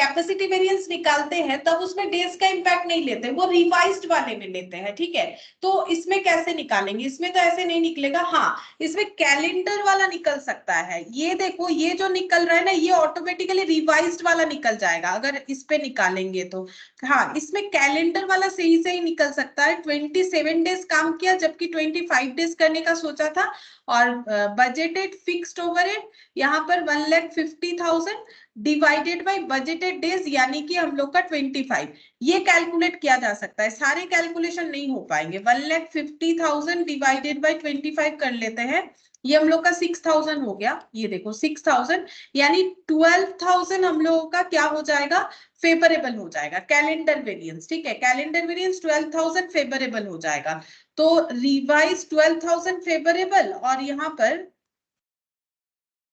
कैपेसिटी वेरिएंस निकालते हैं तब उसमें डेज का इम्पैक्ट नहीं लेते, वो रिवाइज्ड वाले में लेते हैं। ठीक है, तो इसमें कैसे निकालेंगे? इसमें तो ऐसे नहीं निकलेगा। हाँ, इसमें कैलेंडर वाला निकल सकता है। ये देखो, ये जो निकल रहा है ना, ये ऑटोमेटिकली रिवाइज्ड वाला निकल जाएगा अगर इस पे निकालेंगे तो। हाँ, इसमें कैलेंडर वाला सही सही निकल सकता है। 27 डेज काम किया जबकि 25 डेज करने का सोचा था, और बजटेड फिक्स्ड ओवरहेड यहाँ पर 1,50,000 डिवाइडेड बाय बजटेड डेज, यानी कि हम लोग का 25, ये कैलकुलेट किया जा सकता है। सारे कैलकुलेशन नहीं हो पाएंगे। 1,50,000 डिवाइडेड बाय 25 कर लेते हैं, ये हम लोग का 6,000 हो गया। ये देखो 6,000, यानी 12,000 हम लोगों का क्या हो जाएगा? फेवरेबल हो जाएगा कैलेंडर वेरिएंस। ठीक है, कैलेंडर वेरिएंस 12,000 फेवरेबल हो जाएगा। तो रिवाइज 12,000 फेवरेबल, और यहाँ पर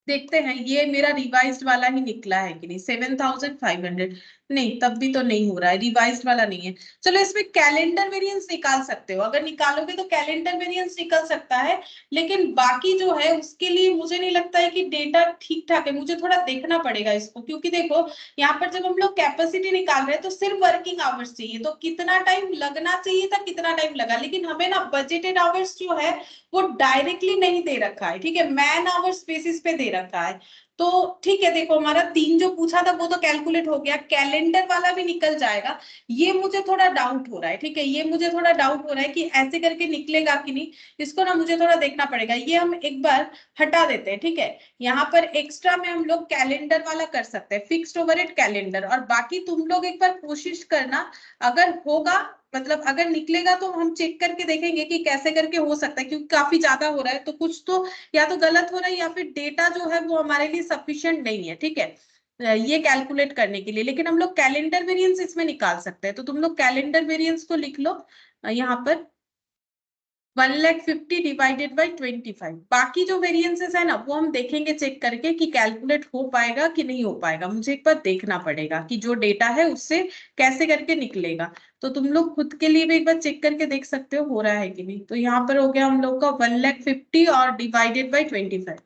देखते हैं ये मेरा रिवाइज्ड वाला ही निकला है कि नहीं। 7,500, नहीं, तब भी तो नहीं हो रहा है, रिवाइज्ड वाला नहीं है। चलो, इसमें कैलेंडर वेरिएंस निकाल सकते हो, अगर निकालोगे तो कैलेंडर वेरिएंस निकल सकता है, लेकिन बाकी जो है उसके लिए मुझे नहीं लगता है कि डेटा ठीक ठाक है। मुझे थोड़ा देखना पड़ेगा इसको, क्योंकि देखो यहाँ पर जब हम लोग कैपेसिटी निकाल रहे हैं तो सिर्फ वर्किंग आवर्स चाहिए, तो कितना टाइम लगना चाहिए था, कितना टाइम लगा, लेकिन हमें ना बजटेड आवर्स जो है वो डायरेक्टली नहीं दे रखा है। ठीक है, मैन आवर्स बेसिस पे दे रखा है। तो ठीक है, देखो हमारा 3 जो पूछा था वो तो कैलकुलेट हो गया, कैलेंडर वाला भी निकल जाएगा। ये मुझे थोड़ा डाउट हो रहा है। ठीक है, ये मुझे थोड़ा डाउट हो रहा है कि ऐसे करके निकलेगा कि नहीं, इसको ना मुझे थोड़ा देखना पड़ेगा। ये हम एक बार हटा देते हैं। ठीक है, यहाँ पर एक्स्ट्रा में हम लोग कैलेंडर वाला कर सकते हैं, फिक्स्ड ओवरहेड कैलेंडर, और बाकी तुम लोग एक बार कोशिश करना, अगर होगा, मतलब अगर निकलेगा तो हम चेक करके देखेंगे कि कैसे करके हो सकता है, क्योंकि काफी ज्यादा हो रहा है, तो कुछ तो या तो गलत हो रहा है या फिर डेटा जो है वो हमारे लिए सफिशिएंट नहीं है। ठीक है, ये कैलकुलेट करने के लिए, लेकिन हम लोग कैलेंडर वेरिएंस इसमें निकाल सकते हैं। तो तुम लोग कैलेंडर वेरिएंस को लिख लो यहाँ पर 1,50,000 डिवाइडेड बाई 25। बाकी जो वेरिएंसेस है ना वो हम देखेंगे चेक करके कि कैलकुलेट हो पाएगा कि नहीं हो पाएगा। मुझे एक बार देखना पड़ेगा कि जो डेटा है उससे कैसे करके निकलेगा। तो तुम लोग खुद के लिए भी एक बार चेक करके देख सकते हो रहा है कि नहीं। तो यहाँ पर हो गया हम लोग का 1,50,000 और डिवाइडेड बाई 25,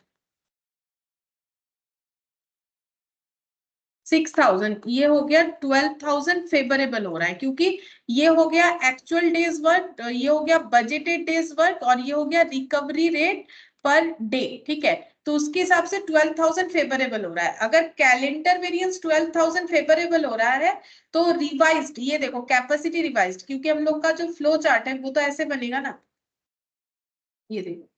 6,000, ये हो गया 12,000 फेवरेबल हो रहा है, क्योंकि ये हो गया एक्चुअल डेज वर्क, ये हो गया बजटेड डेज वर्क, और ये हो गया रिकवरी रेट पर डे। ठीक है, तो उसके हिसाब से 12,000 फेवरेबल हो रहा है। अगर कैलेंडर वेरिएंस 12,000 फेवरेबल हो रहा है तो रिवाइज्ड, ये देखो कैपेसिटी रिवाइज्ड, क्योंकि हम लोग का जो फ्लो चार्ट है वो तो ऐसे बनेगा ना, ये देखो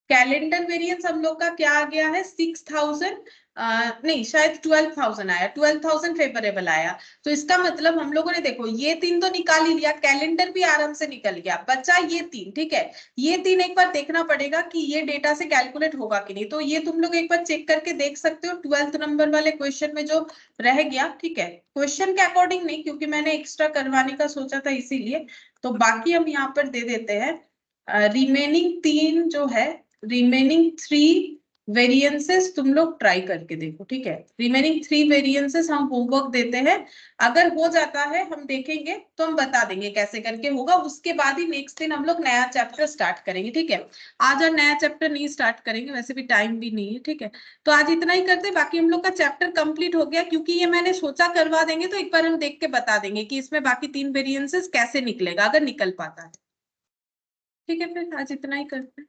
कैलेंडर वेरिएंस हम लोग का क्या आ गया है 6,000, नहीं शायद 12,000 आया, 12,000 फेवरेबल आया। तो इसका मतलब हम लोगों ने देखो ये 3 तो निकाल ही लिया, कैलेंडर भी आराम से निकल गया, बचा ये 3। ठीक है, ये 3 एक बार देखना पड़ेगा कि ये डेटा से कैलकुलेट होगा कि नहीं। तो ये तुम लोग एक बार चेक करके देख सकते हो 12th नंबर वाले क्वेश्चन में जो रह गया। ठीक है, क्वेश्चन के अकॉर्डिंग नहीं, क्योंकि मैंने एक्स्ट्रा करवाने का सोचा था इसीलिए। तो बाकी हम यहाँ पर दे देते हैं रिमेनिंग 3 जो है, रिमेनिंग 3 वेरिएंसेस तुम लोग ट्राई करके देखो। ठीक है, रिमेनिंग 3 वेरिएंसेस हम होमवर्क देते हैं, अगर हो जाता है हम देखेंगे तो हम बता देंगे कैसे करके होगा। उसके बाद ही नेक्स्ट दिन हम लोग नया चैप्टर स्टार्ट करेंगे। ठीक है, आज और नया चैप्टर नहीं स्टार्ट करेंगे, वैसे भी टाइम भी नहीं है। ठीक है, तो आज इतना ही करते, बाकी हम लोग का चैप्टर कंप्लीट हो गया, क्योंकि ये मैंने सोचा करवा देंगे, तो एक बार हम देख के बता देंगे कि इसमें बाकी 3 वेरिएंसेस कैसे निकलेगा, अगर निकल पाता है। ठीक है, फिर आज इतना ही करते हैं।